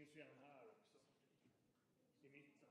finns ju en här också. I mitten.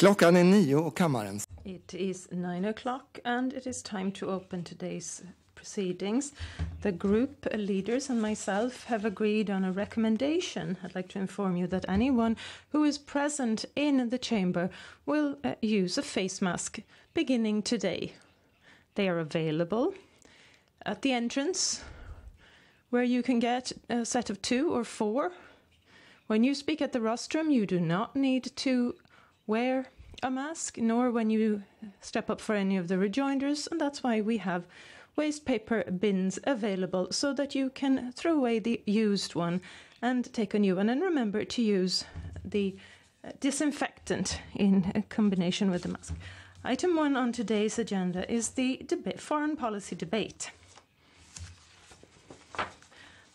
Klockan är 9 och kammaren. It is 9 o'clock and it is time to open today's proceedings. The group leaders and myself have agreed on a recommendation. I'd like to inform you that anyone who is present in the chamber will use a face mask beginning today. They are available at the entrance where you can get a set of 2 or 4. When you speak at the rostrum, you do not need to wear a mask, nor when you step up for any of the rejoinders, and that's why we have waste paper bins available so that you can throw away the used one and take a new one. And remember to use the disinfectant in combination with the mask. Item 1 on today's agenda is the foreign policy debate.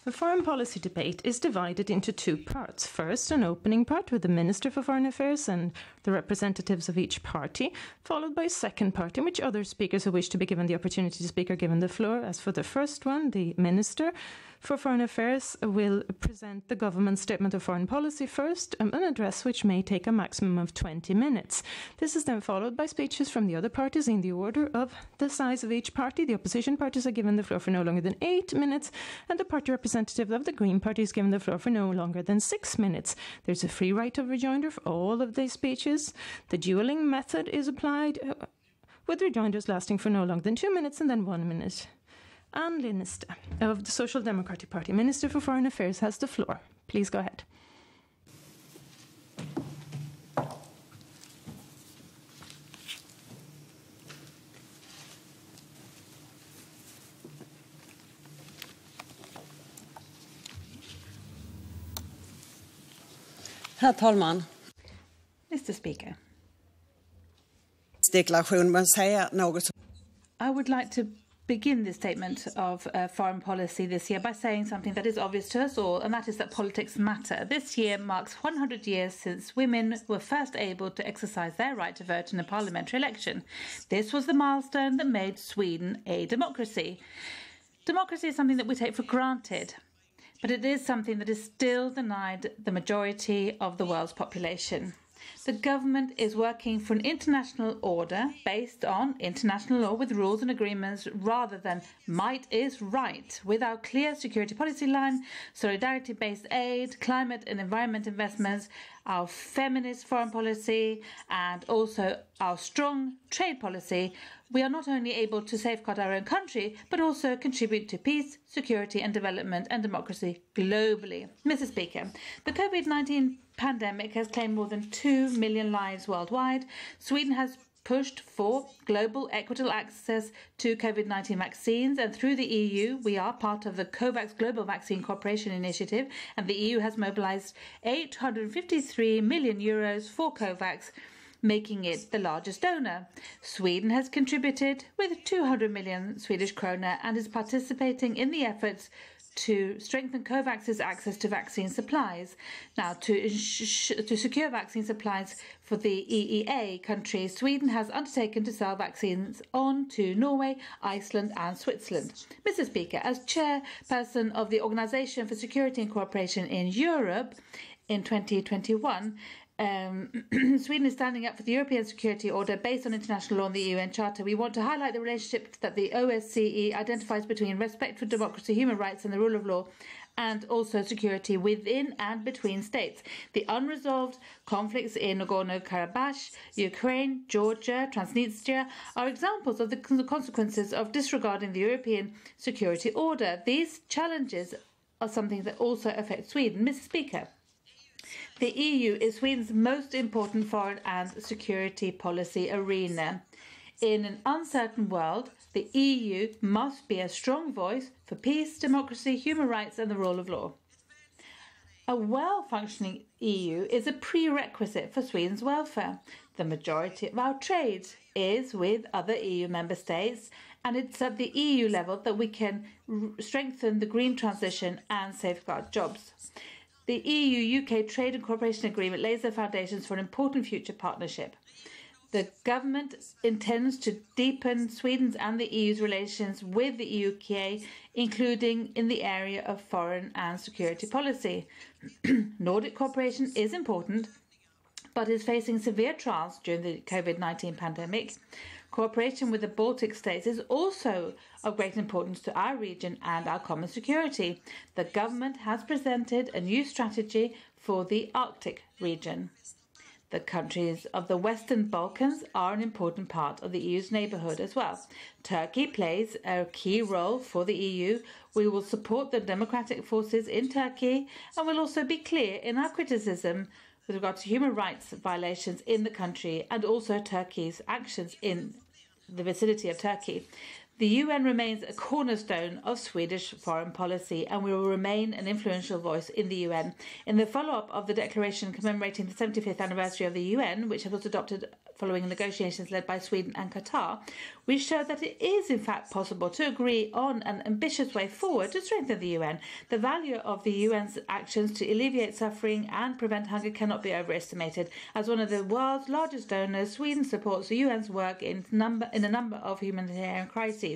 The foreign policy debate is divided into 2 parts. First, an opening part with the Minister for Foreign Affairs and the representatives of each party, followed by a second part in which other speakers who wish to be given the opportunity to speak are given the floor. As for the first one, the Minister for Foreign Affairs will present the government statement of foreign policy first, an address which may take a maximum of 20 minutes. This is then followed by speeches from the other parties in the order of the size of each party. The opposition parties are given the floor for no longer than 8 minutes, and the party representative of the Green Party is given the floor for no longer than 6 minutes. There's a free right of rejoinder for all of these speeches. The dueling method is applied with rejoinders lasting for no longer than 2 minutes and then 1 minute. Ann Linde of the Social Democratic Party, Minister for Foreign Affairs, has the floor. Please go ahead. Herr talman. Mr. Speaker. Deklaration men säga något. I would like to begin this statement of foreign policy this year by saying something that is obvious to us all, and that is that politics matter. This year marks 100 years since women were first able to exercise their right to vote in a parliamentary election. This was the milestone that made Sweden a democracy. Democracy is something that we take for granted, but it is something that is still denied the majority of the world's population. The government is working for an international order based on international law with rules and agreements rather than might is right, with our clear security policy line, solidarity-based aid, climate and environment investments, our feminist foreign policy and also our strong trade policy. We are not only able to safeguard our own country, but also contribute to peace, security and development and democracy globally. Mr. Speaker, the COVID-19 pandemic has claimed more than 2 million lives worldwide. Sweden has pushed for global equitable access to COVID-19 vaccines, and through the EU we are part of the COVAX Global Vaccine Cooperation Initiative, and the EU has mobilised 853 million euros for COVAX, making it the largest donor. Sweden has contributed with 200 million Swedish krona and is participating in the efforts to strengthen COVAX's access to vaccine supplies. Now, to secure vaccine supplies for the EEA countries, Sweden has undertaken to sell vaccines on to Norway, Iceland and Switzerland. Mr. Speaker, as chairperson of the Organisation for Security and Cooperation in Europe in 2021, Sweden is standing up for the European security order based on international law and the UN Charter. We want to highlight the relationship that the OSCE identifies between respect for democracy, human rights and the rule of law, and also security within and between states. The unresolved conflicts in Nagorno-Karabakh, Ukraine, Georgia, Transnistria are examples of the consequences of disregarding the European security order. These challenges are something that also affect Sweden. Mr. Speaker, the EU is Sweden's most important foreign and security policy arena. In an uncertain world, the EU must be a strong voice for peace, democracy, human rights and the rule of law. A well-functioning EU is a prerequisite for Sweden's welfare. The majority of our trade is with other EU member states, and it's at the EU level that we can strengthen the green transition and safeguard jobs. The EU-UK Trade and Cooperation Agreement lays the foundations for an important future partnership. The government intends to deepen Sweden's and the EU's relations with the UK, including in the area of foreign and security policy. Nordic cooperation is important, but is facing severe trials during the COVID-19 pandemic. Cooperation with the Baltic states is also of great importance to our region and our common security. The government has presented a new strategy for the Arctic region. The countries of the Western Balkans are an important part of the EU's neighbourhood as well. Turkey plays a key role for the EU. We will support the democratic forces in Turkey and will also be clear in our criticism with regard to human rights violations in the country and also Turkey's actions in the vicinity of Turkey. The UN remains a cornerstone of Swedish foreign policy and we will remain an influential voice in the UN. In the follow-up of the declaration commemorating the 75th anniversary of the UN, which was adopted following negotiations led by Sweden and Qatar, we showed that it is in fact possible to agree on an ambitious way forward to strengthen the UN. The value of the UN's actions to alleviate suffering and prevent hunger cannot be overestimated. As one of the world's largest donors, Sweden supports the UN's work in a number of humanitarian crises.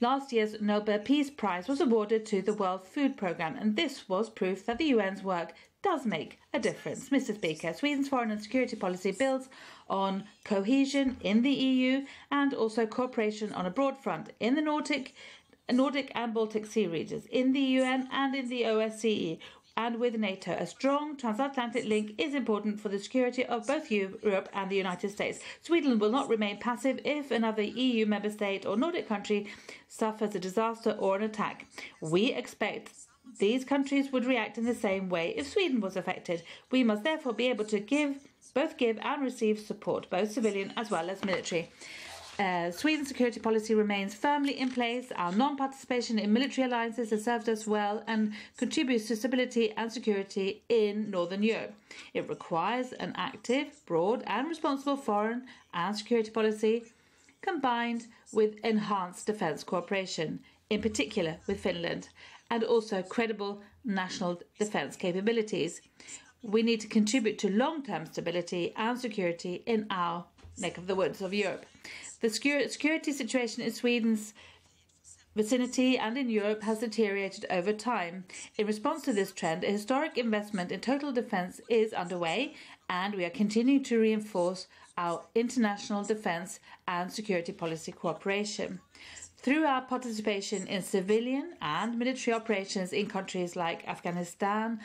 Last year's Nobel Peace Prize was awarded to the World Food Programme, and this was proof that the UN's work does make a difference. Mr. Speaker, Sweden's foreign and security policy builds on cohesion in the EU and also cooperation on a broad front in the Nordic and Baltic Sea regions, in the UN and in the OSCE, and with NATO. A strong transatlantic link is important for the security of both Europe and the United States. Sweden will not remain passive if another EU member state or Nordic country suffers a disaster or an attack. We expect these countries would react in the same way if Sweden was affected. We must therefore be able to both give and receive support, both civilian as well as military. Sweden's security policy remains firmly in place. Our non-participation in military alliances has served us well and contributes to stability and security in Northern Europe. It requires an active, broad and responsible foreign and security policy combined with enhanced defence cooperation, in particular with Finland, and also credible national defence capabilities. We need to contribute to long-term stability and security in our neck of the woods of Europe. The security situation in Sweden's vicinity and in Europe has deteriorated over time. In response to this trend, a historic investment in total defence is underway, and we are continuing to reinforce our international defence and security policy cooperation. Through our participation in civilian and military operations in countries like Afghanistan,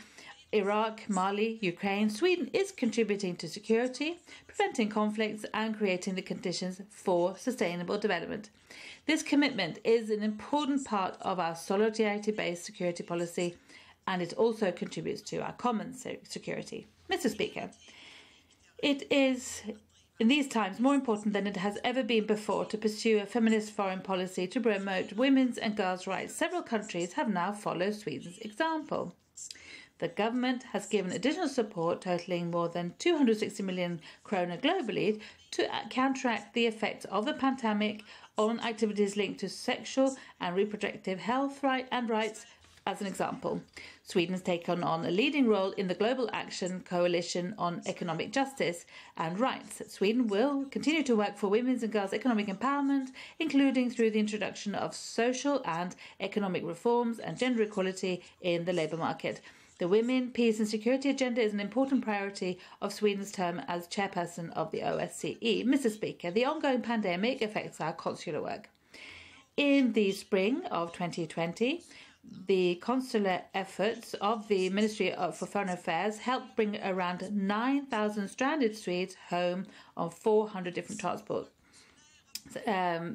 Iraq, Mali, Ukraine, Sweden is contributing to security, preventing conflicts and creating the conditions for sustainable development. This commitment is an important part of our solidarity-based security policy, and it also contributes to our common security. Mr. Speaker, it is in these times more important than it has ever been before to pursue a feminist foreign policy to promote women's and girls' rights. Several countries have now followed Sweden's example. The government has given additional support totaling more than 260 million kronor globally to counteract the effects of the pandemic on activities linked to sexual and reproductive health and rights, as an example. Sweden has taken on a leading role in the Global Action Coalition on Economic Justice and Rights. Sweden will continue to work for women's and girls' economic empowerment, including through the introduction of social and economic reforms and gender equality in the labour market. The Women, Peace and Security agenda is an important priority of Sweden's term as chairperson of the OSCE. Mr. Speaker, the ongoing pandemic affects our consular work. In the spring of 2020, the consular efforts of the Ministry for Foreign Affairs helped bring around 9,000 stranded Swedes home on 400 different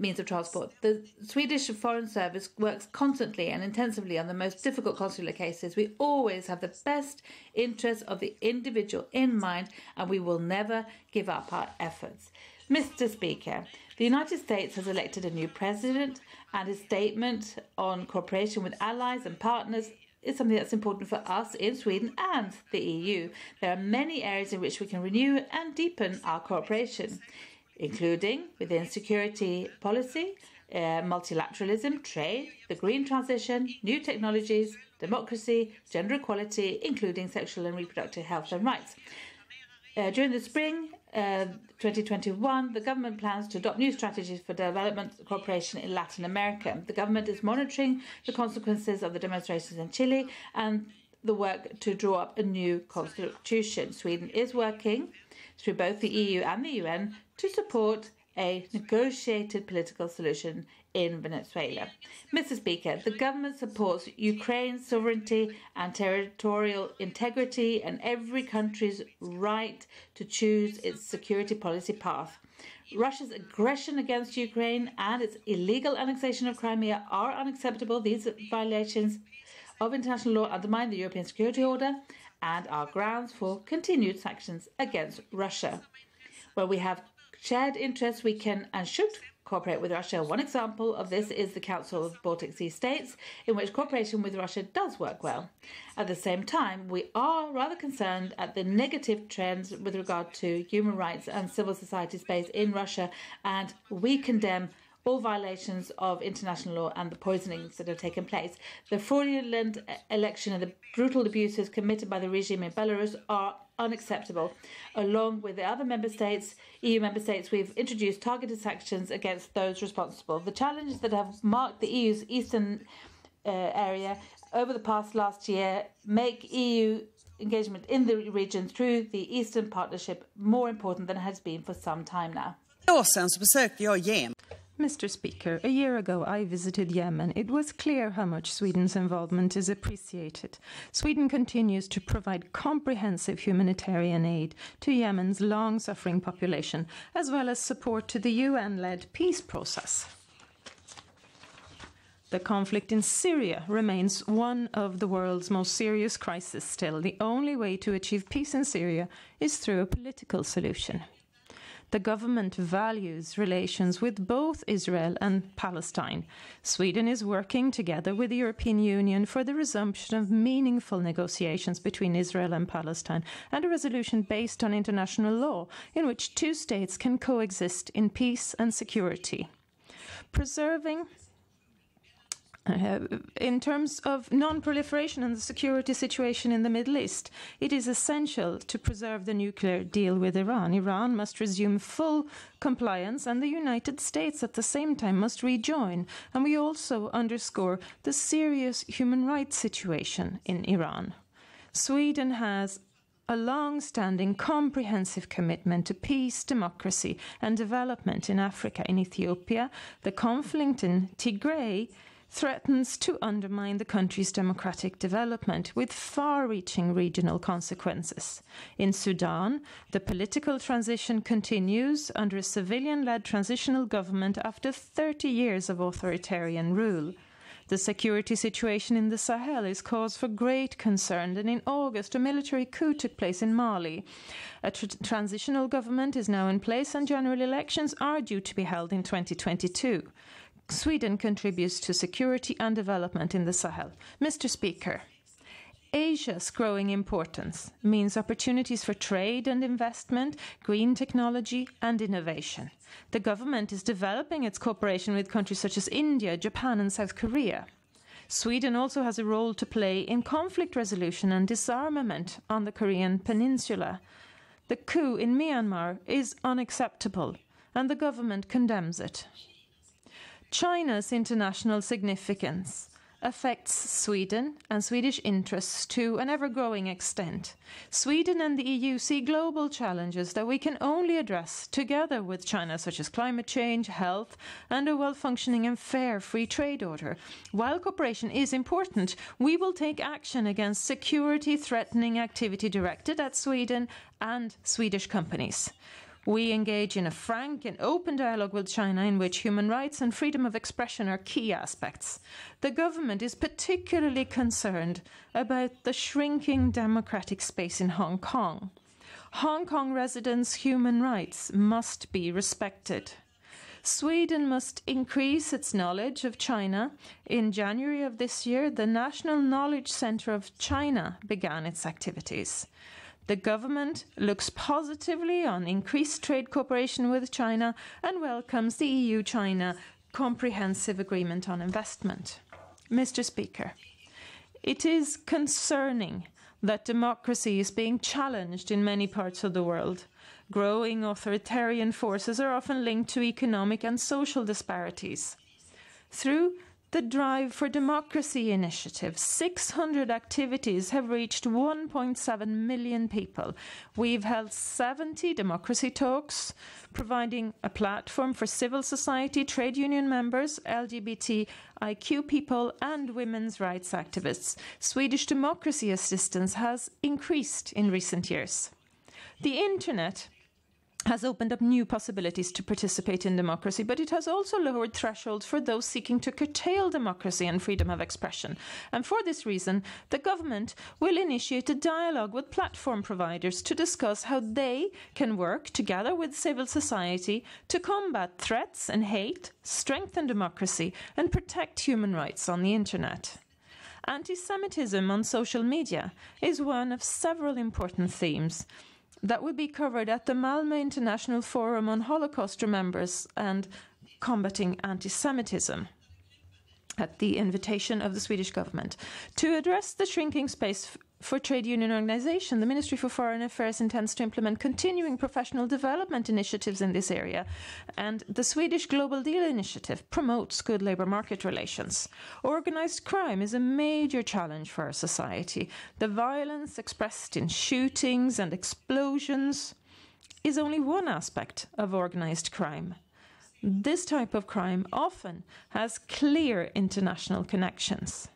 means of transport. The Swedish Foreign Service works constantly and intensively on the most difficult consular cases. We always have the best interests of the individual in mind, and we will never give up our efforts. Mr. Speaker, the United States has elected a new president, and his statement on cooperation with allies and partners is something that's important for us in Sweden and the EU. There are many areas in which we can renew and deepen our cooperation, including within security policy, multilateralism, trade, the green transition, new technologies, democracy, gender equality, including sexual and reproductive health and rights. During the spring 2021, the government plans to adopt new strategies for development cooperation in Latin America. The government is monitoring the consequences of the demonstrations in Chile and the work to draw up a new constitution. Sweden is working through both the EU and the UN to support a negotiated political solution in Venezuela. Mr. Speaker, the government supports Ukraine's sovereignty and territorial integrity and every country's right to choose its security policy path. Russia's aggression against Ukraine and its illegal annexation of Crimea are unacceptable. These violations of international law undermine the European security order and are grounds for continued sanctions against Russia. Where we have shared interests, we can and should cooperate with Russia. One example of this is the Council of Baltic Sea States, in which cooperation with Russia does work well. At the same time, we are rather concerned at the negative trends with regard to human rights and civil society space in Russia, and we condemn all violations of international law and the poisonings that have taken place. The fraudulent election and the brutal abuses committed by the regime in Belarus are unacceptable. Along with the other member states, EU member states, we've introduced targeted sanctions against those responsible. The challenges that have marked the EU's eastern area over the past last year make EU engagement in the region through the Eastern Partnership more important than it has been for some time now. Mr. Speaker, a year ago I visited Yemen. It was clear how much Sweden's involvement is appreciated. Sweden continues to provide comprehensive humanitarian aid to Yemen's long-suffering population, as well as support to the UN-led peace process. The conflict in Syria remains one of the world's most serious crises still. The only way to achieve peace in Syria is through a political solution. The government values relations with both Israel and Palestine. Sweden is working together with the European Union for the resumption of meaningful negotiations between Israel and Palestine and a resolution based on international law in which two states can coexist in peace and security. In terms of non-proliferation and the security situation in the Middle East, it is essential to preserve the nuclear deal with Iran. Iran must resume full compliance and the United States at the same time must rejoin. And we also underscore the serious human rights situation in Iran. Sweden has a long-standing comprehensive commitment to peace, democracy and development in Africa. In Ethiopia, the conflict in Tigray threatens to undermine the country's democratic development with far-reaching regional consequences. In Sudan, the political transition continues under a civilian-led transitional government after 30 years of authoritarian rule. The security situation in the Sahel is cause for great concern, and in August a military coup took place in Mali. A transitional government is now in place and general elections are due to be held in 2022. Sweden contributes to security and development in the Sahel. Mr. Speaker, Asia's growing importance means opportunities for trade and investment, green technology and innovation. The government is developing its cooperation with countries such as India, Japan and South Korea. Sweden also has a role to play in conflict resolution and disarmament on the Korean peninsula. The coup in Myanmar is unacceptable and the government condemns it. China's international significance affects Sweden and Swedish interests to an ever-growing extent. Sweden and the EU see global challenges that we can only address together with China, such as climate change, health, and a well-functioning and fair free trade order. While cooperation is important, we will take action against security-threatening activity directed at Sweden and Swedish companies. We engage in a frank and open dialogue with China in which human rights and freedom of expression are key aspects. The government is particularly concerned about the shrinking democratic space in Hong Kong. Hong Kong residents' human rights must be respected. Sweden must increase its knowledge of China. In January of this year, the National Knowledge Center of China began its activities. The government looks positively on increased trade cooperation with China and welcomes the EU-China Comprehensive Agreement on Investment. Mr. Speaker, it is concerning that democracy is being challenged in many parts of the world. Growing authoritarian forces are often linked to economic and social disparities. Through the Drive for Democracy initiative. 600 activities have reached 1.7 million people. We've held 70 democracy talks, providing a platform for civil society, trade union members, LGBTIQ people and women's rights activists. Swedish democracy assistance has increased in recent years. The internet has opened up new possibilities to participate in democracy, but it has also lowered thresholds for those seeking to curtail democracy and freedom of expression. And for this reason, the government will initiate a dialogue with platform providers to discuss how they can work together with civil society to combat threats and hate, strengthen democracy, and protect human rights on the internet. Anti-Semitism on social media is one of several important themes that will be covered at the Malmö International Forum on Holocaust Remembrance and Combating Anti-Semitism at the invitation of the Swedish government. To address the shrinking space for trade union organisation, the Ministry for Foreign Affairs intends to implement continuing professional development initiatives in this area, and the Swedish Global Deal Initiative promotes good labour market relations. Organised crime is a major challenge for our society. The violence expressed in shootings and explosions is only one aspect of organised crime. This type of crime often has clear international connections.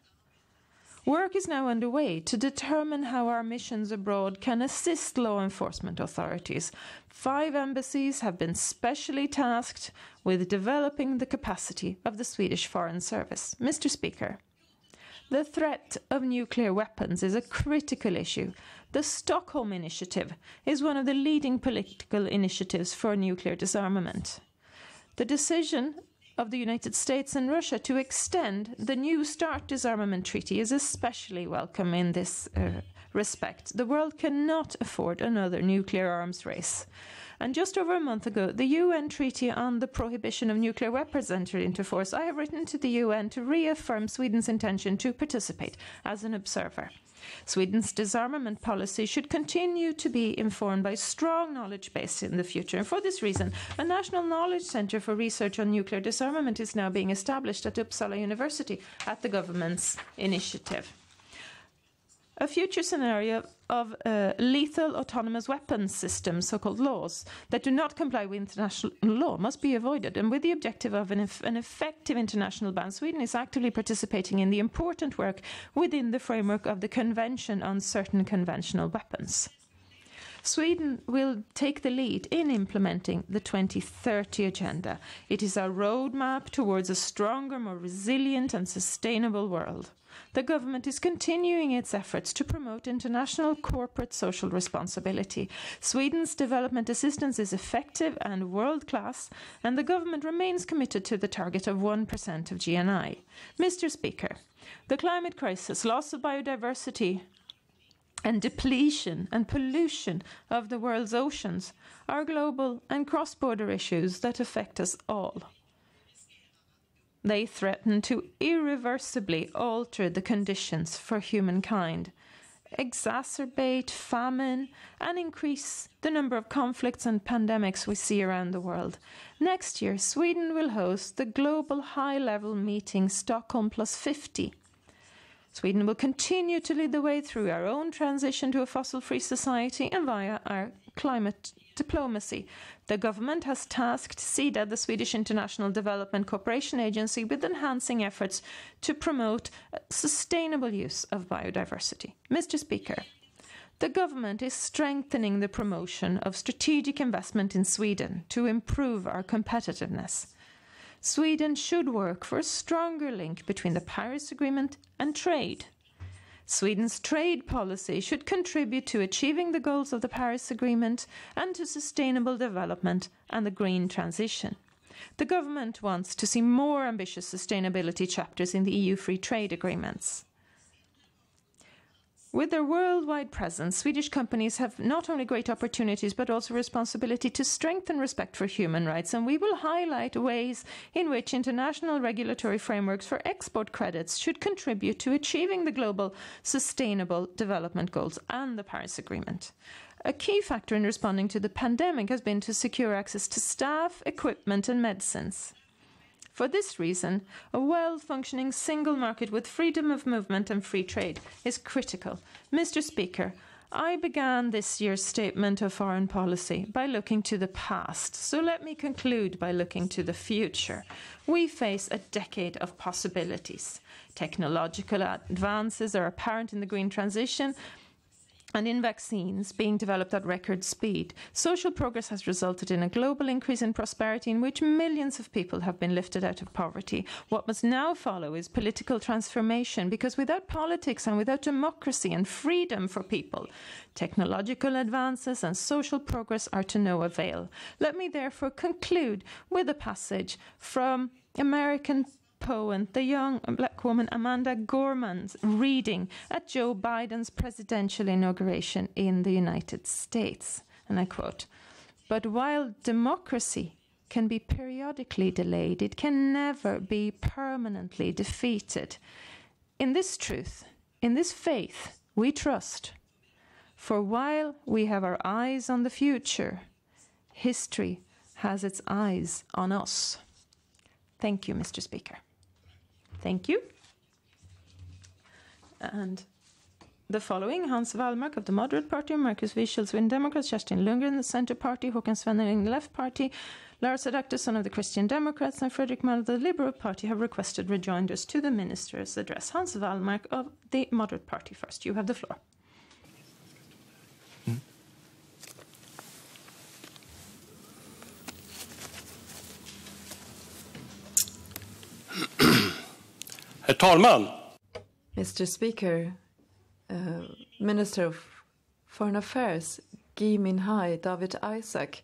Work is now underway to determine how our missions abroad can assist law enforcement authorities. 5 embassies have been specially tasked with developing the capacity of the Swedish Foreign Service. Mr. Speaker, the threat of nuclear weapons is a critical issue. The Stockholm Initiative is one of the leading political initiatives for nuclear disarmament. The decision of the United States and Russia to extend the New START disarmament treaty is especially welcome in this respect. The world cannot afford another nuclear arms race. And just over a month ago, the UN Treaty on the Prohibition of Nuclear Weapons entered into force. I have written to the UN to reaffirm Sweden's intention to participate as an observer. Sweden's disarmament policy should continue to be informed by a strong knowledge base in the future. And for this reason, a National Knowledge Centre for Research on Nuclear Disarmament is now being established at Uppsala University at the government's initiative. A future scenario of lethal autonomous weapons systems, so-called laws, that do not comply with international law must be avoided. And with the objective of an effective international ban, Sweden is actively participating in the important work within the framework of the Convention on Certain Conventional Weapons. Sweden will take the lead in implementing the 2030 Agenda. It is our roadmap towards a stronger, more resilient and sustainable world. The government is continuing its efforts to promote international corporate social responsibility. Sweden's development assistance is effective and world-class, and the government remains committed to the target of 1% of GNI. Mr. Speaker, the climate crisis, loss of biodiversity, and depletion and pollution of the world's oceans are global and cross-border issues that affect us all. They threaten to irreversibly alter the conditions for humankind, exacerbate famine, and increase the number of conflicts and pandemics we see around the world. Next year, Sweden will host the global high-level meeting Stockholm +50. Sweden will continue to lead the way through our own transition to a fossil-free society and via our climate diplomacy. The government has tasked SIDA, the Swedish International Development Cooperation Agency, with enhancing efforts to promote sustainable use of biodiversity. Mr. Speaker, the government is strengthening the promotion of strategic investment in Sweden to improve our competitiveness. Sweden should work for a stronger link between the Paris Agreement and trade. Sweden's trade policy should contribute to achieving the goals of the Paris Agreement and to sustainable development and the green transition. The government wants to see more ambitious sustainability chapters in the EU free trade agreements. With their worldwide presence, Swedish companies have not only great opportunities but also responsibility to strengthen respect for human rights, and we will highlight ways in which international regulatory frameworks for export credits should contribute to achieving the global sustainable development goals and the Paris Agreement. A key factor in responding to the pandemic has been to secure access to staff, equipment and medicines. For this reason, a well-functioning single market with freedom of movement and free trade is critical. Mr. Speaker, I began this year's statement of foreign policy by looking to the past, so let me conclude by looking to the future. We face a decade of possibilities. Technological advances are apparent in the green transition and in vaccines being developed at record speed. Social progress has resulted in a global increase in prosperity in which millions of people have been lifted out of poverty. What must now follow is political transformation, because without politics and without democracy and freedom for people, technological advances and social progress are to no avail. Let me therefore conclude with a passage from American poet, the young black woman Amanda Gorman's reading at Joe Biden's presidential inauguration in the United States. And I quote, "But while democracy can be periodically delayed, it can never be permanently defeated. In this truth, in this faith, we trust. For while we have our eyes on the future, history has its eyes on us." Thank you, Mr. Speaker. Thank you. And the following: Hans Wallmark of the Moderate Party, Marcus Wiechel, Sweden Democrats, Kerstin Lundgren, the Centre Party, Håkan Svenneling, the Left Party, Lars Adaktusson of the Christian Democrats, and Fredrik Malm of the Liberal Party have requested rejoinders to the Minister's address. Hans Wallmark of the Moderate Party first. You have the floor. Herr talman! Mr. Speaker, Minister of Foreign Affairs, Gui Minhai, David Isaac,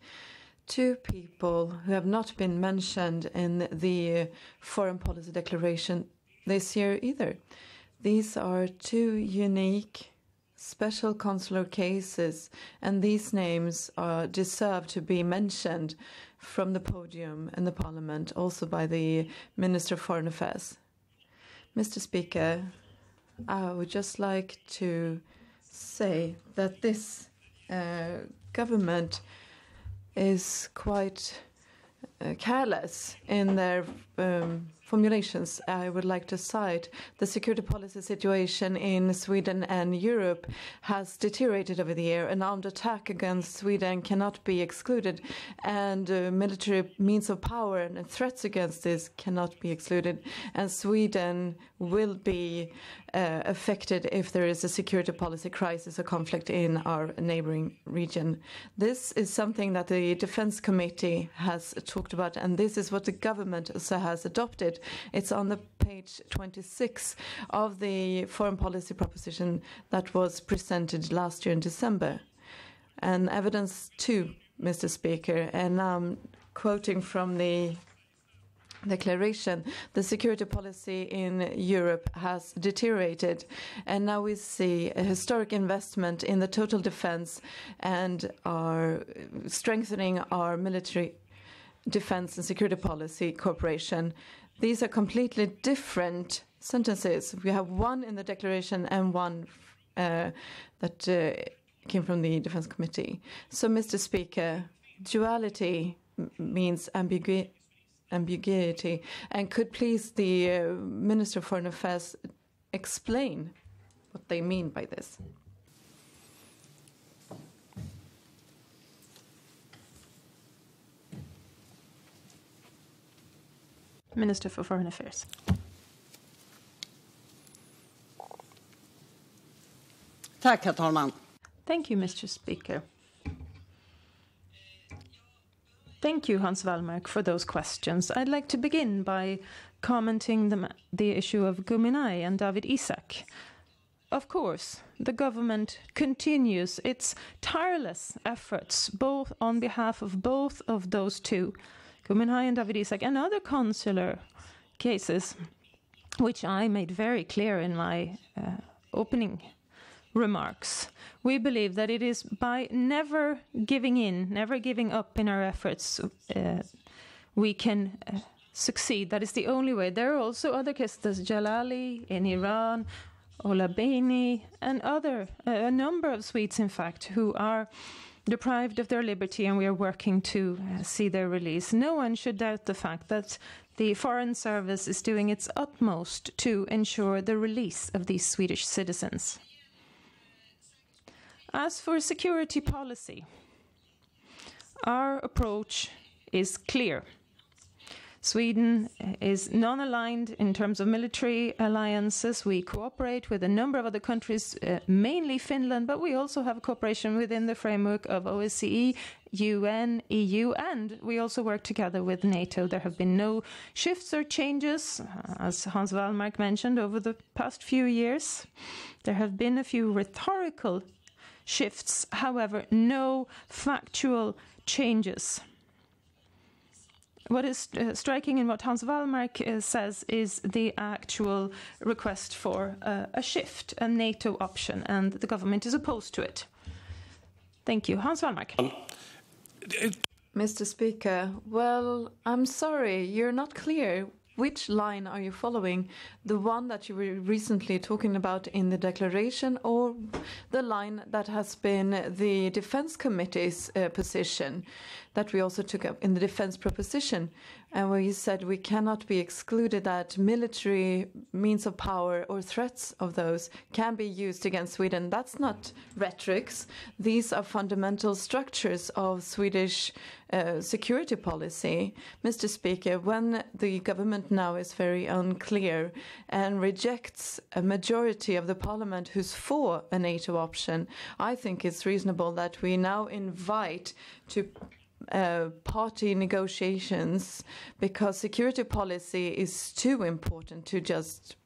two people who have not been mentioned in the foreign policy declaration this year either. These are two unique special consular cases, and these names deserve to be mentioned from the podium in the Parliament, also by the Minister of Foreign Affairs. Mr. Speaker, I would just like to say that this government is quite careless in their formulations. I would like to cite the security policy situation in Sweden and Europe has deteriorated over the year. An armed attack against Sweden cannot be excluded, and military means of power and threats against this cannot be excluded. And Sweden will be affected if there is a security policy crisis or conflict in our neighboring region. This is something that the Defense Committee has talked about, and this is what the government also has adopted. It's on the page 26 of the foreign policy proposition that was presented last year in December. And evidence too, Mr. Speaker, and I'm quoting from the declaration: the security policy in Europe has deteriorated, and now we see a historic investment in the total defense and are strengthening our military defense and security policy cooperation. These are completely different sentences. We have one in the declaration and one that came from the Defense Committee. So, Mr. Speaker, duality means ambiguity. And could please the Minister of Foreign Affairs explain what they mean by this? Minister for Foreign Affairs. Tack, herr talman. Thank you, Mr. Speaker. Thank you, Hans Wallmark, for those questions. I'd like to begin by commenting the issue of Gui Minhai and David Isaac. Of course, the government continues its tireless efforts both on behalf of both of those two, Gui Minhai and David Isaac, and other consular cases, which I made very clear in my opening remarks. We believe that it is by never giving up in our efforts, we can succeed. That is the only way. There are also other cases, Jalali in Iran, Olabeni, and a number of Swedes, in fact, who are deprived of their liberty, and we are working to see their release. No one should doubt the fact that the Foreign Service is doing its utmost to ensure the release of these Swedish citizens. As for security policy, our approach is clear. Sweden is non-aligned in terms of military alliances. We cooperate with a number of other countries, mainly Finland, but we also have cooperation within the framework of OSCE, UN, EU, and we also work together with NATO. There have been no shifts or changes, as Hans Wallmark mentioned, over the past few years. There have been a few rhetorical shifts, however, no factual changes. What is striking in what Hans Wallmark says is the actual request for a shift, a NATO option, and the government is opposed to it. Thank you. Hans Wallmark. Mr. Speaker, well, I'm sorry, you're not clear. Which line are you following? The one that you were recently talking about in the declaration, or the line that has been the Defense Committee's position that we also took up in the defense proposition, and where you said we cannot be excluded that military means of power or threats of those can be used against Sweden? That's not rhetorics. These are fundamental structures of Swedish security policy. Mr. Speaker, when the government now is very unclear and rejects a majority of the parliament who's for a NATO option, I think it's reasonable that we now invite to party negotiations, because security policy is too important to just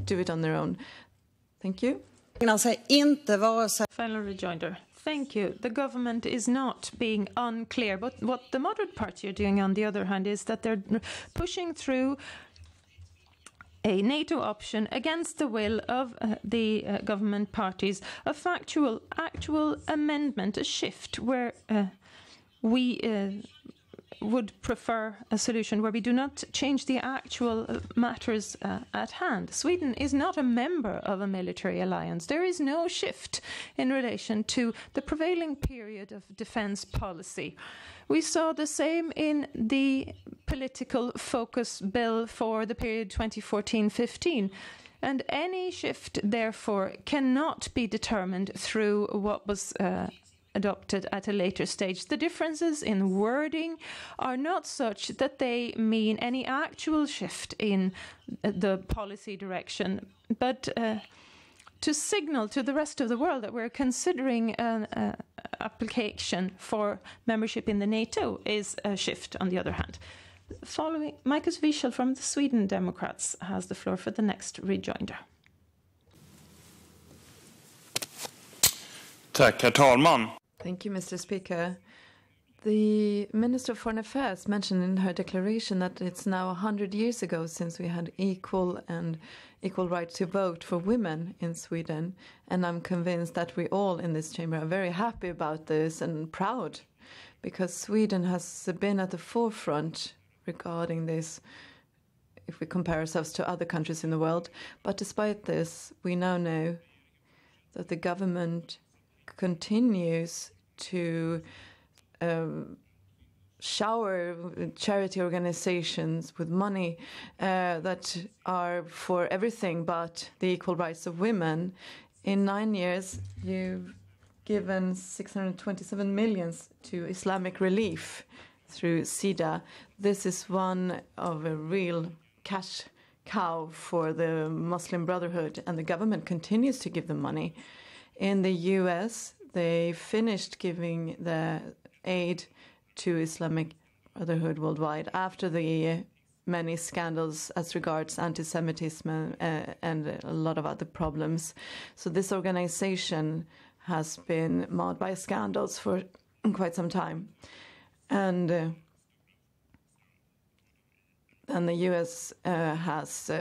do it on their own. Thank you. Final rejoinder. Thank you. The government is not being unclear, but what the moderate party are doing, on the other hand, is that they're pushing through a NATO option against the will of the government parties, a factual, actual amendment, a shift where we would prefer a solution where we do not change the actual matters at hand. Sweden is not a member of a military alliance. There is no shift in relation to the prevailing period of defense policy. We saw the same in the political focus bill for the period 2014-15. And any shift, therefore, cannot be determined through what was adopted at a later stage. The differences in wording are not such that they mean any actual shift in the policy direction, but to signal to the rest of the world that we're considering an application for membership in the NATO is a shift, on the other hand. Following, Marcus Wiechel from the Sweden Democrats has the floor for the next rejoinder. Tack, herr talman. Thank you, Mr. Speaker. The Minister of Foreign Affairs mentioned in her declaration that it's now 100 years ago since we had equal right to vote for women in Sweden. And I'm convinced that we all in this chamber are very happy about this and proud, because Sweden has been at the forefront regarding this if we compare ourselves to other countries in the world. But despite this, we now know that the government continues to shower charity organizations with money that are for everything but the equal rights of women. In 9 years, you've given 627 million to Islamic Relief through SIDA. This is one of a real cash cow for the Muslim Brotherhood, and the government continues to give them money. In the US, they finished giving the aid to Islamic Brotherhood worldwide after the many scandals as regards anti-Semitism and a lot of other problems. So this organization has been marred by scandals for quite some time. And the US has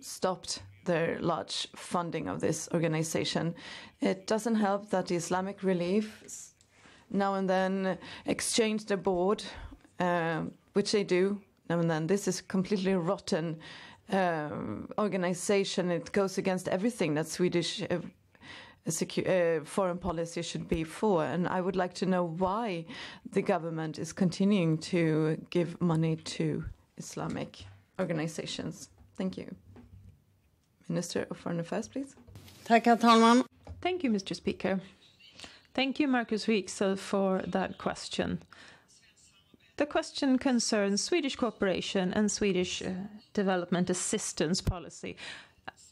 stopped their large funding of this organization. It doesn't help that the Islamic Relief now and then exchange their board, which they do now and then. This is completely rotten organization. It goes against everything that Swedish foreign policy should be for. And I would like to know why the government is continuing to give money to Islamic organizations. Thank you. Minister of Foreign Affairs, please. Tack, herr talman. Thank you, Mr. Speaker. Thank you, Marcus Wiechel, for that question. The question concerns Swedish cooperation and Swedish development assistance policy.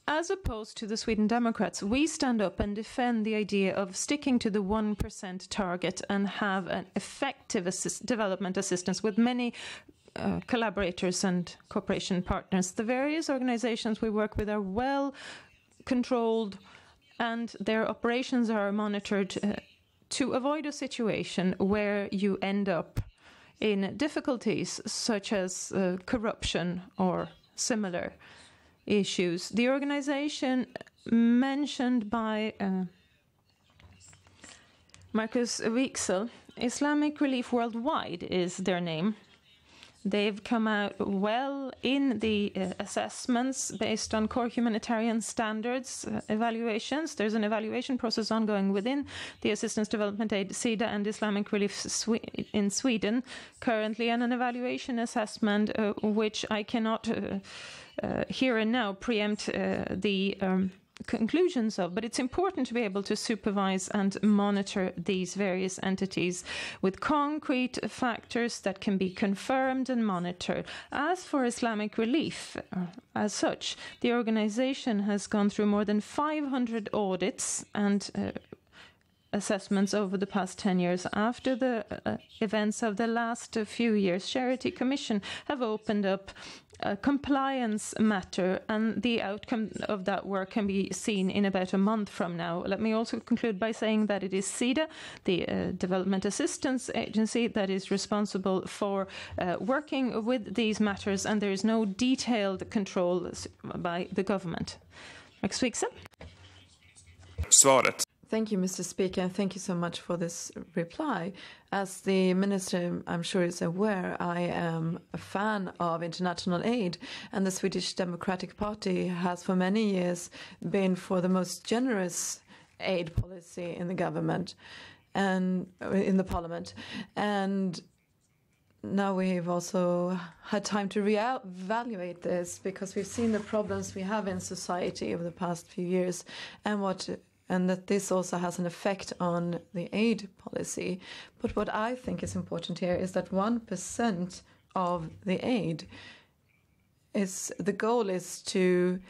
As opposed to the Sweden Democrats, we stand up and defend the idea of sticking to the 1% target and have an effective development assistance with many collaborators and cooperation partners. The various organizations we work with are well controlled and their operations are monitored to avoid a situation where you end up in difficulties such as corruption or similar issues. The organization mentioned by Marcus Wiechel, Islamic Relief Worldwide is their name. They've come out well in the assessments based on core humanitarian standards evaluations. There's an evaluation process ongoing within the Assistance Development Aid, SIDA, and Islamic Relief in Sweden currently, and an evaluation assessment which I cannot here and now preempt the conclusions of, but it's important to be able to supervise and monitor these various entities with concrete factors that can be confirmed and monitored. As for Islamic Relief, as such, the organization has gone through more than 500 audits and assessments over the past 10 years. After the events of the last few years, Charity Commission have opened up a compliance matter, and the outcome of that work can be seen in about a month from now. Let me also conclude by saying that it is SIDA, the Development Assistance Agency, that is responsible for working with these matters, and there is no detailed control by the government. Marcus Wiechel. Svaret. Thank you, Mr. Speaker, and thank you so much for this reply. As the Minister, I'm sure, is aware, I am a fan of international aid, and the Swedish Democratic Party has for many years been for the most generous aid policy in the government and in the parliament. And now we've also had time to reevaluate this, because we've seen the problems we have in society over the past few years, and that this also has an effect on the aid policy. But what I think is important here is that 1% of the aid the goal is to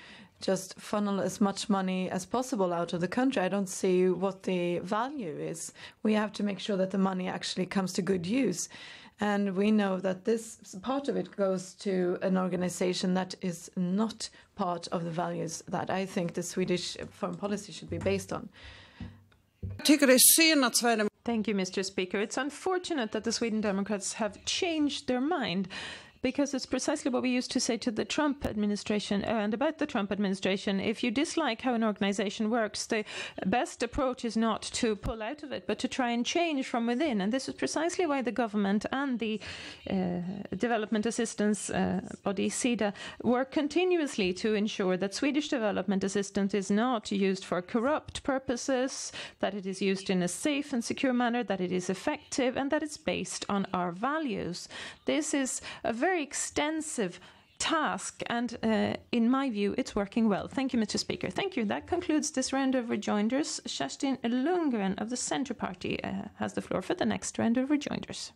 just funnel as much money as possible out of the country. I don't see what the value is. We have to make sure that the money actually comes to good use. And we know that this part of it goes to an organization that is not part of the values that I think the Swedish foreign policy should be based on. Thank you, Mr. Speaker. It's unfortunate that the Sweden Democrats have changed their mind, because it's precisely what we used to say to the Trump administration and about the Trump administration. If you dislike how an organization works, the best approach is not to pull out of it, but to try and change from within. And this is precisely why the government and the development assistance body, SIDA, work continuously to ensure that Swedish development assistance is not used for corrupt purposes, that it is used in a safe and secure manner, that it is effective, and that it's based on our values. This is a very extensive task, and in my view, it's working well. Thank you, Mr. Speaker. Thank you. That concludes this round of rejoinders. Kerstin Lundgren of the Centre Party has the floor for the next round of rejoinders.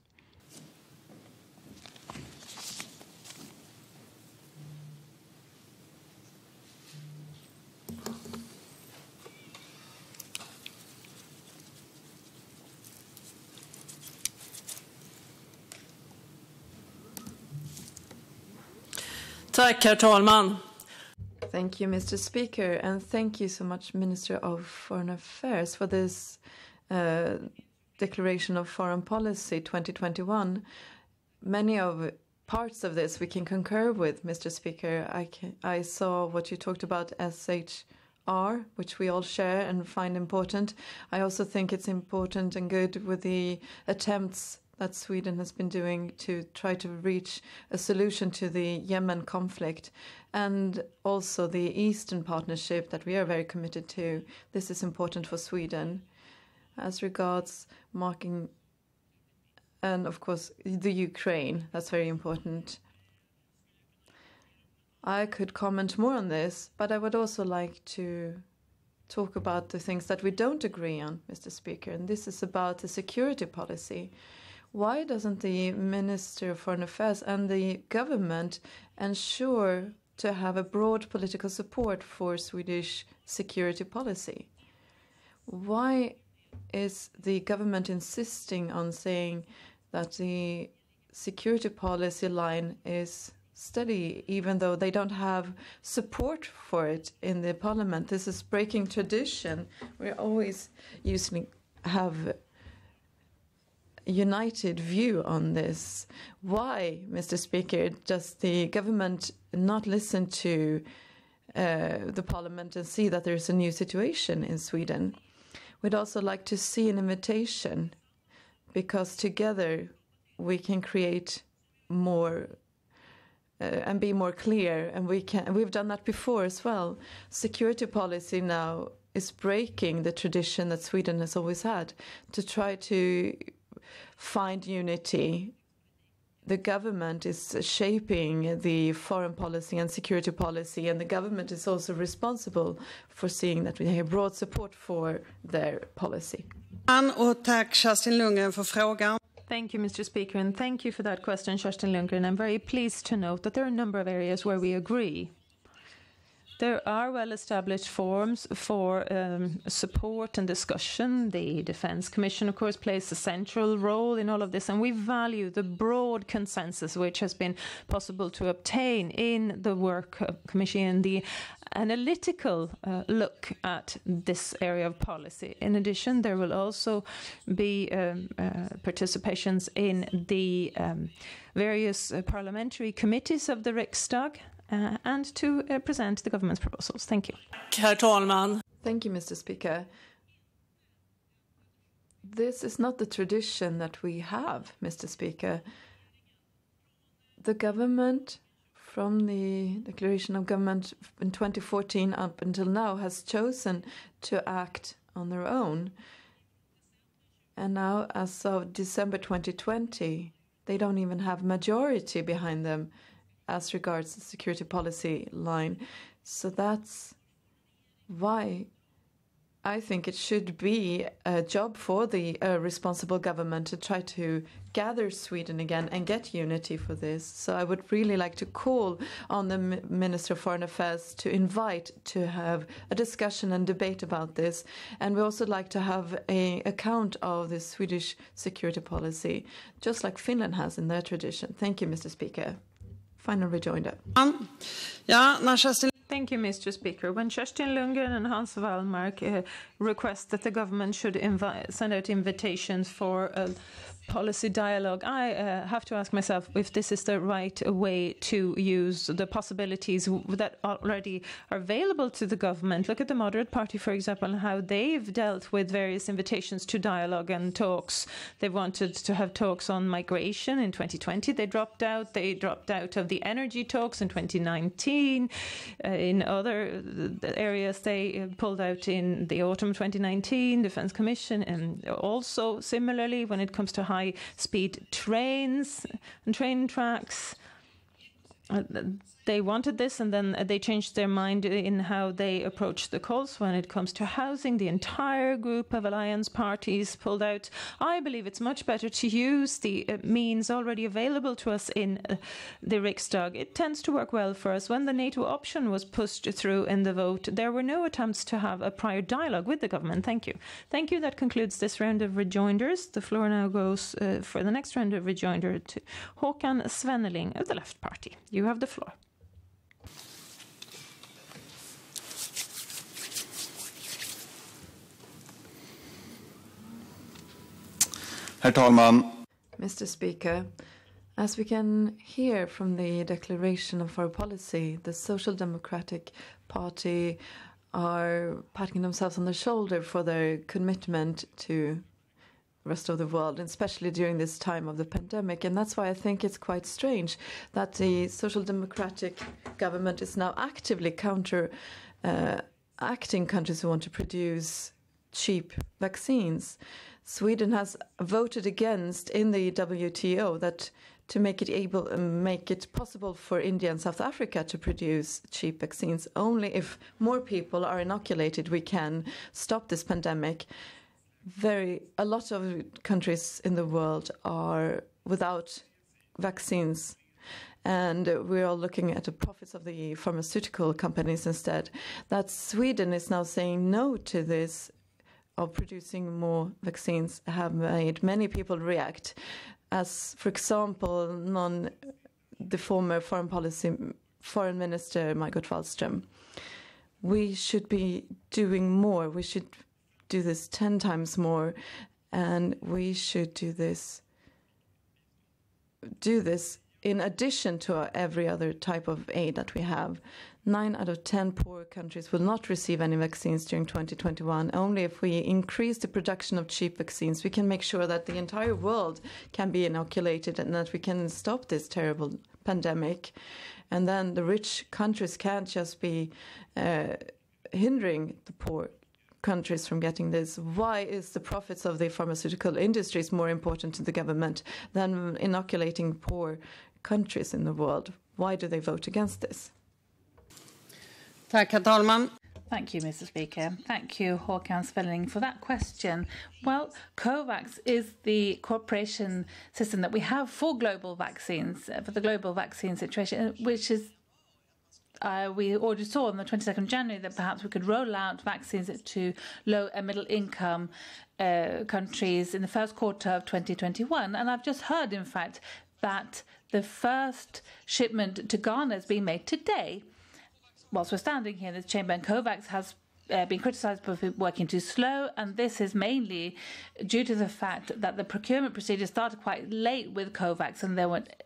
Tack, herr talman. Thank you, Mr. Speaker, and thank you so much, Minister of Foreign Affairs, for this Declaration of Foreign Policy 2021. Many of parts of this we can concur with, Mr. Speaker. I saw what you talked about SHR, which we all share and find important. I also think it's important and good with the attempts that Sweden has been doing to try to reach a solution to the Yemen conflict, and also the Eastern Partnership that we are very committed to. This is important for Sweden. As regards marking, and of course the Ukraine, that's very important. I could comment more on this, but I would also like to talk about the things that we don't agree on, Mr. Speaker, and this is about the security policy. Why doesn't the Minister of Foreign Affairs and the government ensure to have a broad political support for Swedish security policy? Why is the government insisting on saying that the security policy line is steady, even though they don't have support for it in the parliament? This is breaking tradition. We always usually have a united view on this. Why, Mr. Speaker, does the government not listen to the parliament and see that there's a new situation in Sweden? We'd also like to see an invitation, because together we can create more and be more clear, and we've done that before as well. Security policy now is breaking the tradition that Sweden has always had to try to find unity. The government is shaping the foreign policy and security policy, and the government is also responsible for seeing that we have broad support for their policy. Och tack Kerstin Lundgren för frågan. Thank you, Mr. Speaker, and thank you for that question, Kerstin Lundgren. I'm very pleased to note that there are a number of areas where we agree. There are well-established forums for support and discussion. The Defence Commission, of course, plays a central role in all of this, and we value the broad consensus which has been possible to obtain in the work commission, the analytical look at this area of policy. In addition, there will also be participations in the various parliamentary committees of the Riksdag, and to present the government's proposals. Thank you. Herr talman. Thank you, Mr. Speaker. This is not the tradition that we have, Mr. Speaker. The government, from the declaration of government in 2014 up until now, has chosen to act on their own. And now, as of December 2020, they don't even have majority behind them as regards the security policy line. So that's why I think it should be a job for the responsible government to try to gather Sweden again and get unity for this. So I would really like to call on the Minister of Foreign Affairs to invite to have a discussion and debate about this. And we also like to have an account of the Swedish security policy, just like Finland has in their tradition. Thank you, Mr. Speaker. Final rejoinder. Thank you, Mr. Speaker. When Kerstin Lundgren and Hans Wallmark request that the government should send out invitations for a policy dialogue, I have to ask myself if this is the right way to use the possibilities that already are available to the government. Look at the Moderate Party, for example, and how they've dealt with various invitations to dialogue and talks. They wanted to have talks on migration in 2020. They dropped out. They dropped out of the energy talks in 2019. In other areas, they pulled out in the autumn 2019, Defence Commission, and also similarly when it comes to high-speed trains and train tracks. They wanted this, and then they changed their mind in how they approached the calls. When it comes to housing, the entire group of alliance parties pulled out. I believe it's much better to use the means already available to us in the Riksdag. It tends to work well for us. When the NATO option was pushed through in the vote, there were no attempts to have a prior dialogue with the government. Thank you. Thank you. That concludes this round of rejoinders. The floor now goes for the next round of rejoinder to Håkan Svenneling of the Left Party. You have the floor. Herr talman. Mr. Speaker, as we can hear from the declaration of foreign policy, the Social Democratic Party are patting themselves on the shoulder for their commitment to rest of the world, especially during this time of the pandemic. And that's why I think it's quite strange that the social democratic government is now actively acting countries who want to produce cheap vaccines. Sweden has voted against in the WTO that to make it possible for India and South Africa to produce cheap vaccines. Only if more people are inoculated we can stop this pandemic. A lot of countries in the world are without vaccines, and we're all looking at the profits of the pharmaceutical companies instead. That Sweden is now saying no to this of producing more vaccines have made many people react. As, for example, the former foreign minister Margot Wallström. We should be doing more. We should do this 10 times more, and we should do this in addition to every other type of aid that we have. 9 out of 10 poor countries will not receive any vaccines during 2021. Only if we increase the production of cheap vaccines, we can make sure that the entire world can be inoculated and that we can stop this terrible pandemic. And then the rich countries can't just be hindering the poor countries from getting this. Why is the profits of the pharmaceutical industries more important to the government than inoculating poor countries in the world? Why do they vote against this? Tack, herr talman. Thank you, Mr. Speaker. Thank you, Håkan Svelling, for that question. Well, COVAX is the cooperation system that we have for global vaccines, for the global vaccine situation, which is we already saw on the 22nd of January that perhaps we could roll out vaccines to low and middle income countries in the first quarter of 2021. And I've just heard, in fact, that the first shipment to Ghana is being made today. Whilst we're standing here in this chamber, and COVAX has been criticised for working too slow, and this is mainly due to the fact that the procurement procedure started quite late with COVAX, and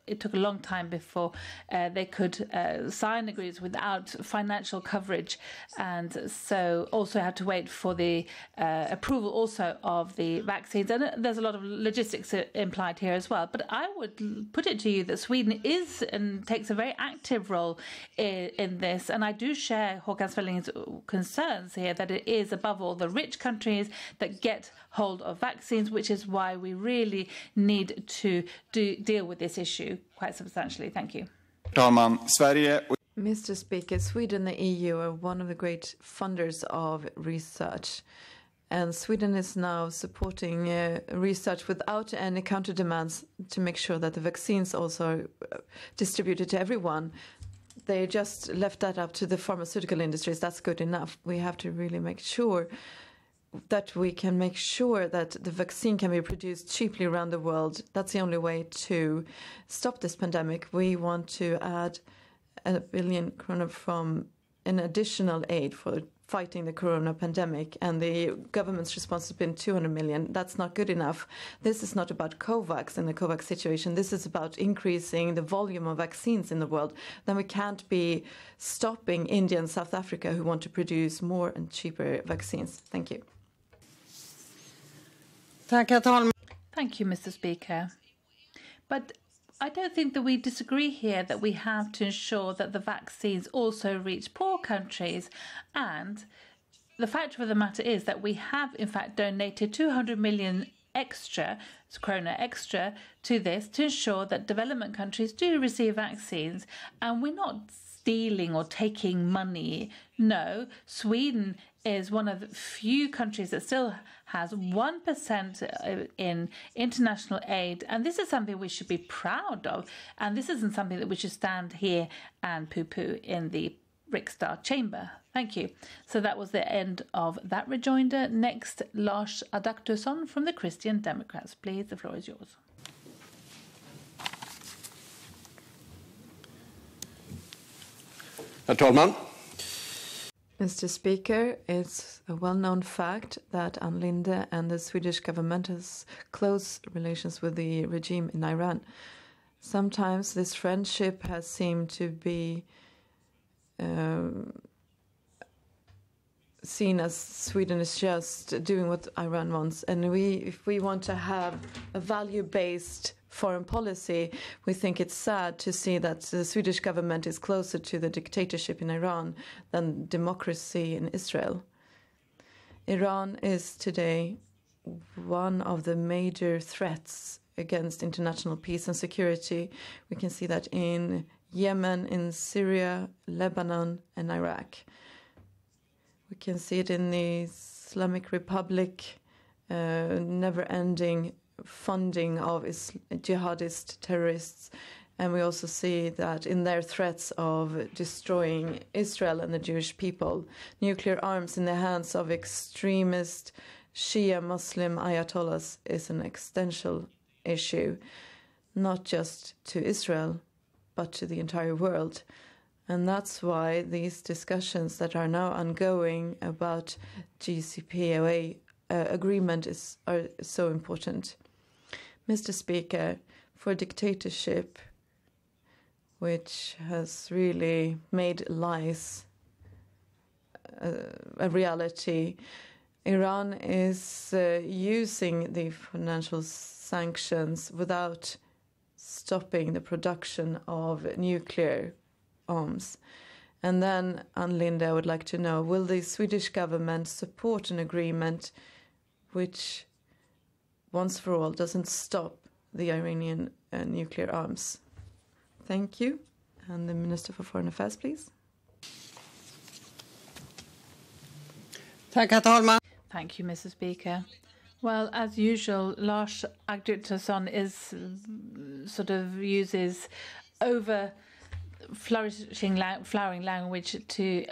it took a long time before they could sign agreements without financial coverage, and so also had to wait for the approval also of the vaccines, and there's a lot of logistics implied here as well. But I would put it to you that Sweden is and takes a very active role in this, and I do share Håkan Svelling's concerns here that it is above all the rich countries that get hold of vaccines, which is why we really need to deal with this issue quite substantially. Thank you. Mr. Speaker, Sweden and the EU are one of the great funders of research. And Sweden is now supporting research without any counter demands to make sure that the vaccines also are distributed to everyone. They just left that up to the pharmaceutical industries. That's good enough. We have to really make sure that we can make sure that the vaccine can be produced cheaply around the world. That's the only way to stop this pandemic. We want to add 1 billion kronor from an additional aid for fighting the corona pandemic, and the government's response has been 200 million. That's not good enough. This is not about COVAX and the COVAX situation. This is about increasing the volume of vaccines in the world. Then we can't be stopping India and South Africa who want to produce more and cheaper vaccines. Thank you. Tack, herr talman. Thank you, Mr. Speaker. But I don't think that we disagree here that we have to ensure that the vaccines also reach poor countries. And the fact of the matter is that we have, in fact, donated 200 million krona extra to this to ensure that development countries do receive vaccines. And we're not stealing or taking money. No, Sweden is one of the few countries that still has 1% in international aid, and this is something we should be proud of, and this isn't something that we should stand here and poo-poo in the Riksdag chamber. Thank you. So that was the end of that rejoinder. Next, Lars Adaktusson from the Christian Democrats. Please, the floor is yours. Herr talman! Mr. Speaker, it's a well-known fact that Ann Linde and the Swedish government has close relations with the regime in Iran. Sometimes this friendship has seemed to be seen as Sweden is just doing what Iran wants. And if we want to have a value-based foreign policy, we think it's sad to see that the Swedish government is closer to the dictatorship in Iran than democracy in Israel. Iran is today one of the major threats against international peace and security. We can see that in Yemen, in Syria, Lebanon, and Iraq. We can see it in the Islamic Republic, never-ending funding of jihadist terrorists. And we also see that in their threats of destroying Israel and the Jewish people. Nuclear arms in the hands of extremist Shia Muslim ayatollahs is an existential issue, not just to Israel, but to the entire world. And that's why these discussions that are now ongoing about JCPOA agreement are so important. Mr. Speaker, for dictatorship, which has really made lies a reality, Iran is using the financial sanctions without stopping the production of nuclear arms. And then, Ann Linde, I would like to know, will the Swedish government support an agreement which, once for all, doesn't stop the Iranian nuclear arms? Thank you. And the Minister for Foreign Affairs, please. Tack, herr talman. Thank you, Mr. Speaker. Well, as usual, Lars Agdutason uses flowering language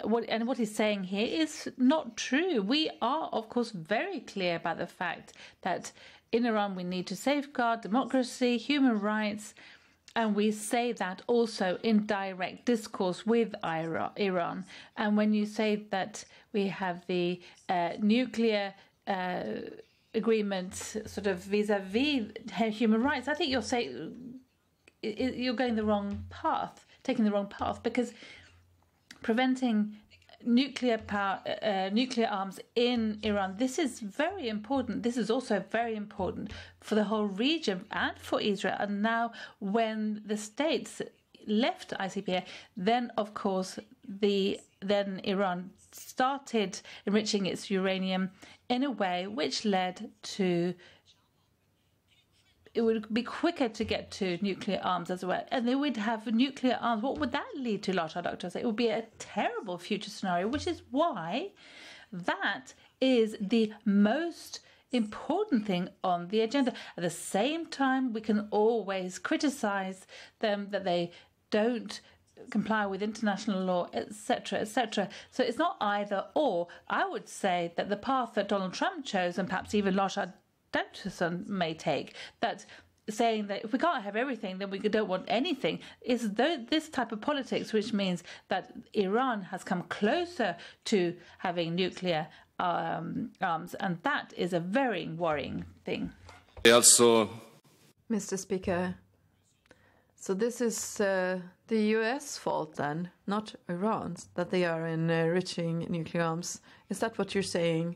what he's saying here is not true. We are, of course, very clear about the fact that in Iran we need to safeguard democracy, human rights, and we say that also in direct discourse with Iran. And when you say that we have the nuclear agreement vis-a-vis human rights, I think you're going the wrong path, taking the wrong path, because preventing nuclear arms in Iran, this is very important. This is also very important for the whole region and for Israel. And now when the states left ICPA, then of course then Iran started enriching its uranium in a way which led to it would be quicker to get to nuclear arms as well. And they would have nuclear arms. What would that lead to, Lars Doctor? It would be a terrible future scenario, which is why that is the most important thing on the agenda. At the same time, we can always criticize them that they don't comply with international law, etc., etc. So it's not either or. I would say that the path that Donald Trump chose, and perhaps even Lars Doctor may take, that saying that if we can't have everything, then we don't want anything, is this type of politics, which means that Iran has come closer to having nuclear arms, and that is a very worrying thing. Mr. Speaker, so this is the US fault then, not Iran's, that they are enriching nuclear arms. Is that what you're saying,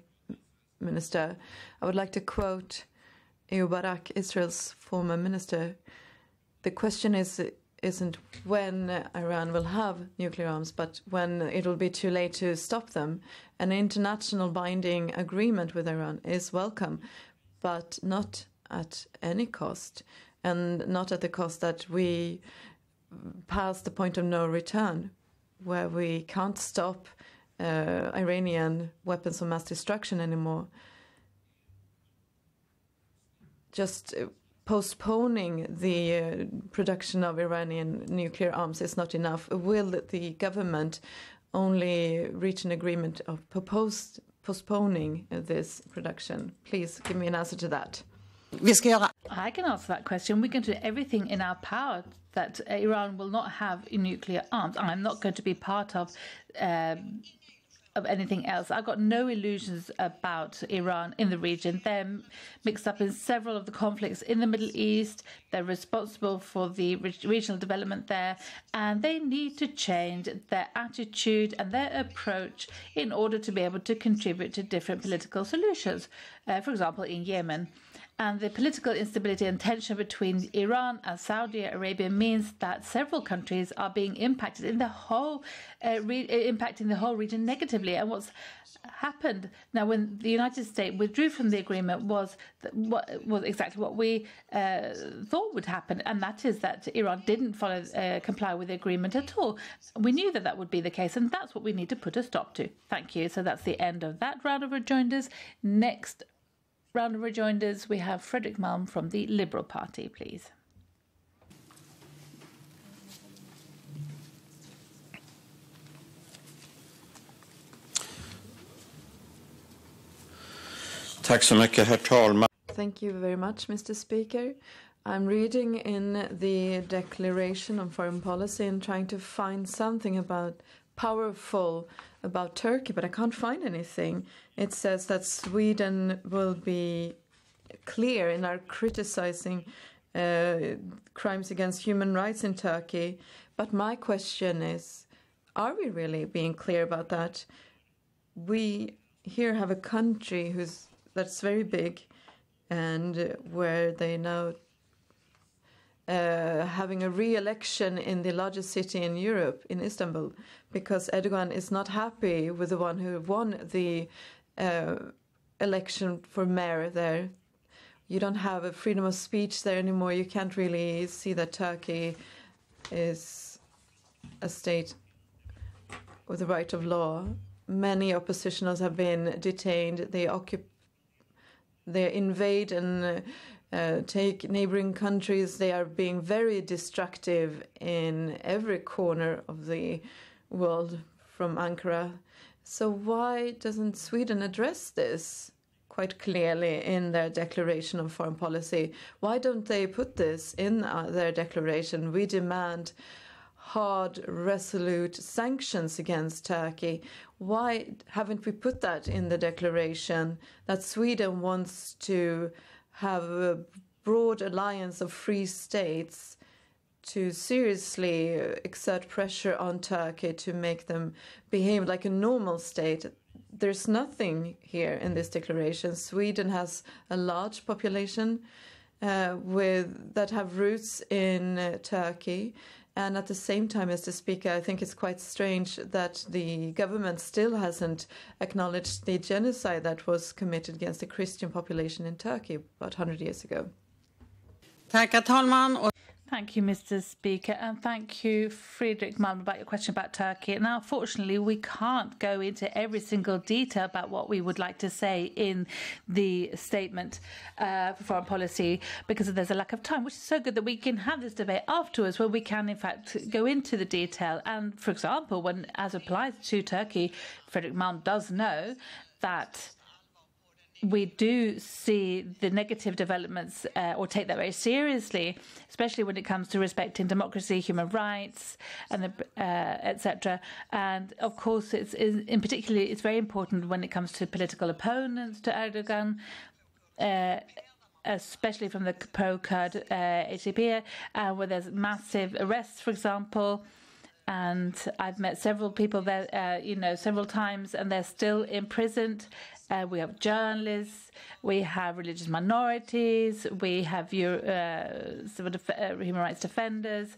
Minister? I would like to quote Ehud Barak, Israel's former minister. The question isn't when Iran will have nuclear arms, but when it will be too late to stop them. An international binding agreement with Iran is welcome, but not at any cost, and not at the cost that we pass the point of no return, where we can't stop Iranian weapons of mass destruction anymore. Just postponing the production of Iranian nuclear arms is not enough. Will the government only reach an agreement of postponing this production? Please give me an answer to that. I can answer that question. We can do everything in our power that Iran will not have nuclear arms. I'm not going to be part of of anything else. I've got no illusions about Iran in the region. They're mixed up in several of the conflicts in the Middle East. They're responsible for the regional development there, and they need to change their attitude and their approach in order to be able to contribute to different political solutions. For example, in Yemen. And the political instability and tension between Iran and Saudi Arabia means that several countries are being impacted in the whole, impacting the whole region negatively. And what's happened now, when the United States withdrew from the agreement, was exactly what we thought would happen, and that is that Iran didn't comply with the agreement at all. We knew that would be the case, and that's what we need to put a stop to. Thank you. So that's the end of that round of rejoinders. Next round of rejoinders, we have Fredrik Malm from the Liberal Party, please. Tack så mycket, herr talman. Thank you very much, Mr. Speaker. I'm reading in the Declaration on Foreign Policy and trying to find something powerful about Turkey, but I can't find anything. It says that Sweden will be clear in our criticizing crimes against human rights in Turkey. But my question is, are we really being clear about that? We here have a country that's very big, and where they now having a re-election in the largest city in Europe, in Istanbul, because Erdogan is not happy with the one who won the election for mayor there. You don't have a freedom of speech there anymore. You can't really see that Turkey is a state with the right of law. Many oppositionals have been detained. They invade and take neighboring countries. They are being very destructive in every corner of the world from Ankara. So why doesn't Sweden address this quite clearly in their declaration on foreign policy? Why don't they put this in their declaration? We demand hard, resolute sanctions against Turkey. Why haven't we put that in the declaration, that Sweden wants to have a broad alliance of free states to seriously exert pressure on Turkey to make them behave like a normal state? There's nothing here in this declaration. Sweden has a large population that have roots in Turkey. And at the same time, Mr. Speaker, I think it's quite strange that the government still hasn't acknowledged the genocide that was committed against the Christian population in Turkey about 100 years ago. Tack, herr talman. Thank you, Mr. Speaker, and thank you, Fredrik Malm, about your question about Turkey. Now, fortunately, we can't go into every single detail about what we would like to say in the statement for foreign policy because there's a lack of time, which is so good that we can have this debate afterwards where we can, in fact, go into the detail. And, for example, as applies to Turkey, Fredrik Malm does know that we do see the negative developments or take that very seriously, especially when it comes to respecting democracy, human rights, and etc. And of course, in particular, it's very important when it comes to political opponents to Erdogan, especially from the pro-Kurd HDP, where there's massive arrests, for example. And I've met several people there, several times, and they're still imprisoned. We have journalists, we have religious minorities, we have human rights defenders,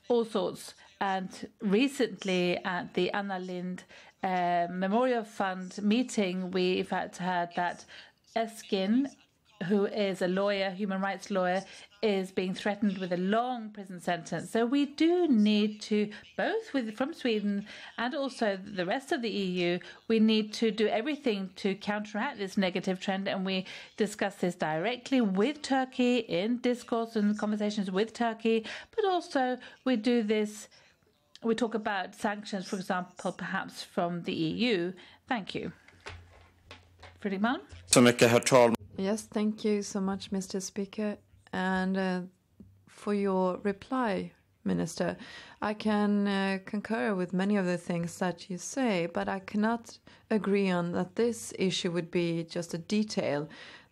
all sorts. And recently at the Ann Linde Memorial Fund meeting, we in fact heard that Eskin, who is a lawyer, human rights lawyer, is being threatened with a long prison sentence. So we do need to, both from Sweden and also the rest of the EU, we need to do everything to counteract this negative trend. And we discuss this directly with Turkey in discourse and conversations with Turkey. But also we do this, we talk about sanctions, for example, perhaps from the EU. Thank you. Fredrik Malm? Så mycket, herr talman. Yes, thank you so much, Mr. Speaker. And for your reply, Minister. I can concur with many of the things that you say, but I cannot agree on that this issue would be just a detail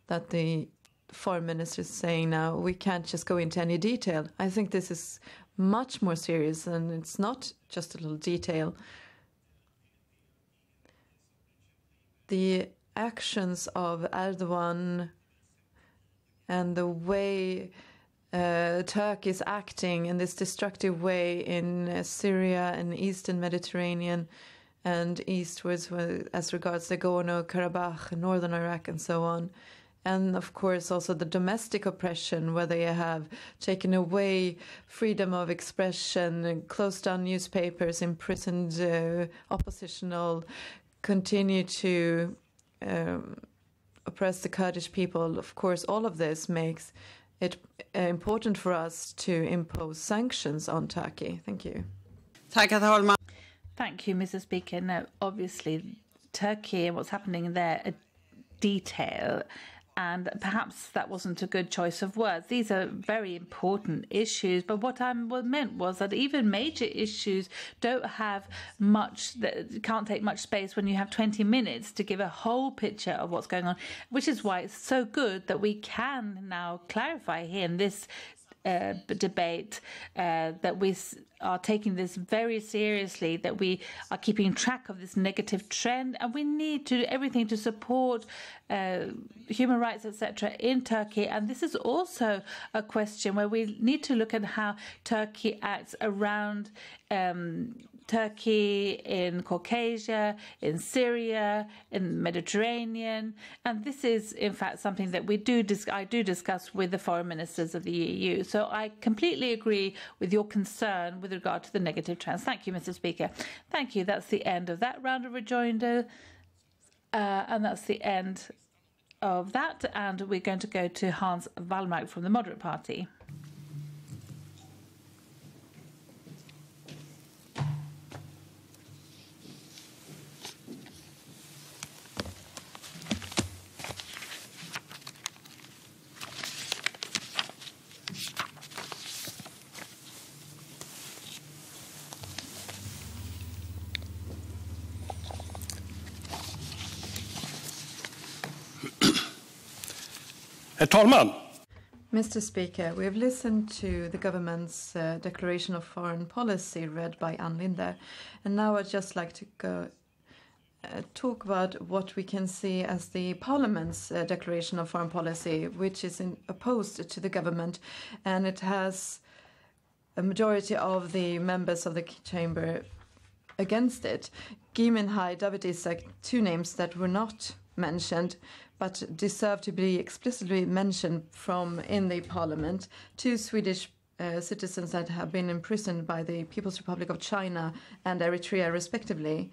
that the Foreign Minister is saying now. We can't just go into any detail. I think this is much more serious, and it's not just a little detail. The actions of Erdogan and the way Turkey is acting in this destructive way in Syria and Eastern Mediterranean and eastwards as regards Nagorno-Karabakh, northern Iraq and so on. And of course also the domestic oppression, where they have taken away freedom of expression, closed down newspapers, imprisoned oppositional, continue to oppress the Kurdish people. Of course, all of this makes it important for us to impose sanctions on Turkey. Thank you. Tack, herr talman. Thank you, Mr. Speaker. Now, obviously, Turkey and what's happening there are detail, and perhaps that wasn't a good choice of words. These are very important issues, but what meant was that even major issues don't have much, can't take much space when you have 20 minutes to give a whole picture of what's going on, which is why it's so good that we can now clarify here in this debate that we are taking this very seriously, that we are keeping track of this negative trend, and we need to do everything to support human rights, etc. in Turkey. And this is also a question where we need to look at how Turkey acts around Turkey, in Caucasia, in Syria, in the Mediterranean. And this is, in fact, something that I do discuss with the foreign ministers of the EU. So I completely agree with your concern with regard to the negative trends. Thank you, Mr. Speaker. Thank you. That's the end of that round of rejoinder. And that's the end of that. And we're going to go to Hans Wallmark from the Moderate Party. Herr talman! Mr. Speaker, we have listened to the government's declaration of foreign policy read by Ann Linde, and now I'd just like to talk about what we can see as the Parliament's declaration of foreign policy, which is opposed to the government, and it has a majority of the members of the chamber against it. Gui Minhai, David Isaak, two names that were not mentioned but deserve to be explicitly mentioned in the parliament. Two Swedish citizens that have been imprisoned by the People's Republic of China and Eritrea, respectively.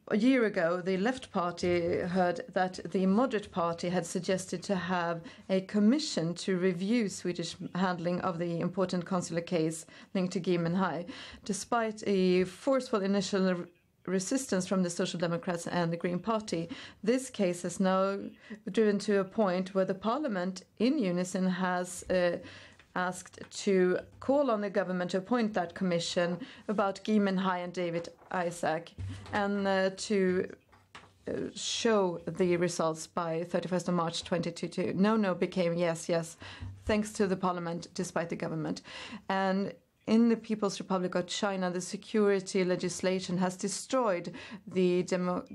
A year ago, the Left Party heard that the Moderate Party had suggested to have a commission to review Swedish handling of the important consular case linked to Gui Minhai. Despite a forceful initial resistance from the Social Democrats and the Green Party, this case has now driven to a point where the Parliament in unison has asked to call on the government to appoint that commission about Gui Minhai and David Isaak, and to show the results by 31st of March 2022. No became yes, thanks to the Parliament despite the government. And in the People's Republic of China, the security legislation has destroyed the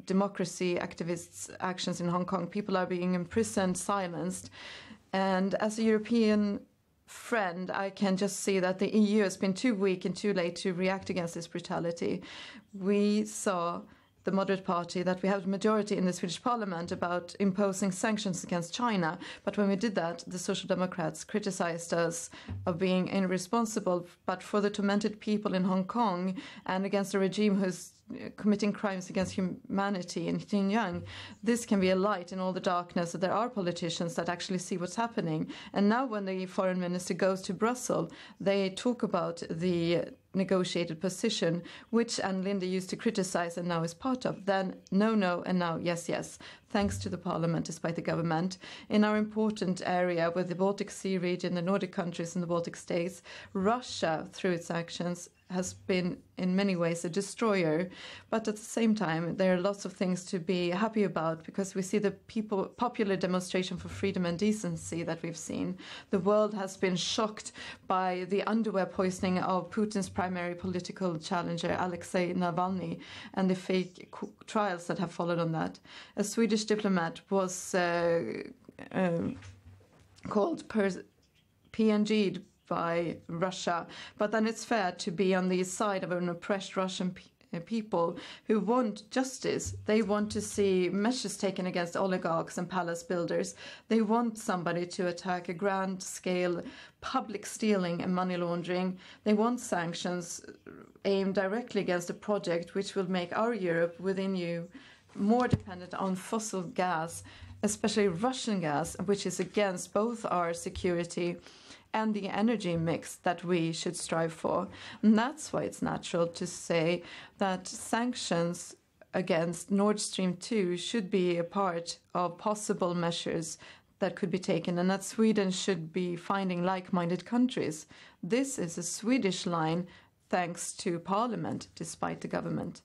democracy activists' actions in Hong Kong. People are being imprisoned, silenced. And as a European friend, I can just see that the EU has been too weak and too late to react against this brutality. We saw the Moderate Party that we have a majority in the Swedish Parliament about imposing sanctions against China. But when we did that, the Social Democrats criticized us of being irresponsible, but for the tormented people in Hong Kong and against a regime who's committing crimes against humanity in Xinjiang, this can be a light in all the darkness, that there are politicians that actually see what's happening. And now when the foreign minister goes to Brussels, they talk about the negotiated position, which Ann Linde used to criticize and now is part of. Then no, no, and now yes, yes, thanks to the parliament despite the government. In our important area with the Baltic Sea region, the Nordic countries and the Baltic states, Russia, through its actions, has been in many ways a destroyer. But at the same time, there are lots of things to be happy about, because we see the popular demonstration for freedom and decency that we've seen. The world has been shocked by the underwear poisoning of Putin's primary political challenger, Alexei Navalny, and the fake trials that have followed on that. A Swedish diplomat was called PNG'd by Russia, but then it's fair to be on the side of an oppressed Russian people who want justice. They want to see measures taken against oligarchs and palace builders. They want somebody to attack a grand-scale public stealing and money laundering. They want sanctions aimed directly against a project which will make our Europe within EU more dependent on fossil gas, especially Russian gas, which is against both our security and the energy mix that we should strive for. And that's why it's natural to say that sanctions against Nord Stream 2 should be a part of possible measures that could be taken, and that Sweden should be finding like-minded countries. This is a Swedish line, thanks to Parliament, despite the government.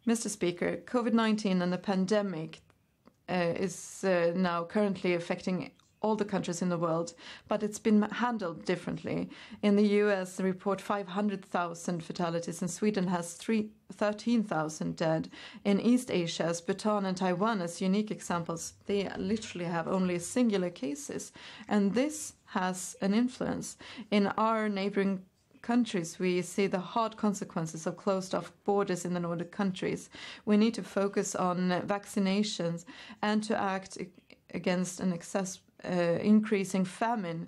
Mr. Speaker, COVID-19 and the pandemic is now currently affecting all the countries in the world, but it's been handled differently. In the US, they report 500,000 fatalities, and Sweden has 13,000 dead. In East Asia, as Bhutan and Taiwan as unique examples, they literally have only singular cases, and this has an influence. In our neighboring countries, we see the hard consequences of closed-off borders in the Nordic countries. We need to focus on vaccinations and to act against an increasing famine,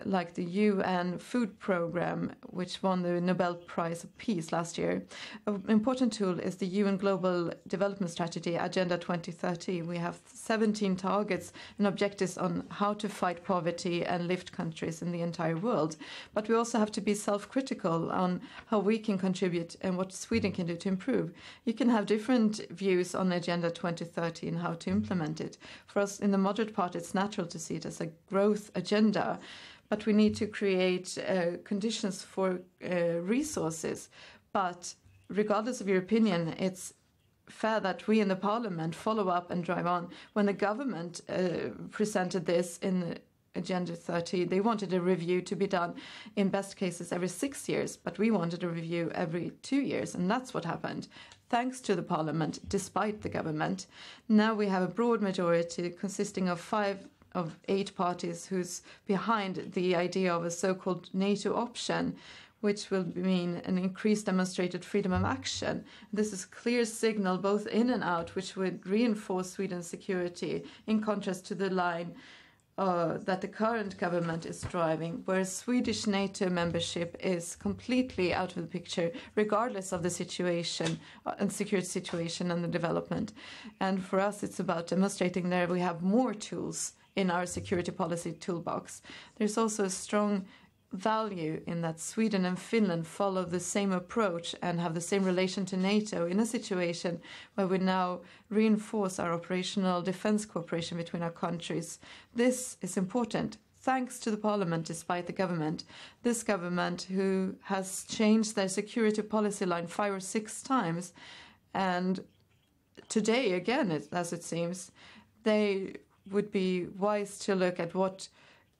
like the UN Food Programme, which won the Nobel Prize of Peace last year. An important tool is the UN Global Development Strategy, Agenda 2030. We have 17 targets and objectives on how to fight poverty and lift countries in the entire world. But we also have to be self-critical on how we can contribute and what Sweden can do to improve. You can have different views on Agenda 2030 and how to implement it. For us in the moderate part, it's natural to see it as a growth agenda, but we need to create conditions for resources. But regardless of your opinion, it's fair that we in the Parliament follow up and drive on. When the government presented this in Agenda 30, they wanted a review to be done in best cases every 6 years, but we wanted a review every 2 years, and that's what happened. Thanks to the Parliament, despite the government. Now we have a broad majority consisting of 5 of 8 parties who's behind the idea of a so-called NATO option, which will mean an increased demonstrated freedom of action. This is a clear signal both in and out, which would reinforce Sweden's security, in contrast to the line that the current government is driving, whereas Swedish NATO membership is completely out of the picture, regardless of the situation and security situation and the development. And for us, it's about demonstrating that we have more tools in our security policy toolbox. There's also a strong value in that Sweden and Finland follow the same approach and have the same relation to NATO in a situation where we now reinforce our operational defense cooperation between our countries. This is important, thanks to the Parliament, despite the government. This government, who has changed their security policy line 5 or 6 times, and today, again, as it seems, they would be wise to look at what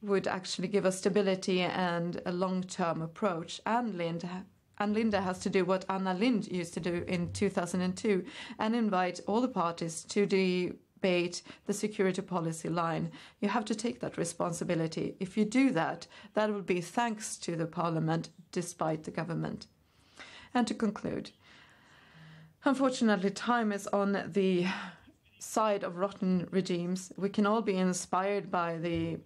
would actually give us stability and a long-term approach. Ann Linde has to do what Anna Linde used to do in 2002 and invite all the parties to debate the security policy line. You have to take that responsibility. If you do that, that will be thanks to the Parliament, despite the government. And to conclude, unfortunately, time is on the side of rotten regimes. We can all be inspired by the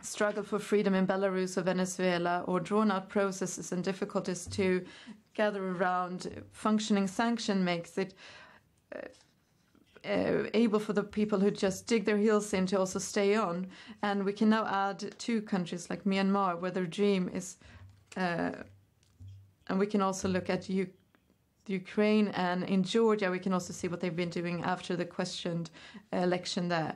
struggle for freedom in Belarus or Venezuela, or drawn-out processes and difficulties to gather around functioning sanction makes it able for the people who just dig their heels in to also stay on. And we can now add 2 countries like Myanmar, where the regime is And we can also look at Ukraine, and in Georgia we can also see what they've been doing after the questioned election there.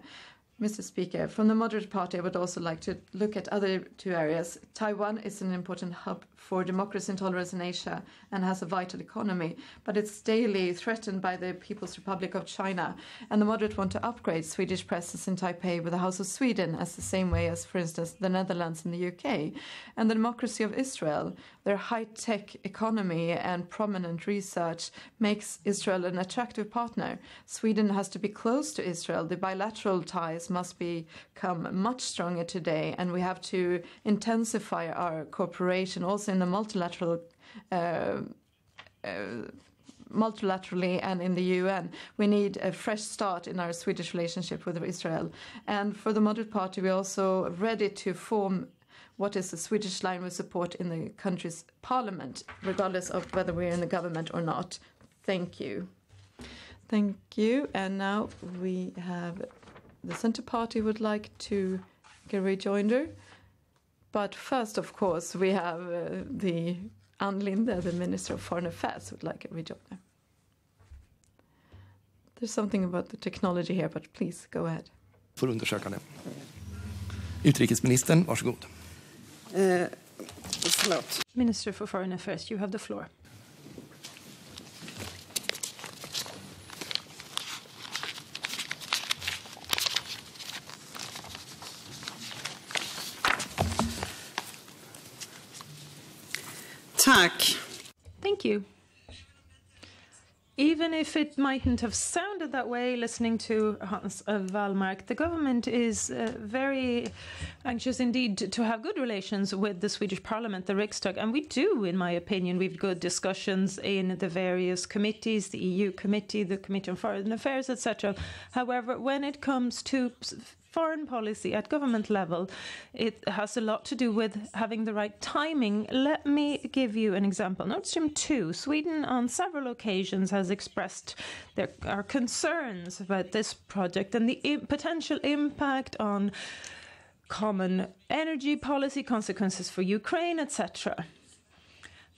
Mr. Speaker, from the Moderate Party, I would also like to look at other two areas. Taiwan is an important hub for democracy and tolerance in Asia and has a vital economy, but it's daily threatened by the People's Republic of China. And the Moderate want to upgrade Swedish presence in Taipei with the House of Sweden as the same way as, for instance, the Netherlands and the UK. And the democracy of Israel, their high-tech economy and prominent research makes Israel an attractive partner. Sweden has to be close to Israel. The bilateral ties must become much stronger today, and we have to intensify our cooperation also in the multilaterally and in the UN. We need a fresh start in our Swedish relationship with Israel. And for the Moderate Party, we're also ready to form what is the Swedish line we support in the country's parliament, regardless of whether we're in the government or not. Thank you. Thank you. And now we have the Centre Party would like to get a rejoinder. But first, of course, we have the Ann Linde, the Minister of Foreign Affairs, would like a rejoinder. There's something about the technology here, but please go ahead. För undersökande. Utrikesministern, varsågod. Minister for Foreign Affairs, you have the floor. Tack. Thank you. Even if it mightn't have sounded that way listening to Hans Wallmark, the government is very anxious indeed to have good relations with the Swedish Parliament, the Riksdag, and we do, in my opinion. We've good discussions in the various committees, the EU committee, the Committee on Foreign Affairs, etc. However, when it comes to foreign policy at government level, it has a lot to do with having the right timing. Let me give you an example. Nord Stream 2, Sweden on several occasions has expressed our concerns about this project and the potential impact on common energy policy, consequences for Ukraine, etc.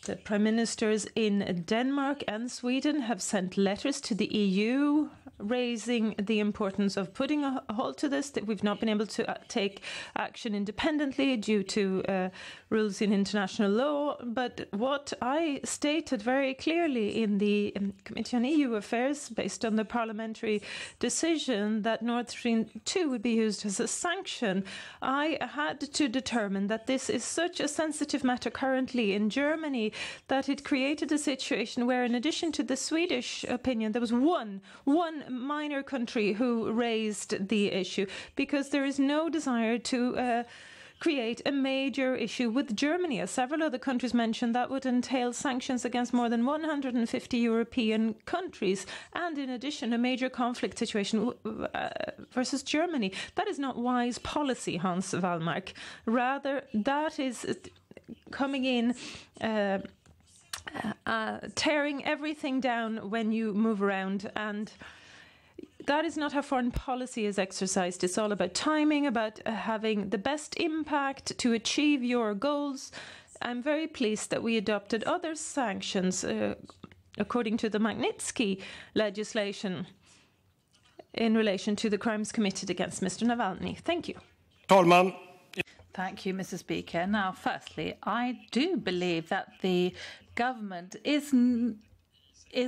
The prime ministers in Denmark and Sweden have sent letters to the EU raising the importance of putting a halt to this, that we've not been able to take action independently due to rules in international law. But what I stated very clearly in the Committee on EU Affairs, based on the parliamentary decision that Nord Stream 2 would be used as a sanction, I had to determine that this is such a sensitive matter currently in Germany that it created a situation where, in addition to the Swedish opinion, there was one minor country who raised the issue, because there is no desire to create a major issue with Germany. As several other countries mentioned, that would entail sanctions against more than 150 European countries, and in addition, a major conflict situation versus Germany. That is not wise policy, Hans Wallmark. Rather, that is coming in tearing everything down when you move around, and that is not how foreign policy is exercised. It's all about timing, about having the best impact to achieve your goals. I'm very pleased that we adopted other sanctions according to the Magnitsky legislation in relation to the crimes committed against Mr. Navalny. Thank you. Talman. Thank you, Mr. Speaker. Now, firstly, I do believe that the government is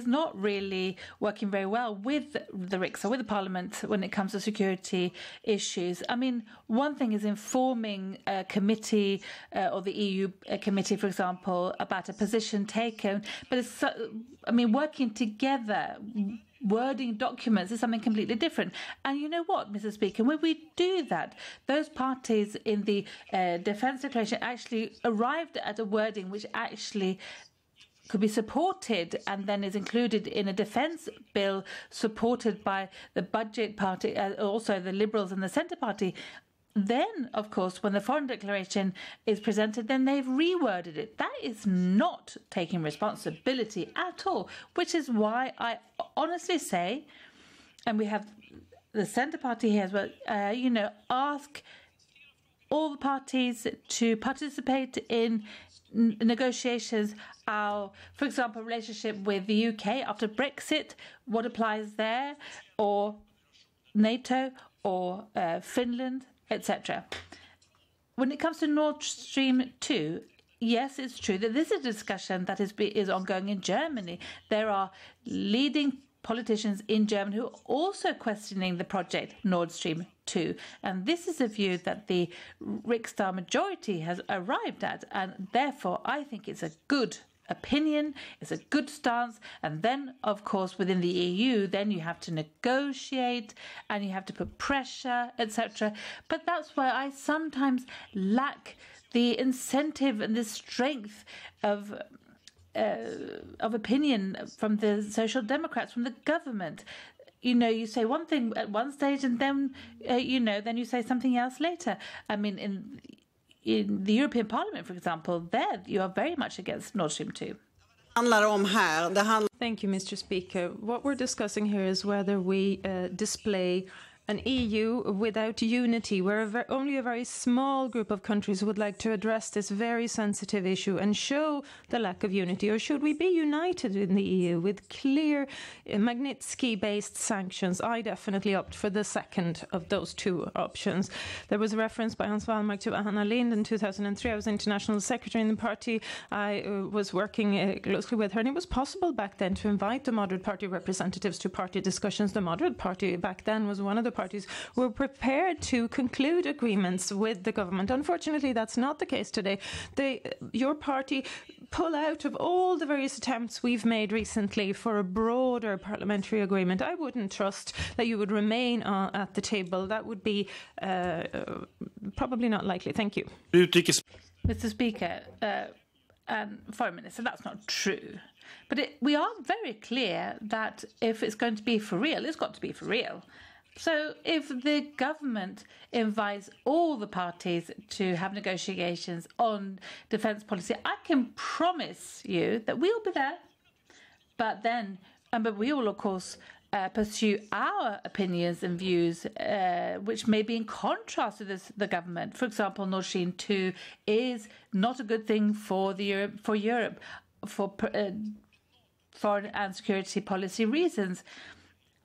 not really working very well with the Riksdag, with the Parliament, when it comes to security issues. I mean, one thing is informing a committee or the EU committee, for example, about a position taken, but it's, working together, wording documents is something completely different. And you know what, Mr. Speaker, when we do that, those parties in the defence declaration actually arrived at a wording which actually could be supported and then is included in a defence bill supported by the Budget Party, also the Liberals and the Centre Party. Then, of course, when the foreign declaration is presented, then they've reworded it. That is not taking responsibility at all, which is why I honestly say, and we have the Centre Party here as well, ask all the parties to participate in negotiations, our, for example, relationship with the UK after Brexit, what applies there, or NATO, or Finland, etc. When it comes to Nord Stream 2, yes, it's true that this is a discussion that is ongoing in Germany. There are leading politicians in Germany who are also questioning the project Nord Stream 2. And this is a view that the Riksdag majority has arrived at. And therefore, I think it's a good opinion, it's a good stance. And then, of course, within the EU, then you have to negotiate and you have to put pressure, etc. But that's why I sometimes lack the incentive and the strength of opinion from the Social Democrats, from the government. You know, you say one thing at one stage and then, then you say something else later. I mean, in the European Parliament, for example, there you are very much against Nord Stream 2. Thank you, Mr. Speaker. What we're discussing here is whether we display an EU without unity, where only a very small group of countries would like to address this very sensitive issue and show the lack of unity, or should we be united in the EU with clear Magnitsky-based sanctions? I definitely opt for the second of those two options. There was a reference by Hans Wallmark to Ann Linde in 2003. I was international secretary in the party. I was working closely with her, and it was possible back then to invite the moderate party representatives to party discussions. The moderate party back then was one of the parties were prepared to conclude agreements with the government. Unfortunately, that's not the case today. Your party pull out of all the various attempts we've made recently for a broader parliamentary agreement. I wouldn't trust that you would remain at the table. That would be probably not likely. Thank you. Mr. Speaker, and Foreign Minister, that's not true. But we are very clear that if it's going to be for real, it's got to be for real. So if the government invites all the parties to have negotiations on defence policy, I can promise you that we'll be there. But we will, of course, pursue our opinions and views, which may be in contrast to the government. For example, Nord Stream 2 is not a good thing for Europe, for foreign and security policy reasons.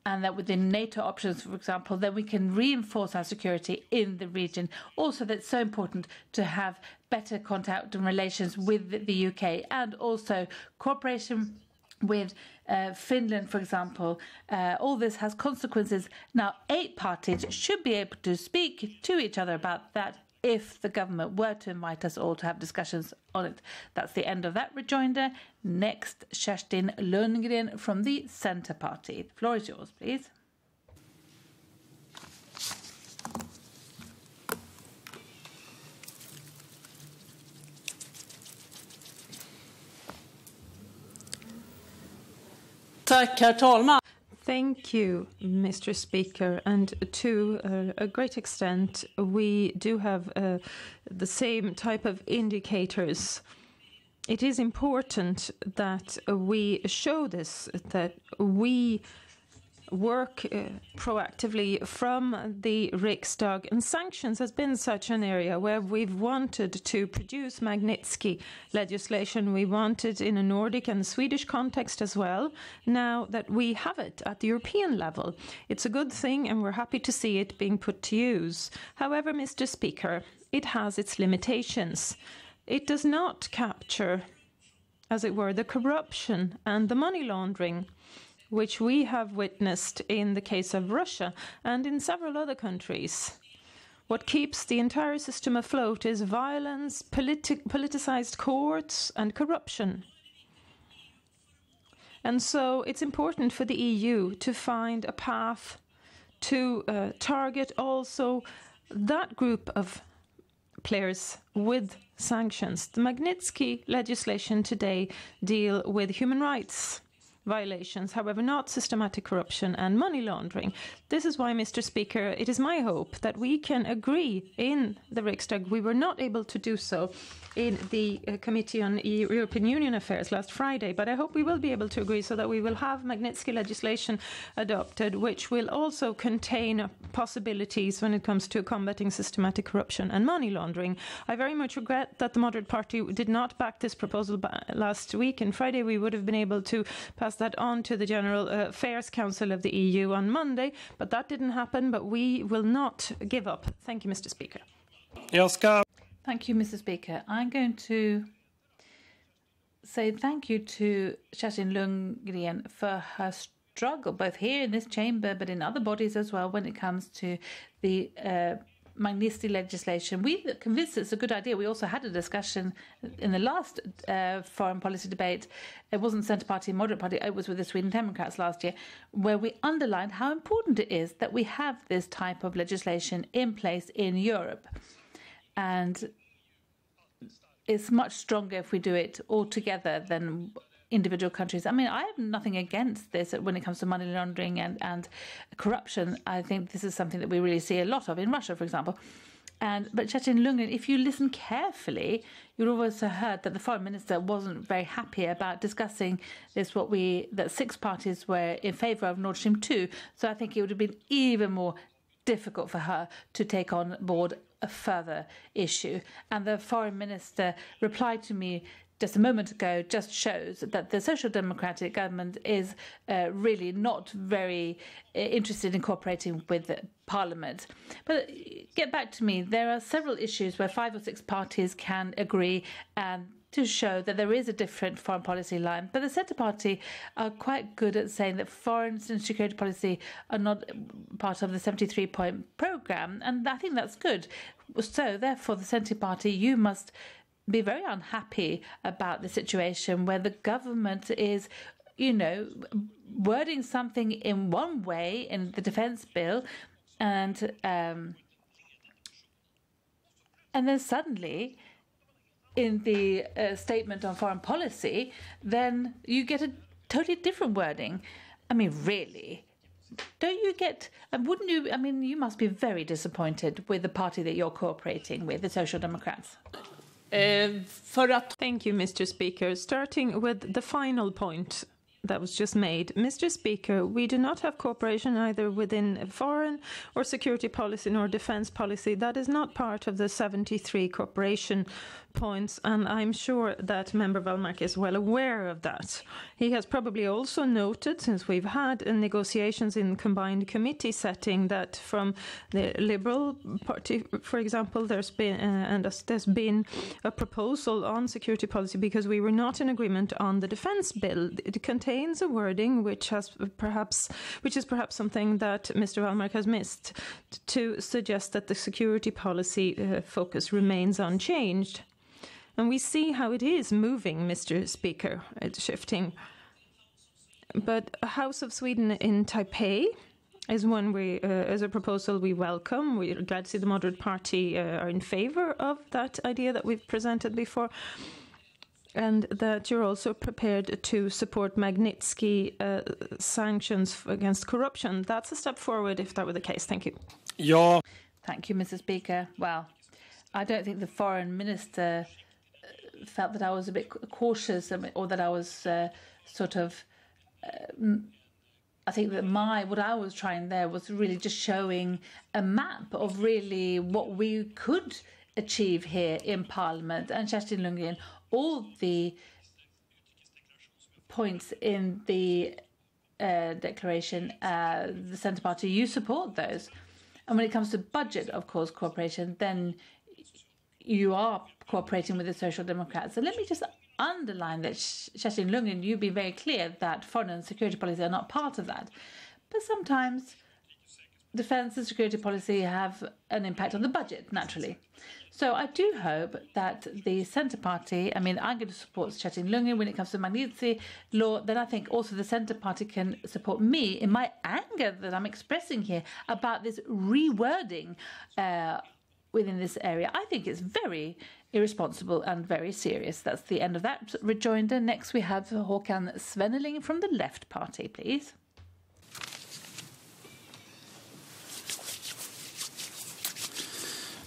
And that within NATO options, for example, then we can reinforce our security in the region. Also, that's so important to have better contact and relations with the UK, and also cooperation with Finland, for example. All this has consequences. Now, 8 parties should be able to speak to each other about that if the government were to invite us all to have discussions on it. That's the end of that rejoinder. Next, Kerstin Lundgren from the Centre Party. The floor is yours, please. Tack, herr talman. Thank you, Mr. Speaker. And to a great extent, we do have the same type of indicators. It is important that we show this, that we work proactively from the Riksdag, and sanctions has been such an area where we've wanted to produce Magnitsky legislation. We want it in a Nordic and Swedish context as well. Now that we have it at the European level, it's a good thing, and we're happy to see it being put to use. However, Mr. Speaker, it has its limitations. It does not capture, as it were, the corruption and the money laundering which we have witnessed in the case of Russia and in several other countries. What keeps the entire system afloat is violence, politicized courts, and corruption. And so it's important for the EU to find a path to target also that group of players with sanctions. The Magnitsky legislation today deal with human rights violations, however not systematic corruption and money laundering. This is why, Mr. Speaker, it is my hope that we can agree in the Riksdag. We were not able to do so in the Committee on European Union Affairs last Friday, but I hope we will be able to agree so that we will have Magnitsky legislation adopted, which will also contain possibilities when it comes to combating systematic corruption and money laundering. I very much regret that the Moderate Party did not back this proposal last week, and Friday we would have been able to pass that on to the General Affairs Council of the EU on Monday, but that didn't happen, but we will not give up. Thank you, Mr. Speaker. Thank you, Mr. Speaker. I'm going to say thank you to Kerstin Lundgren for her struggle, both here in this chamber but in other bodies as well, when it comes to the Magnitsky legislation. We convinced it's a good idea. We also had a discussion in the last foreign policy debate. It wasn't Centre Party and Moderate Party, it was with the Sweden Democrats last year, where we underlined how important it is that we have this type of legislation in place in Europe. And it's much stronger if we do it all together than individual countries. I mean, I have nothing against this when it comes to money laundering and corruption. I think this is something that we really see a lot of in Russia, for example. But Kerstin Lundgren, if you listen carefully, you'll also heard that the foreign minister wasn't very happy about discussing this, that 6 parties were in favour of Nord Stream 2. So I think it would have been even more difficult for her to take on board a further issue. And the foreign minister replied to me just a moment ago just shows that the Social Democratic government is really not very interested in cooperating with Parliament. But get back to me, there are several issues where 5 or 6 parties can agree and to show that there is a different foreign policy line. But the Centre Party are quite good at saying that foreign and security policy are not part of the 73-point programme, and I think that's good. So, therefore, the Centre Party, you must be very unhappy about the situation where the government is, wording something in one way in the defence bill, and then suddenly, in the statement on foreign policy, then you get a totally different wording. I mean, really, don't you get? Wouldn't you? I mean, you must be very disappointed with the party that you're cooperating with, the Social Democrats. Thank you, Mr. Speaker. Starting with the final point that was just made. Mr. Speaker, we do not have cooperation either within foreign or security policy nor defence policy. That is not part of the 73 cooperation points, and I'm sure that Member Wallmark is well aware of that. He has probably also noted, since we've had negotiations in combined committee setting, that from the Liberal Party, for example, there's been a proposal on security policy because we were not in agreement on the defence bill. It contains a wording which is perhaps something that Mr. Wallmark has missed, to suggest that the security policy focus remains unchanged. And we see how it is moving, Mr. Speaker. It's shifting. But House of Sweden in Taipei is one as a proposal we welcome. We're glad to see the Moderate Party are in favour of that idea that we've presented before, and that you're also prepared to support Magnitsky sanctions against corruption. That's a step forward if that were the case. Thank you. Ja. Thank you, Mr. Speaker. Well, I don't think the foreign minister felt that I was a bit cautious, or that I was I think that what I was trying there was really just showing a map of really what we could achieve here in Parliament. And Kerstin Lundgren, all the points in the declaration, the Centre Party, you support those. And when it comes to budget, of course, cooperation, then you are cooperating with the Social Democrats. So let me just underline that, Kerstin Lundgren, you be very clear that foreign and security policy are not part of that. But sometimes defence and security policy have an impact on the budget, naturally. So I do hope that the Centre Party, I'm going to support Kerstin Lundgren when it comes to Magnitsky law, then I think also the Centre Party can support me in my anger that I'm expressing here about this rewording within this area. I think it's very irresponsible and very serious. That's the end of that rejoinder. Next we have Håkan Svenneling from the Left Party, please.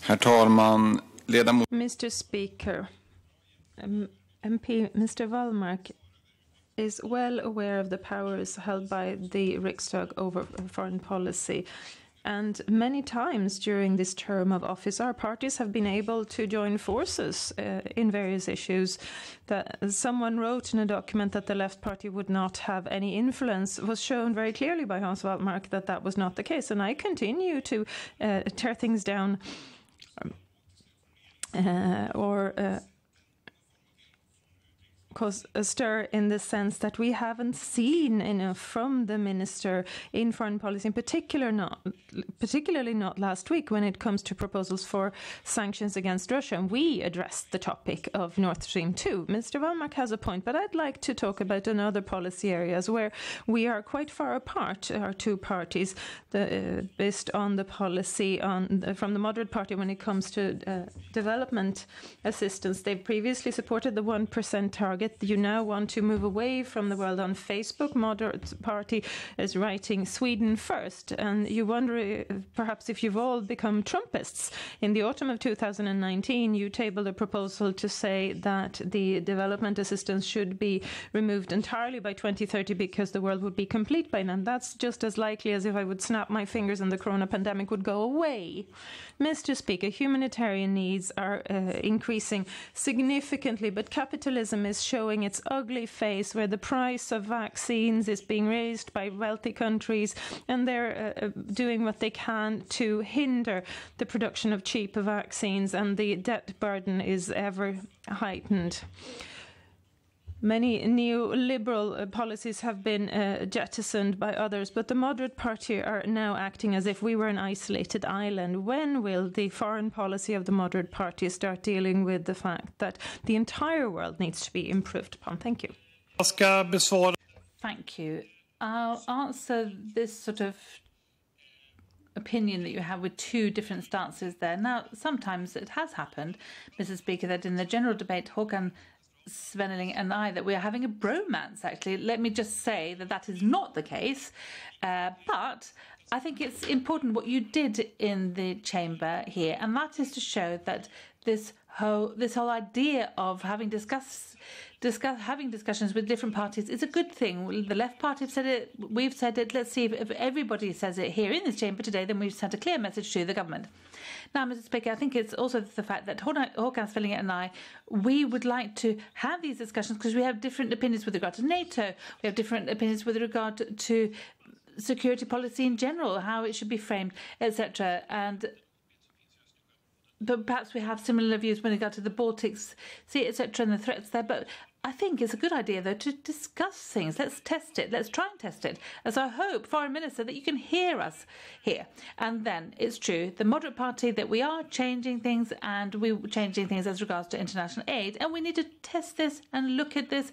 Herr talman, ledamot. Mr. Speaker, MP Mr. Wallmark is well aware of the powers held by the Riksdag over foreign policy. And many times during this term of office, our parties have been able to join forces in various issues. That someone wrote in a document that the Left Party would not have any influence was shown very clearly by Hans Wallmark that that was not the case. And I continue to tear things down cause a stir in the sense that we haven't seen enough from the minister in foreign policy, in particularly not last week when it comes to proposals for sanctions against Russia. And we addressed the topic of Nord Stream 2. Mr. Wallmark has a point, but I'd like to talk about another policy areas where we are quite far apart, our two parties, based on the policy from the moderate party when it comes to development assistance. They've previously supported the 1% target. You now want to move away from the world on Facebook. Moderate party is writing Sweden first, and you wonder perhaps if you've all become Trumpists. In the autumn of 2019, you tabled a proposal to say that the development assistance should be removed entirely by 2030 because the world would be complete by then. That's just as likely as if I would snap my fingers and the corona pandemic would go away. Mr. Speaker, humanitarian needs are increasing significantly, but capitalism is showing its ugly face where the price of vaccines is being raised by wealthy countries, and they're doing what they can to hinder the production of cheap vaccines, and the debt burden is ever heightened. Many neoliberal policies have been jettisoned by others, but the moderate party are now acting as if we were an isolated island. When will the foreign policy of the moderate party start dealing with the fact that the entire world needs to be improved upon? Thank you. Thank you. I'll answer this sort of opinion that you have with two different stances there. Now, sometimes it has happened, Mrs. Speaker, that in the general debate, Håkan Svenneling and I, that we're having a bromance, actually. Let me just say that that is not the case. But I think it's important what you did in the chamber here, and that is to show that this whole idea of having discussions with different parties is a good thing. The Left Party have said it, we've said it. Let's see if everybody says it here in this chamber today, then we've sent a clear message to the government. Now, Mr. Speaker, I think it's also the fact that Håkan Svenneling and I, we would like to have these discussions because we have different opinions with regard to NATO. We have different opinions with regard to security policy in general, how it should be framed, etc. But perhaps we have similar views when it comes to the Baltics Sea, etc., and the threats there. But I think it's a good idea, though, to discuss things. Let's test it. Let's try and test it. As I hope, Foreign Minister, that you can hear us here. And then it's true, the moderate party, that we are changing things, and we're changing things as regards to international aid. And we need to test this and look at this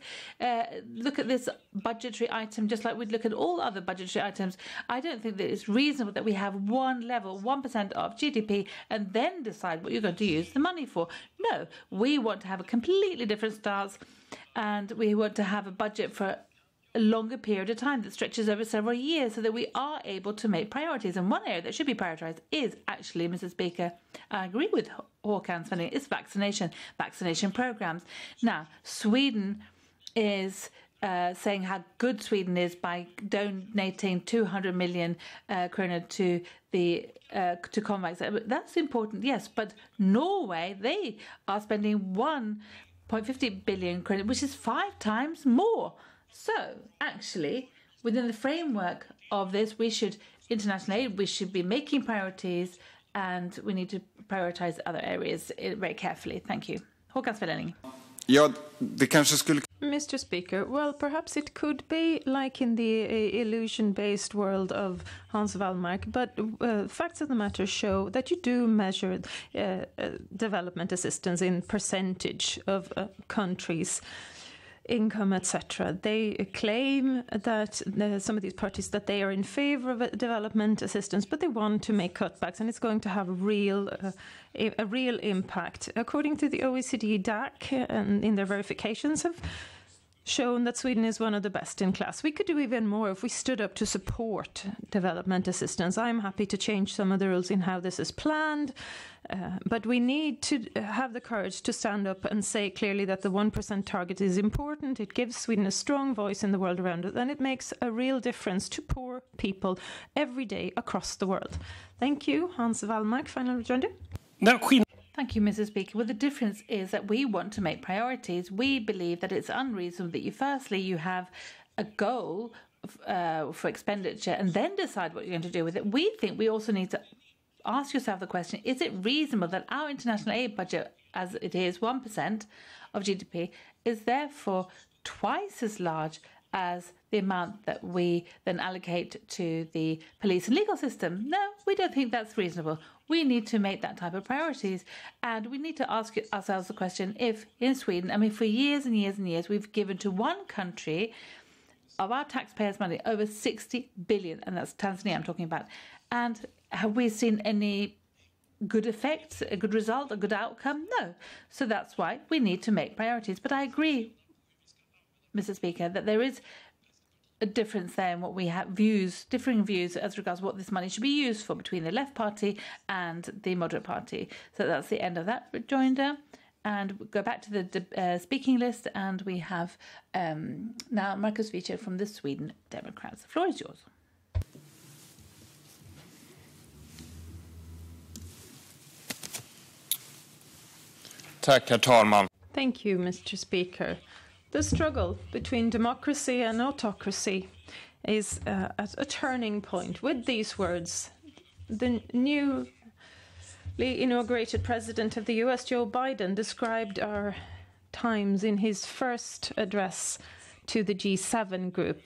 budgetary item, just like we'd look at all other budgetary items. I don't think that it's reasonable that we have one level, 1% of GDP, and then decide what you're going to use the money for. No, we want to have a completely different stance. And we want to have a budget for a longer period of time that stretches over several years so that we are able to make priorities. And one area that should be prioritised is actually, Mrs. Speaker, I agree with Håkan Svenneling, it's vaccination programmes. Now, Sweden is saying how good Sweden is by donating 200 million kronor to Covax. That's important, yes, but Norway, they are spending 1.50 billion kronor, which is 5 times more. So, actually, within the framework of this, international aid, we should be making priorities, and we need to prioritise other areas very carefully. Thank you. Håkan Svenneling. Ja, det kanske skulle... Mr. Speaker, well, perhaps it could be like in the illusion-based world of Hans Wallmark, but facts of the matter show that you do measure development assistance in percentage of countries. income, etc. They claim that some of these parties that they are in favour of development assistance, but they want to make cutbacks, and it's going to have a real impact. According to the OECD DAC, and in their verifications, have shown that Sweden is one of the best in class. We could do even more if we stood up to support development assistance. I'm happy to change some of the rules in how this is planned, but we need to have the courage to stand up and say clearly that the 1% target is important. It gives Sweden a strong voice in the world around it, and it makes a real difference to poor people every day across the world. Thank you. Hans Wallmark, final rejoinder. Thank you, Mrs. Speaker. Well, the difference is that we want to make priorities. We believe that it's unreasonable that you have a goal for expenditure and then decide what you're going to do with it. We think we also need to ask yourself the question, is it reasonable that our international aid budget, as it is 1% of GDP, is therefore twice as large as the amount that we then allocate to the police and legal system? No, we don't think that's reasonable. We need to make that type of priorities, and we need to ask ourselves the question, if in Sweden, I mean, for years and years and years, we've given to one country of our taxpayers' money over 60 billion, and that's Tanzania I'm talking about. And have we seen any good effects, a good result, a good outcome? No. So that's why we need to make priorities. But I agree, Mr. Speaker, that there is a difference there in what we have differing views as regards what this money should be used for between the Left Party and the Moderate Party. So that's the end of that rejoinder. And we'll go back to the speaking list, and we have now Marcus Wiechel from the Sweden Democrats. The floor is yours. Tack, herr talman. Thank you, Mr. Speaker. The struggle between democracy and autocracy is at a turning point. With these words, the newly inaugurated president of the US, Joe Biden, described our times in his first address to the G7 group.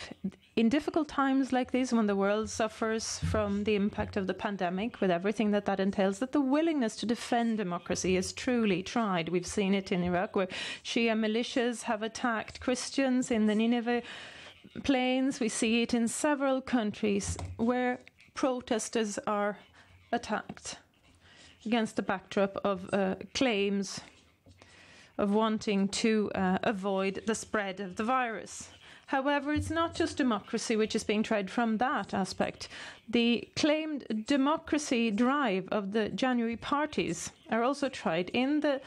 In difficult times like these, when the world suffers from the impact of the pandemic, with everything that entails, that the willingness to defend democracy is truly tried. We've seen it in Iraq, where Shia militias have attacked Christians in the Nineveh plains. We see it in several countries where protesters are attacked against the backdrop of claims of wanting to avoid the spread of the virus. However, it's not just democracy which is being tried from that aspect. The claimed democracy drive of the January parties are also tried. In the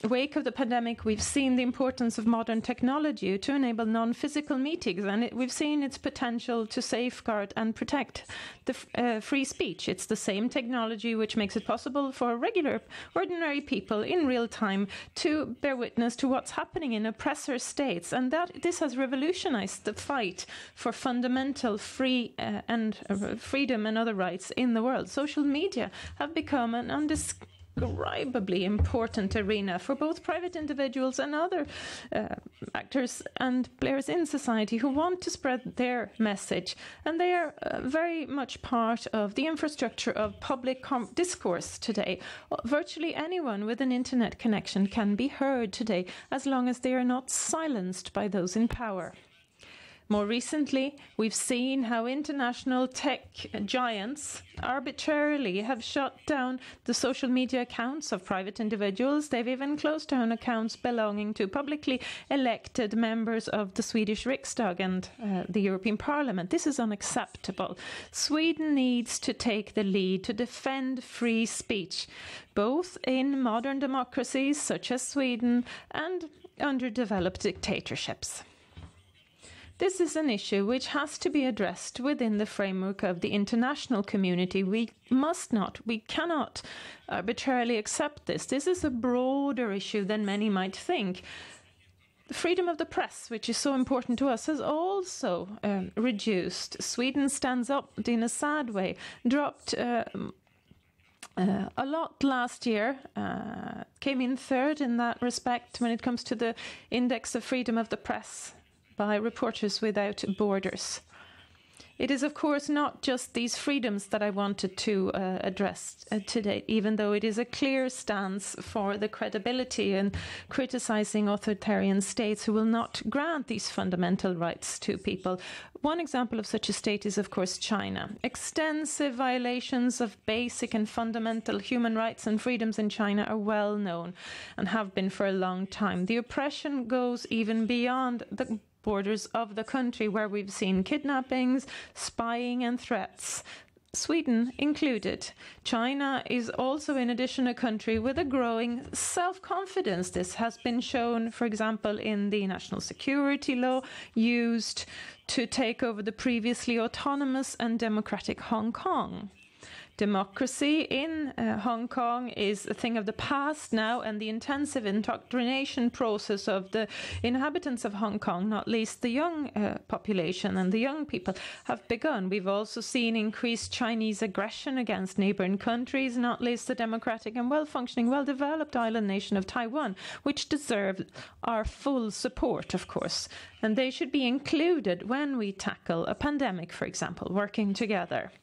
wake of the pandemic, we've seen the importance of modern technology to enable non-physical meetings, and we've seen its potential to safeguard and protect the free speech. It's the same technology which makes it possible for regular, ordinary people in real time to bear witness to what's happening in oppressor states, and that this has revolutionized the fight for fundamental freedom and other rights in the world. Social media have become an indescribably important arena for both private individuals and other actors and players in society who want to spread their message, and they are very much part of the infrastructure of public discourse today. Virtually anyone with an internet connection can be heard today, as long as they are not silenced by those in power. More recently, we've seen how international tech giants arbitrarily have shut down the social media accounts of private individuals. They've even closed down accounts belonging to publicly elected members of the Swedish Riksdag and the European Parliament. This is unacceptable. Sweden needs to take the lead to defend free speech, both in modern democracies such as Sweden and underdeveloped dictatorships. This is an issue which has to be addressed within the framework of the international community. We cannot arbitrarily accept this. This is a broader issue than many might think. The freedom of the press, which is so important to us, has also reduced. Sweden stands up in a sad way, dropped a lot last year, came in third in that respect when it comes to the index of freedom of the press by Reporters Without Borders. It is, of course, not just these freedoms that I wanted to address today, even though it is a clear stance for the credibility and criticizing authoritarian states who will not grant these fundamental rights to people. One example of such a state is, of course, China. Extensive violations of basic and fundamental human rights and freedoms in China are well known and have been for a long time. The oppression goes even beyond the borders of the country, where we've seen kidnappings, spying and threats, Sweden included. China is also, in addition, a country with a growing self-confidence. This has been shown, for example, in the national security law used to take over the previously autonomous and democratic Hong Kong. Democracy in Hong Kong is a thing of the past now, and the intensive indoctrination process of the inhabitants of Hong Kong, not least the young population and the young people, have begun. We've also seen increased Chinese aggression against neighbouring countries, not least the democratic and well-functioning, well-developed island nation of Taiwan, which deserve our full support, of course. And they should be included when we tackle a pandemic, for example, working together.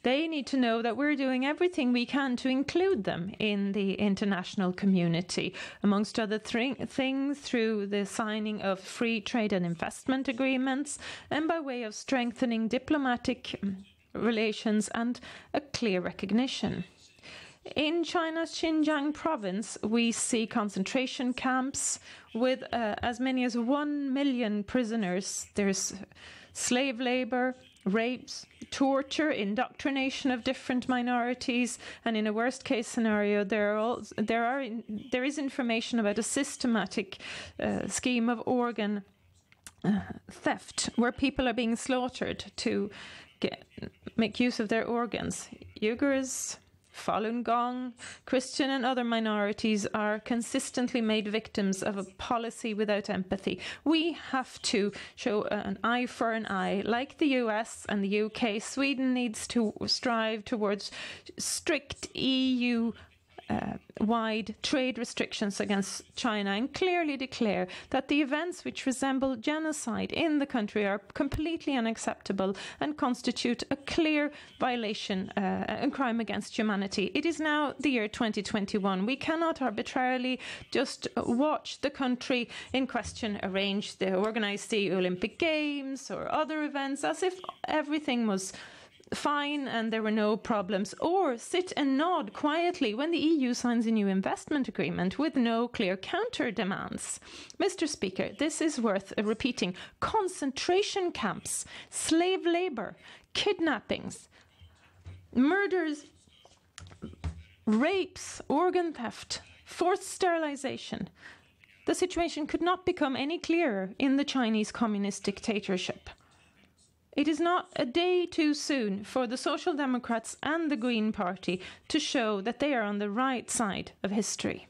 They need to know that we're doing everything we can to include them in the international community, amongst other things through the signing of free trade and investment agreements, and by way of strengthening diplomatic relations and a clear recognition. In China's Xinjiang province, we see concentration camps with as many as 1 million prisoners. There's slave labor, rapes, torture, indoctrination of different minorities, and in a worst-case scenario, there is information about a systematic scheme of organ theft, where people are being slaughtered to make use of their organs. Uyghurs, Falun Gong, Christian and other minorities are consistently made victims of a policy without empathy. We have to show an eye for an eye. Like the US and the UK, Sweden needs to strive towards strict EU wide trade restrictions against China, and clearly declare that the events which resemble genocide in the country are completely unacceptable and constitute a clear violation and crime against humanity. It is now the year 2021. We cannot arbitrarily just watch the country in question organize the Olympic Games or other events as if everything was fine and there were no problems, or sit and nod quietly when the EU signs a new investment agreement with no clear counter demands. Mr. Speaker, this is worth repeating. Concentration camps, slave labour, kidnappings, murders, rapes, organ theft, forced sterilisation. The situation could not become any clearer in the Chinese communist dictatorship. It is not a day too soon for the Social Democrats and the Green Party to show that they are on the right side of history.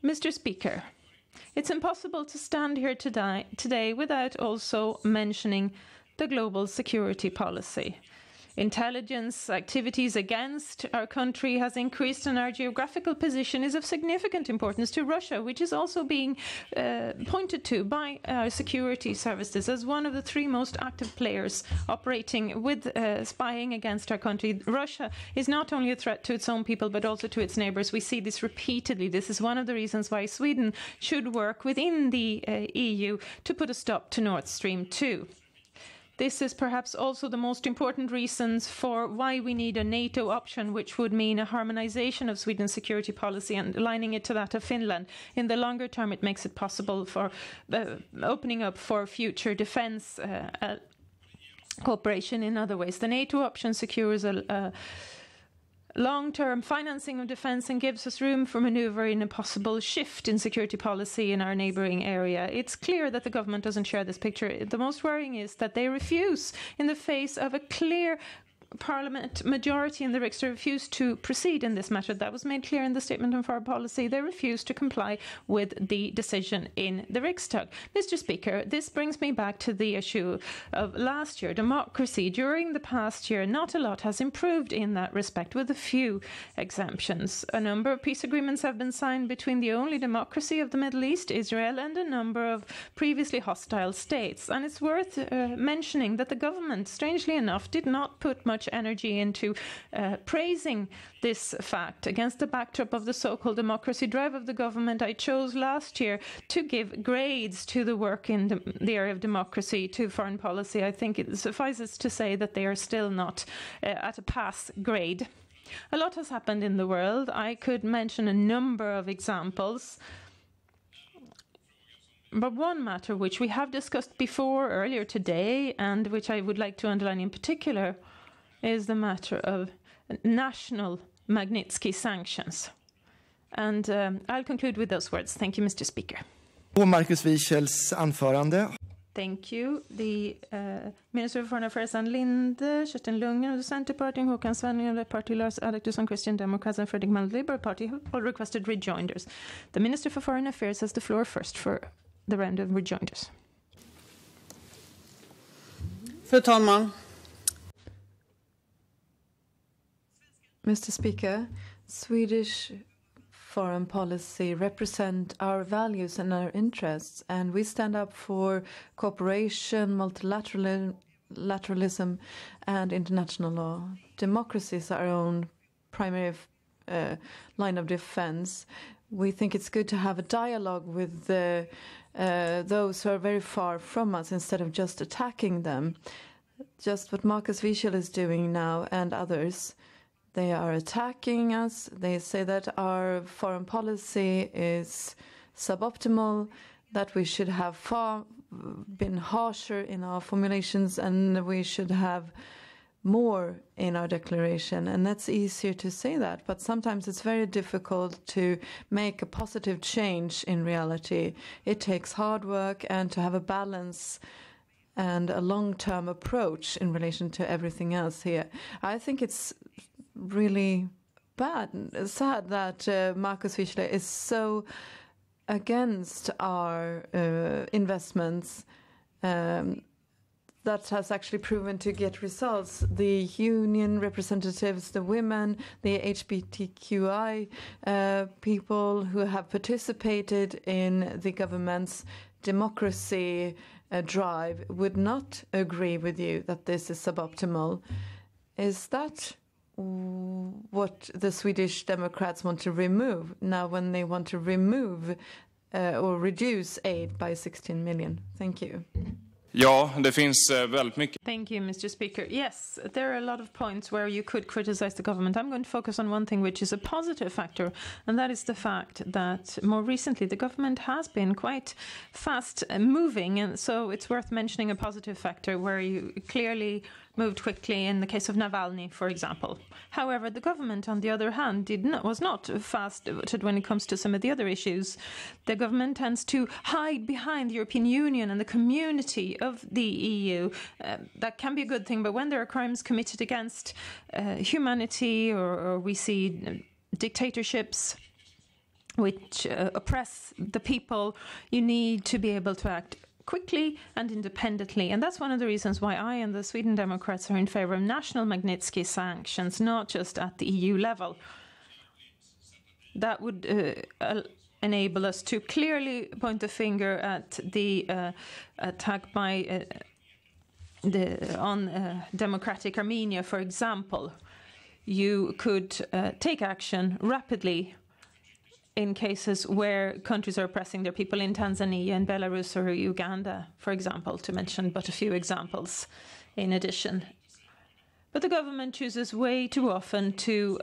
Mr. Speaker, it's impossible to stand here today without also mentioning the global security policy. Intelligence activities against our country has increased, and our geographical position is of significant importance to Russia, which is also being pointed to by our security services as one of the 3 most active players operating with spying against our country. Russia is not only a threat to its own people, but also to its neighbours. We see this repeatedly. This is one of the reasons why Sweden should work within the EU to put a stop to Nord Stream 2. This is perhaps also the most important reasons for why we need a NATO option, which would mean a harmonisation of Sweden's security policy and aligning it to that of Finland. In the longer term, it makes it possible for opening up for future defence cooperation in other ways. The NATO option secures a long-term financing of defence and gives us room for manoeuvre in a possible shift in security policy in our neighbouring area. It's clear that the government doesn't share this picture. The most worrying is that they refuse, in the face of a clear Parliament majority in the Riksdag refused to proceed in this matter. That was made clear in the statement on foreign policy. They refused to comply with the decision in the Riksdag. Mr. Speaker, this brings me back to the issue of last year, democracy. During the past year, not a lot has improved in that respect, with a few exemptions. A number of peace agreements have been signed between the only democracy of the Middle East, Israel, and a number of previously hostile states. And it's worth mentioning that the government, strangely enough, did not put much energy into praising this fact. Against the backdrop of the so-called democracy drive of the government, I chose last year to give grades to the work in the area of democracy, to foreign policy. I think it suffices to say that they are still not at a pass grade. A lot has happened in the world. I could mention a number of examples. But one matter which we have discussed before earlier today, and which I would like to underline in particular, is the matter of national Magnitsky sanctions. And I'll conclude with those words. Thank you, Mr. Speaker. Och Marcus Wiechels anförande. Thank you. The Minister of Foreign Affairs Ann Linde, Kerstin Lundgren of the Centre Party, Håkan Svenning of the Party, Lars Adaktusson, Christian Democrats, and Fredrik Malm of the Liberal Party have all requested rejoinders. The Minister for Foreign Affairs has the floor first for the round of rejoinders. Fru talman. Mr. Speaker, Swedish foreign policy represent our values and our interests, and we stand up for cooperation, multilateralism, and international law. Democracy is our own primary line of defense. We think it's good to have a dialogue with those who are very far from us instead of just attacking them. Just what Marcus Wiechel is doing now and others. They are attacking us. They say that our foreign policy is suboptimal, that we should have been harsher in our formulations, and we should have more in our declaration. And that's easier to say that, but sometimes it's very difficult to make a positive change in reality. It takes hard work and to have a balance and a long-term approach in relation to everything else here. I think it's really sad that Marcus Wiechel is so against our investments. That has actually proven to get results. The union representatives, the women, the HBTQI people who have participated in the government's democracy drive would not agree with you that this is suboptimal. Is that what the Swedish Democrats want to remove now when they want to remove or reduce aid by 16 million? Thank you. Ja, det finns väldigt mycket. Thank you, Mr. Speaker. Yes, there are a lot of points where you could criticize the government. I'm going to focus on one thing which is a positive factor, and that is the fact that more recently the government has been quite fast moving, and so it's worth mentioning a positive factor where you clearly moved quickly in the case of Navalny, for example. However, the government, on the other hand, was not fast-footed when it comes to some of the other issues. The government tends to hide behind the European Union and the community of the EU. That can be a good thing, but when there are crimes committed against humanity or we see dictatorships which oppress the people, you need to be able to act quickly and independently. And that's one of the reasons why I and the Sweden Democrats are in favor of national Magnitsky sanctions, not just at the EU level. That would enable us to clearly point the finger at the attack by on democratic Armenia, for example. You could take action rapidly in cases where countries are oppressing their people in Tanzania and Belarus or Uganda, for example, to mention but a few examples in addition. But the government chooses way too often to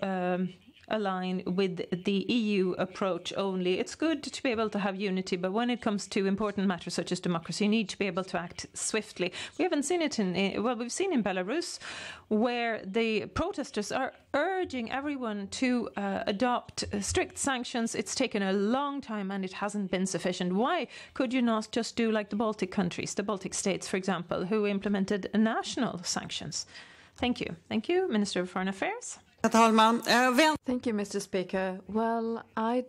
align with the EU approach only. It's good to be able to have unity, but when it comes to important matters such as democracy, you need to be able to act swiftly. We haven't seen it we've seen in Belarus, where the protesters are urging everyone to adopt strict sanctions. It's taken a long time and it hasn't been sufficient. Why could you not just do like the Baltic countries, the Baltic states, for example, who implemented national sanctions? Thank you. Thank you, Minister of Foreign Affairs. Herr talman, Thank you, Mr. Speaker. Well, I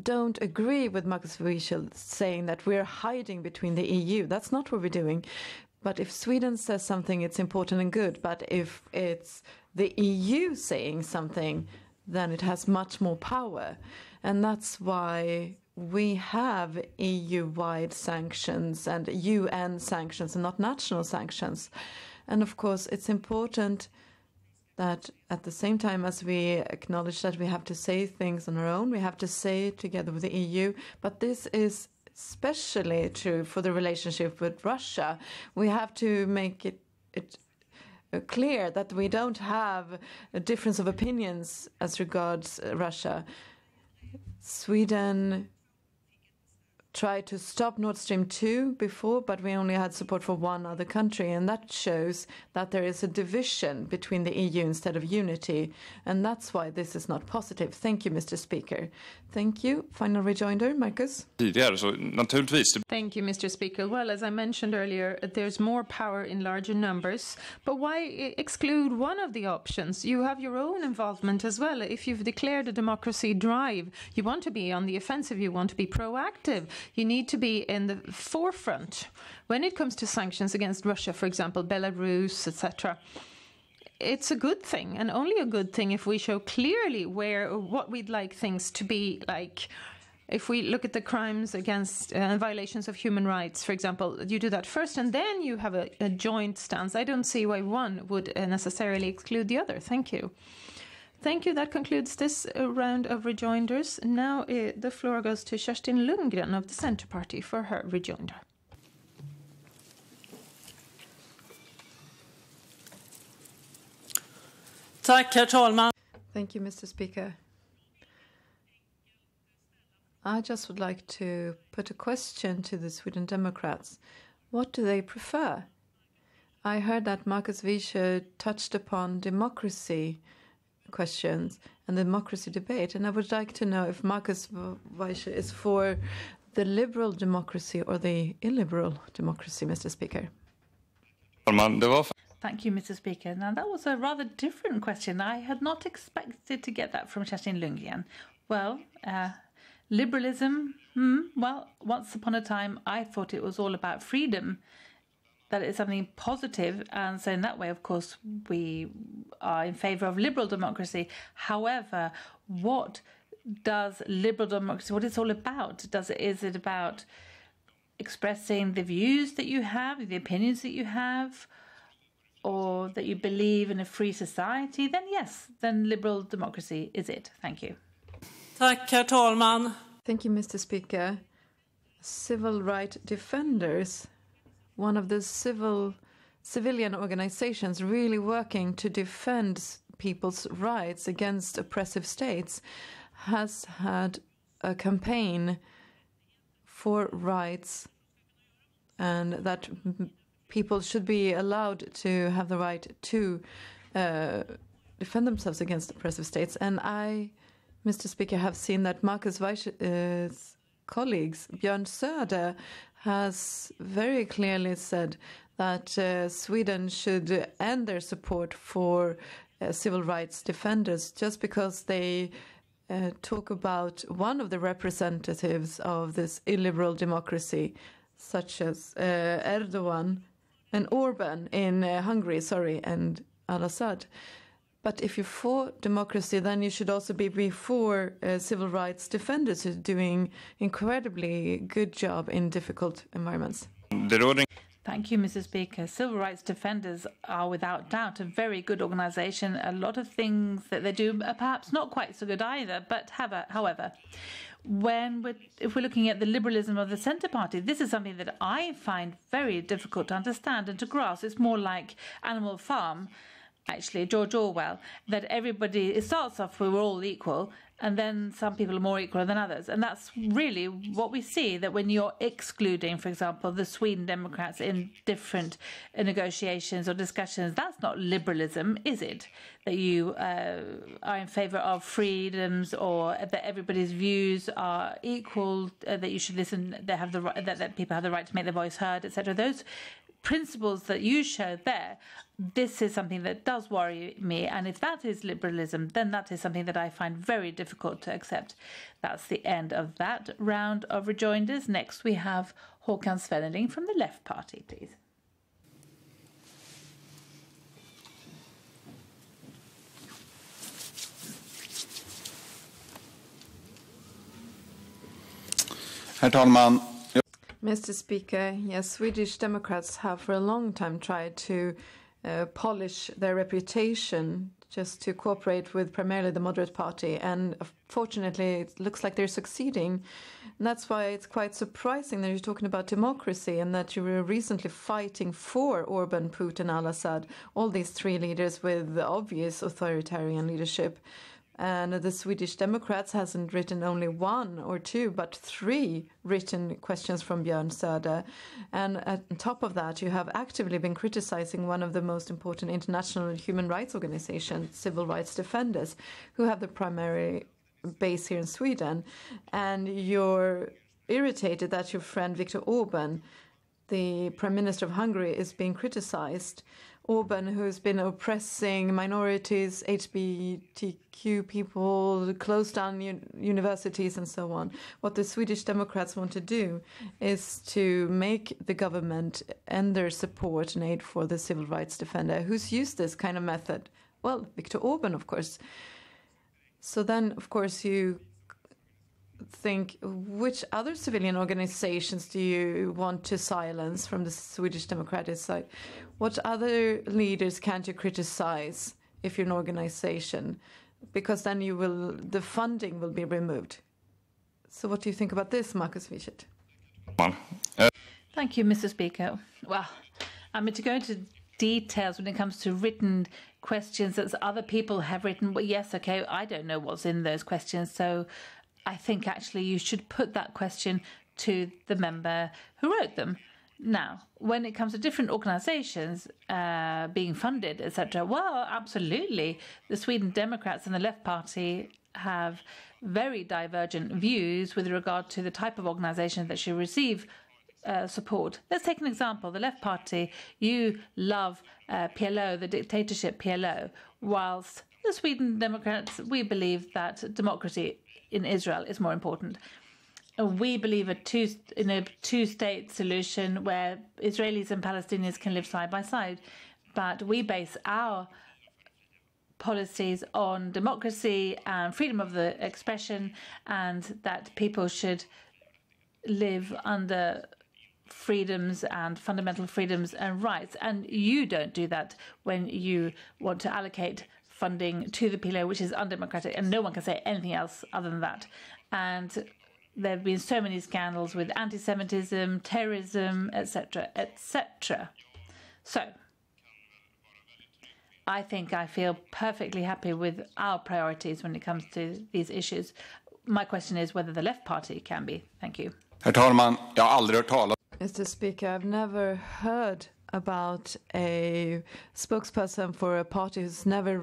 don't agree with Marcus Wiechel saying that we're hiding between the EU. That's not what we're doing. But if Sweden says something, it's important and good. But if it's the EU saying something, then it has much more power. And that's why we have EU-wide sanctions and UN sanctions and not national sanctions. And of course, it's important that at the same time as we acknowledge that we have to say things on our own, we have to say it together with the EU. But this is especially true for the relationship with Russia. We have to make it clear that we don't have a difference of opinions as regards Russia. Sweden tried to stop Nord Stream 2 before, but we only had support for one other country, and that shows that there is a division between the EU instead of unity, and that's why this is not positive. Thank you, Mr. Speaker. Thank you. Final rejoinder, Marcus. Tidigare, så naturligtvis. Thank you, Mr. Speaker. Well, as I mentioned earlier, there's more power in larger numbers. But why exclude one of the options? You have your own involvement as well. If you've declared a democracy drive, you want to be on the offensive, you want to be proactive. You need to be in the forefront. When it comes to sanctions against Russia, for example, Belarus, etc., it's a good thing, and only a good thing if we show clearly what we'd like things to be like. If we look at the crimes against violations of human rights, for example, you do that first and then you have a joint stance. I don't see why one would necessarily exclude the other. Thank you. Thank you. That concludes this round of rejoinders. Now the floor goes to Kerstin Lundgren of the Centre Party for her rejoinder. tack herr talman. Thank you, Mr. Speaker. I just would like to put a question to the Sweden Democrats. What do they prefer? I heard that Marcus Wiechel touched upon democracy questions and the democracy debate, and I would like to know if Marcus Wiechel is for the liberal democracy or the illiberal democracy, Mr. Speaker. Thank you, Mr. Speaker. Now, that was a rather different question. I had not expected to get that from Kerstin Lundgren. Well, liberalism, well, once upon a time, I thought it was all about freedom, that it's something positive, and so in that way, of course, we are in favour of liberal democracy. However, what does liberal democracy, what it's all about? Is it about expressing the views that you have, the opinions that you have, or that you believe in a free society? Then yes, then liberal democracy is it. Thank you. Tack herr talman. Thank you, Mr. Speaker. Civil rights defenders, one of the civilian organizations really working to defend people's rights against oppressive states, has had a campaign for rights and that people should be allowed to have the right to defend themselves against oppressive states. And I, Mr. Speaker, have seen that Marcus Wiechel's colleagues, Björn Söder, has very clearly said that Sweden should end their support for civil rights defenders just because they talk about one of the representatives of this illiberal democracy, such as Erdogan and Orban in Hungary, and al-Assad. But if you're for democracy, then you should also be for civil rights defenders who are doing incredibly good job in difficult environments. Thank you, Mrs. Speaker. Civil rights defenders are without doubt a very good organisation. A lot of things that they do are perhaps not quite so good either. But however, if we're looking at the liberalism of the Centre Party, this is something that I find very difficult to understand and to grasp. It's more like Animal Farm, actually, George Orwell, that everybody starts off, we're all equal, and then some people are more equal than others. And that's really what we see, that when you're excluding, for example, the Sweden Democrats in different negotiations or discussions, that's not liberalism, is it? That you are in favour of freedoms, or that everybody's views are equal, that you should listen, that people have the right to make their voice heard, etc. Those principles that you show there, this is something that does worry me. And if that is liberalism, then that is something that I find very difficult to accept. That's the end of that round of rejoinders. Next, we have Håkan Svenneling from the Left Party, please. Herr talman. Mr. Speaker, yes, Swedish Democrats have for a long time tried to polish their reputation just to cooperate with primarily the moderate party, and fortunately it looks like they're succeeding. And that's why it's quite surprising that you're talking about democracy and that you were recently fighting for Orban, Putin, al-Assad, all these three leaders with obvious authoritarian leadership. And the Swedish Democrats hasn't written only one or two, but three written questions from Björn Söder. And on top of that, you have actively been criticizing one of the most important international human rights organizations, Civil Rights Defenders, who have the primary base here in Sweden. And you're irritated that your friend Viktor Orban, the Prime Minister of Hungary, is being criticized. Orban, who's been oppressing minorities, HBTQ people, closed down universities and so on. What the Swedish Democrats want to do is to make the government end their support and aid for the civil rights defender. Who's used this kind of method? Well, Viktor Orban, of course. So then, of course, you think, which other civilian organizations do you want to silence from the Swedish Democratic side? What other leaders can't you criticize if you're an organization? Because then the funding will be removed. So what do you think about this, Markus Wiechert? Thank you, Mr. Speaker. Well, I mean, to go into details when it comes to written questions that other people have written, well, yes, okay, I don't know what's in those questions, so I think actually you should put that question to the member who wrote them. Now, when it comes to different organisations being funded, etc., well, absolutely. The Sweden Democrats and the Left Party have very divergent views with regard to the type of organisation that should receive support. Let's take an example. The Left Party, you love PLO, the dictatorship PLO, whilst the Sweden Democrats, we believe that democracy in Israel is more important. We believe in a two-state solution where Israelis and Palestinians can live side by side, but we base our policies on democracy and freedom of the expression, and that people should live under freedoms and fundamental freedoms and rights. And you don't do that when you want to allocate funding to the PLO, which is undemocratic, and no one can say anything else other than that. And there have been so many scandals with anti-Semitism, terrorism, etc., etc. So I think I feel perfectly happy with our priorities when it comes to these issues. My question is whether the Left Party can be. Thank you. Herr talman, jag har aldrig hört talas. Mr. Speaker, I've never heard about a spokesperson for a party who's never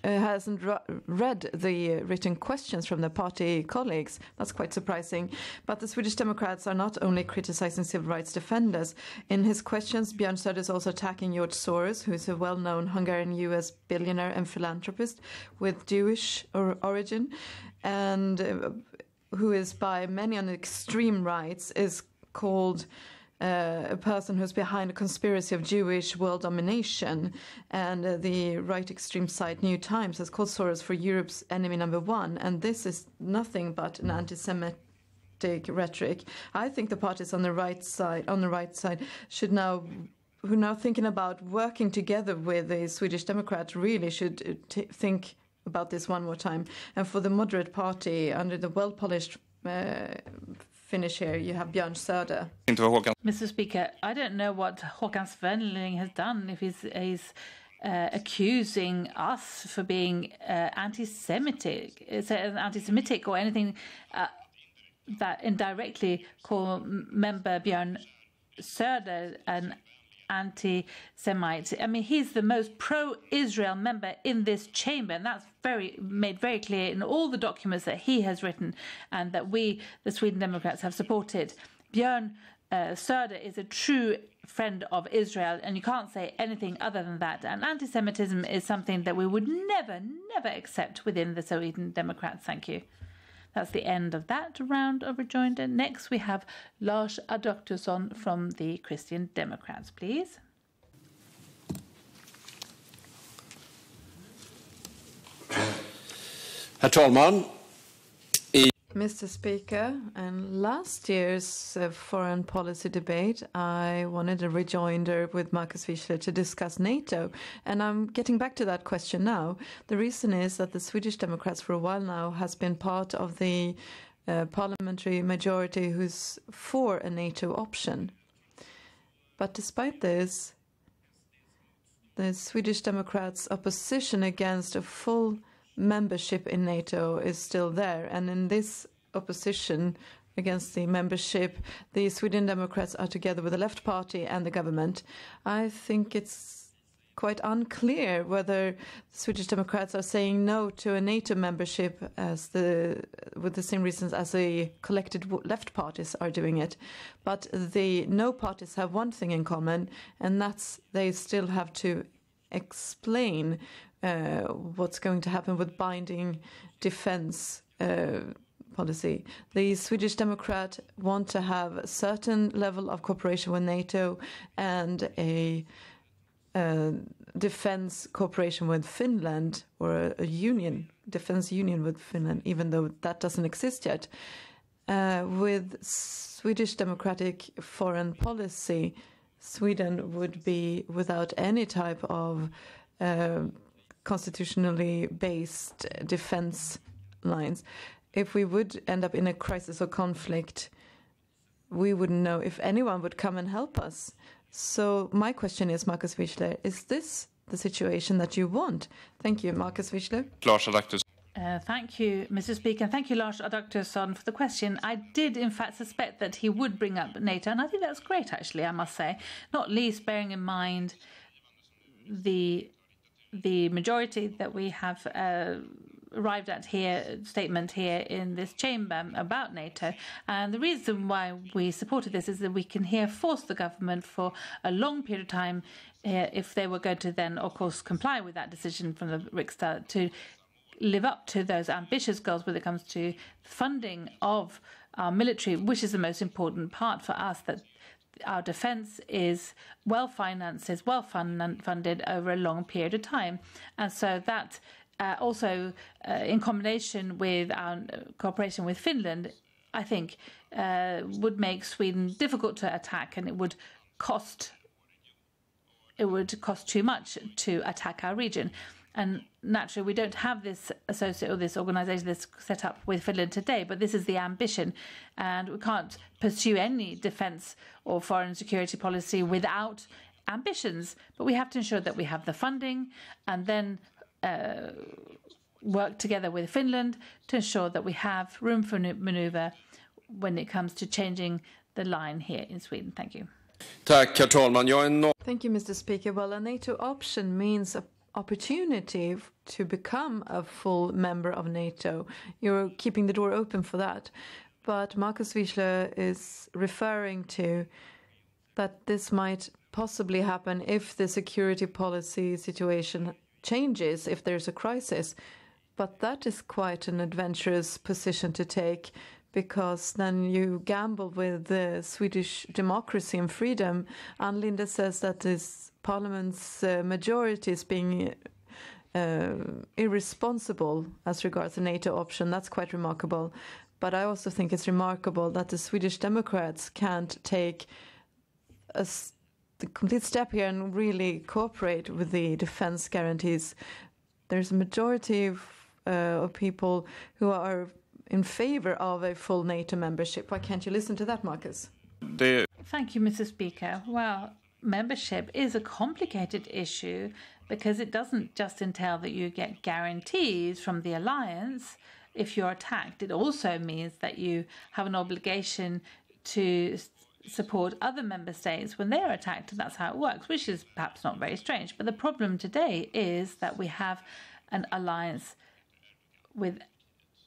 hasn't read the written questions from the party colleagues. That's quite surprising. But the Swedish Democrats are not only criticizing civil rights defenders. In his questions, Björn Söder is also attacking George Soros, who is a well-known Hungarian-US billionaire and philanthropist with Jewish origin, and who is by many on the extreme rights is called a person who's behind a conspiracy of Jewish world domination. And the right extreme site New Times has called Soros for Europe's enemy number one. And this is nothing but an anti-Semitic rhetoric. I think the parties on the right side should now, who are now thinking about working together with the Swedish Democrats, really should think about this one more time. And for the moderate party, under the well-polished finish here, you have Björn Söder. Mr. Speaker, I don't know what Håkan Svenneling has done if he's accusing us for being anti-Semitic or anything that indirectly call member Björn Söder an anti-Semite. I mean, he's the most pro-Israel member in this chamber, and that's made very clear in all the documents that he has written and that we, the Sweden Democrats, have supported. Björn Söder is a true friend of Israel, and you can't say anything other than that. And anti-Semitism is something that we would never, never accept within the Sweden Democrats. Thank you. That's the end of that round of rejoinder. Next, we have Lars Adaktusson from the Christian Democrats, please. Herr talman. Mr. Speaker, in last year's foreign policy debate, I wanted a rejoinder with Markus Wiechler to discuss NATO, and I'm getting back to that question now. The reason is that the Swedish Democrats for a while now has been part of the parliamentary majority who's for a NATO option. But despite this, the Swedish Democrats' opposition against a full membership in NATO is still there, and in this opposition against the membership, the Sweden Democrats are together with the Left Party and the government. I think it's quite unclear whether the Swedish Democrats are saying no to a NATO membership with the same reasons as the collected left parties are doing it. But the no parties have one thing in common, and that's they still have to explain what's going to happen with binding defense policy. The Swedish Democrat want to have a certain level of cooperation with NATO and a defense cooperation with Finland, or a defense union with Finland, even though that doesn't exist yet. With Swedish democratic foreign policy, Sweden would be without any type of constitutionally based defense lines. If we would end up in a crisis or conflict, we wouldn't know if anyone would come and help us. So my question is, Markus Wiechler, is this the situation that you want? Thank you, Markus Wiechler. Lars Adaktusson. Thank you, Mr. Speaker. Thank you, Lars Adaktusson, for the question. I did, in fact, suspect that he would bring up NATO, and I think that's great, actually, I must say, not least bearing in mind the majority that we have arrived at here, statement here in this chamber about NATO. And the reason why we supported this is that we can here force the government for a long period of time, if they were going to then, of course, comply with that decision from the Riksdag, to live up to those ambitious goals when it comes to funding of our military, which is the most important part for us, that our defence is well financed, is well funded over a long period of time. And so that also, in combination with our cooperation with Finland, I think would make Sweden difficult to attack, and it would cost too much to attack our region. And naturally, we don't have this associate or this organisation that's set up with Finland today, but this is the ambition. And we can't pursue any defence or foreign security policy without ambitions. But we have to ensure that we have the funding and then work together with Finland to ensure that we have room for manoeuvre when it comes to changing the line here in Sweden. Thank you. Tack, herr talman. Thank you, Mr. Speaker. Well, a NATO option means a opportunity to become a full member of NATO. You're keeping the door open for that. But Markus Wiechler is referring to that this might possibly happen if the security policy situation changes, if there's a crisis. But that is quite an adventurous position to take, because then you gamble with the Swedish democracy and freedom. Ann Linde says that this Parliament's majority is being irresponsible as regards the NATO option. That's quite remarkable. But I also think it's remarkable that the Swedish Democrats can't take the complete step here and really cooperate with the defense guarantees. There's a majority of people who are in favor of a full NATO membership. Why can't you listen to that, Marcus? Thank you, Mr. Speaker. Well, membership is a complicated issue because it doesn't just entail that you get guarantees from the alliance if you're attacked. It also means that you have an obligation to support other member states when they are attacked, and that's how it works, which is perhaps not very strange. But the problem today is that we have an alliance with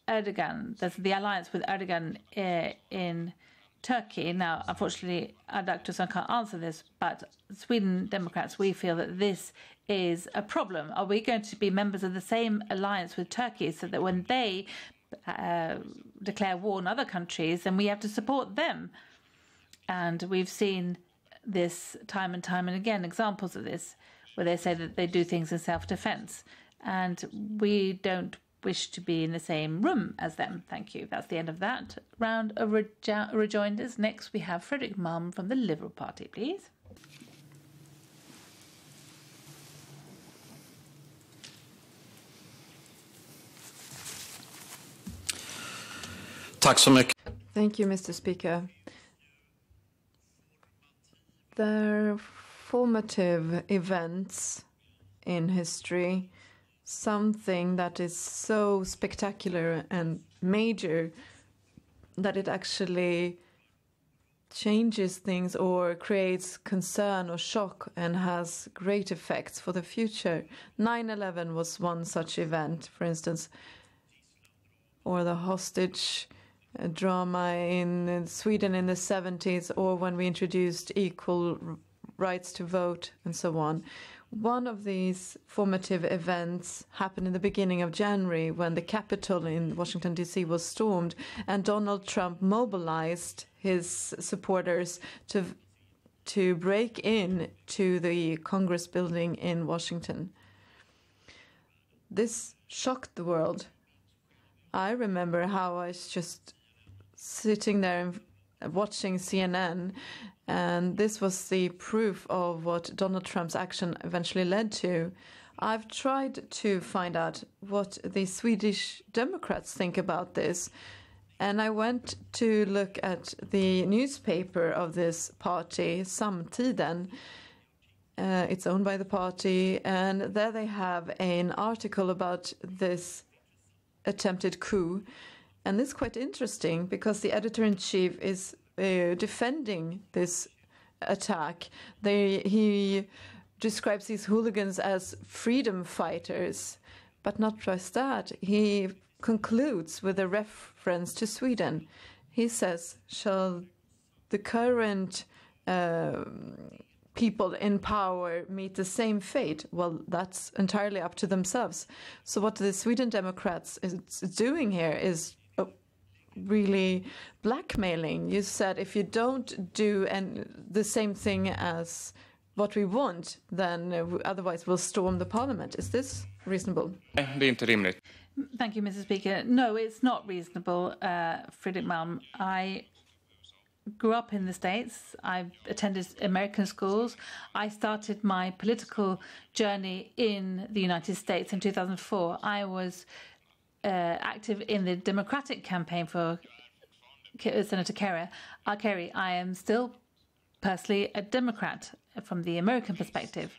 Erdogan. There's the alliance with Erdogan in Turkey. Now, unfortunately, I can't answer this, but Sweden Democrats, we feel that this is a problem. Are we going to be members of the same alliance with Turkey so that when they declare war on other countries, then we have to support them? And we've seen this time and time and again, examples of this, where they say that they do things in self-defense. And we don't wish to be in the same room as them. Thank you. That's the end of that round of rejoinders. Next, we have Fredrik Malm from the Liberal Party, please. Tack så mycket. Thank you, Mr. Speaker. There are formative events in history, something that is so spectacular and major that it actually changes things or creates concern or shock and has great effects for the future. 9/11 was one such event, for instance, or the hostage drama in Sweden in the 70s, or when we introduced equal rights to vote and so on. One of these formative events happened in the beginning of January when the Capitol in Washington, D.C. was stormed and Donald Trump mobilized his supporters to break in to the Congress building in Washington. This shocked the world. I remember how I was just sitting there and watching CNN, and this was the proof of what Donald Trump's action eventually led to. I've tried to find out what the Swedish Democrats think about this, and I went to look at the newspaper of this party, Samtiden. It's owned by the party, and there they have an article about this attempted coup. And this is quite interesting because the editor-in-chief is defending this attack. He describes these hooligans as freedom fighters, but not just that. He concludes with a reference to Sweden. He says, shall the current people in power meet the same fate? Well, that's entirely up to themselves. So what the Sweden Democrats is doing here is really blackmailing. You said if you don't do the same thing as what we want, then otherwise we'll storm the parliament. Is this reasonable? Det är inte rimligt. Thank you, Mr. Speaker. No, it's not reasonable, Fredrik Malm. I grew up in the States. I attended American schools. I started my political journey in the United States in 2004. I was active in the Democratic campaign for Senator Kerry. I am still personally a Democrat from the American perspective.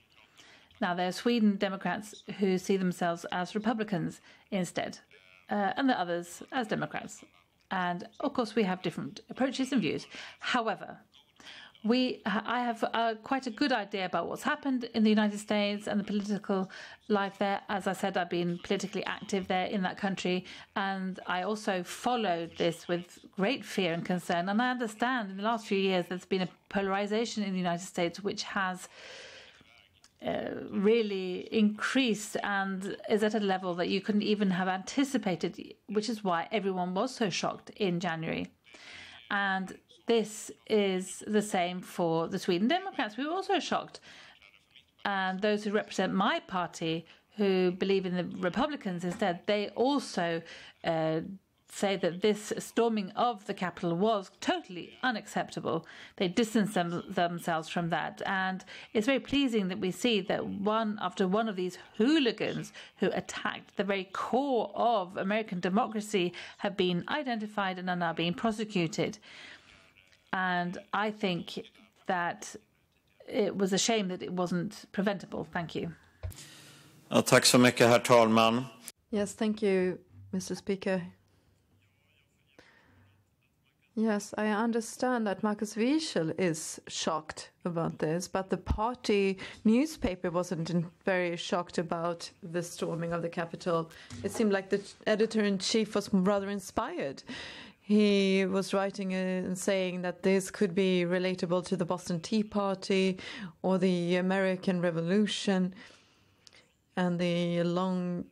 Now, there are Sweden Democrats who see themselves as Republicans instead, and the others as Democrats. And, of course, we have different approaches and views. However, I have quite a good idea about what's happened in the United States and the political life there. As I said, I've been politically active there in that country, and I also followed this with great fear and concern. And I understand in the last few years there's been a polarization in the United States which has really increased and is at a level that you couldn't even have anticipated, which is why everyone was so shocked in January. And this is the same for the Sweden Democrats. We were also shocked. And those who represent my party, who believe in the Republicans instead, they also say that this storming of the Capitol was totally unacceptable. They distance themselves from that. And it's very pleasing that we see that one after one of these hooligans who attacked the very core of American democracy have been identified and are now being prosecuted. And I think that it was a shame that it wasn't preventable. Thank you. Ja, tack så mycket, herr talman. Yes, thank you, Mr. Speaker. Yes, I understand that Markus Wiechel is shocked about this, but the party newspaper wasn't very shocked about the storming of the Capitol. It seemed like the editor-in-chief was rather inspired. He was writing and saying that this could be relatable to the Boston Tea Party or the American Revolution and the long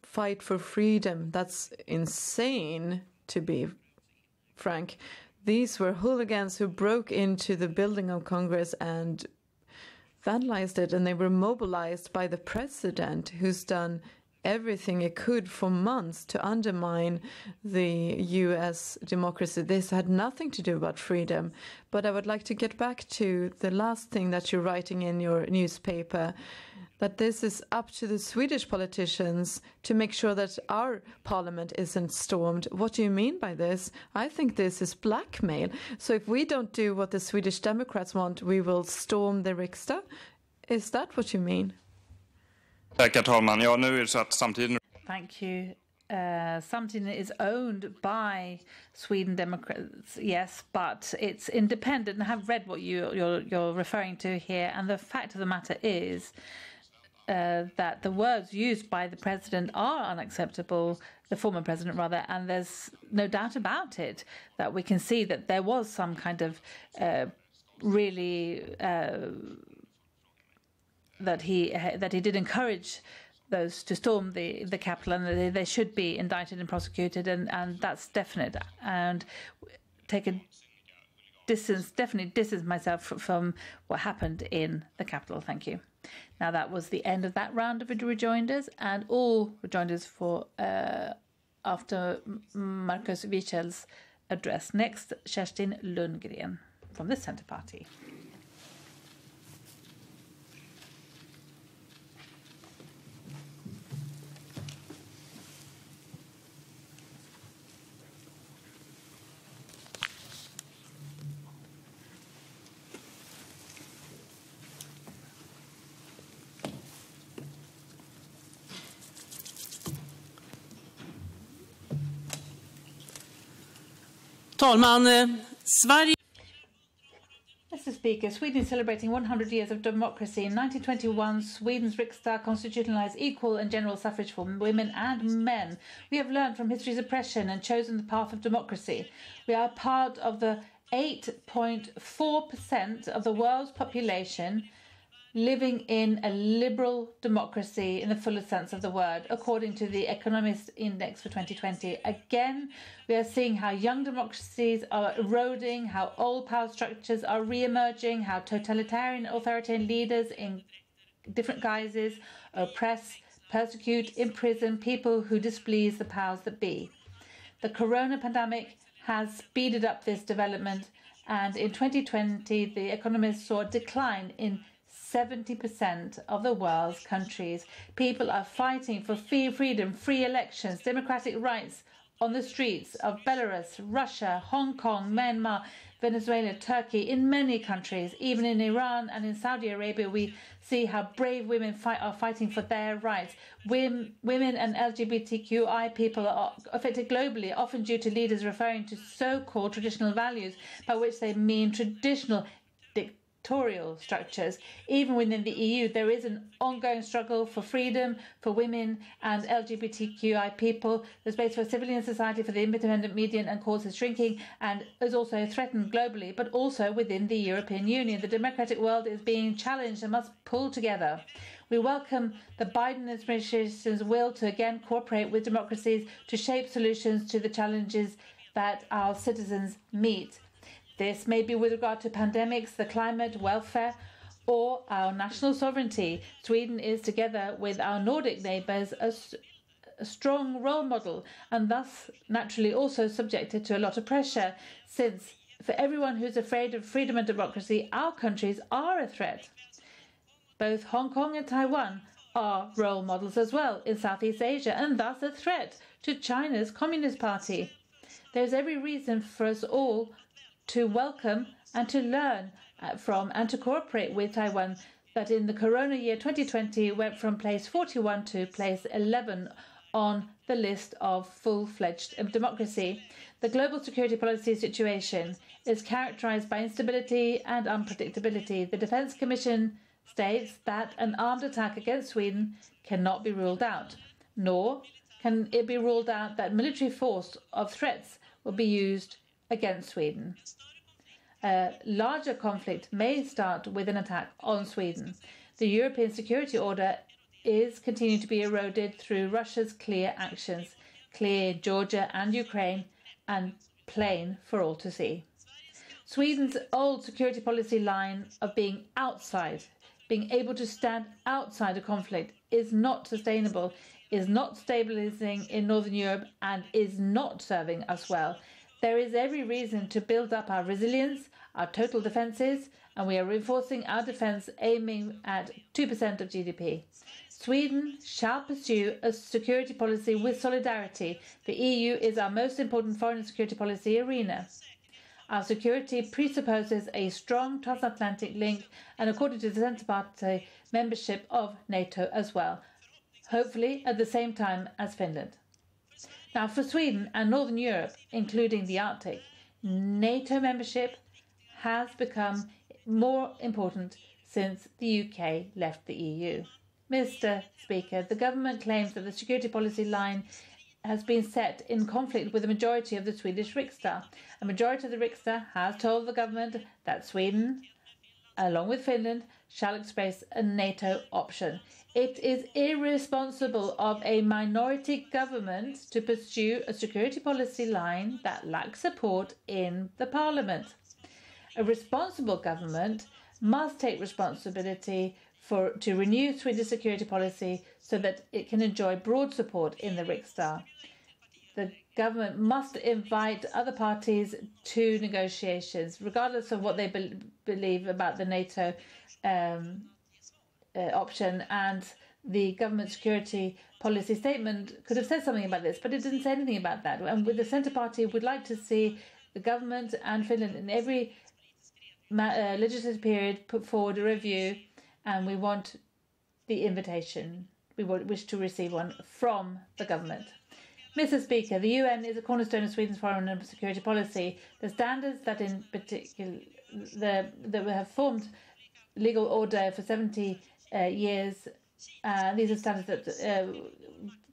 fight for freedom. That's insane, to be frank. These were hooligans who broke into the building of Congress and vandalized it, and they were mobilized by the president, who's done everything he could for months to undermine the U.S. democracy. This had nothing to do about freedom. But I would like to get back to the last thing that you're writing in your newspaper, that this is up to the Swedish politicians to make sure that our parliament isn't stormed. What do you mean by this? I think this is blackmail. So if we don't do what the Swedish Democrats want, we will storm the Riksdag? Is that what you mean? Tack, herr talman. Ja, nu är det så att samtidigt... Thank you. Something is owned by Sweden Democrats, yes, but it's independent. And I have read what you're referring to here, and the fact of the matter is that the words used by the president are unacceptable, the former president rather, and there's no doubt about it that we can see that there was some kind of that he did encourage those to storm the Capitol, and they should be indicted and prosecuted, and that's definite. And take a definitely distance myself from what happened in the Capitol. Thank you. Now that was the end of that round of rejoinders, and all rejoinders for after Markus Wichel's address. Next, Kerstin Lundgren from the Centre Party. Talman, Sverige... Mr. Speaker, Sweden is celebrating 100 years of democracy. In 1921, Sweden's Riksdag constitutionalized equal and general suffrage for women and men. We have learned from history's oppression and chosen the path of democracy. We are part of the 8.4% of the world's population living in a liberal democracy in the fullest sense of the word, according to the Economist Index for 2020. Again, we are seeing how young democracies are eroding, how old power structures are re-emerging, how totalitarian, authoritarian leaders in different guises oppress, persecute, imprison people who displease the powers that be. The corona pandemic has speeded up this development, and in 2020, the Economist saw a decline in 70% of the world's countries. People are fighting for freedom, free elections, democratic rights on the streets of Belarus, Russia, Hong Kong, Myanmar, Venezuela, Turkey, in many countries. Even in Iran and in Saudi Arabia, we see how brave women are fighting for their rights. Women and LGBTQI people are affected globally, often due to leaders referring to so-called traditional values, by which they mean traditional dictatorial structures. Even within the EU, there is an ongoing struggle for freedom for women and LGBTQI people. The space for civilian society, for the independent media and courts is shrinking and is also threatened globally, but also within the European Union. The democratic world is being challenged and must pull together. We welcome the Biden administration's will to again cooperate with democracies to shape solutions to the challenges that our citizens meet. This may be with regard to pandemics, the climate, welfare, or our national sovereignty. Sweden is, together with our Nordic neighbours, a strong role model, and thus naturally also subjected to a lot of pressure, since for everyone who's afraid of freedom and democracy, our countries are a threat. Both Hong Kong and Taiwan are role models as well in Southeast Asia, and thus a threat to China's Communist Party. There's every reason for us all to welcome and to learn from and to cooperate with Taiwan, that in the corona year 2020 went from place 41 to place 11 on the list of full-fledged democracy. The global security policy situation is characterized by instability and unpredictability. The Defense Commission states that an armed attack against Sweden cannot be ruled out, nor can it be ruled out that military force of threats will be used against Sweden. A larger conflict may start with an attack on Sweden. The European security order is continuing to be eroded through Russia's clear actions, clear Georgia and Ukraine, and plain for all to see. Sweden's old security policy line of being outside, being able to stand outside a conflict, is not sustainable, is not stabilizing in Northern Europe, and is not serving us well. There is every reason to build up our resilience, our total defences, and we are reinforcing our defence, aiming at 2% of GDP. Sweden shall pursue a security policy with solidarity. The EU is our most important foreign and security policy arena. Our security presupposes a strong transatlantic link and, according to the Centre Party, membership of NATO as well, hopefully at the same time as Finland. Now, for Sweden and Northern Europe, including the Arctic, NATO membership has become more important since the UK left the EU. Mr. Speaker, the government claims that the security policy line has been set in conflict with the majority of the Swedish Riksdag. A majority of the Riksdag has told the government that Sweden, along with Finland, shall express a NATO option. It is irresponsible of a minority government to pursue a security policy line that lacks support in the parliament. A responsible government must take responsibility to renew Swedish security policy so that it can enjoy broad support in the Riksdag. The government must invite other parties to negotiations, regardless of what they believe about the NATO option. And the government security policy statement could have said something about this, but it didn't say anything about that. And with the Centre Party, we'd like to see the government and Finland in every legislative period put forward a review, and we want the invitation. We wish to receive one from the government. Mr. Speaker, the UN is a cornerstone of Sweden's foreign and security policy. The standards that in particular that have formed legal order for 70 years, these are standards that,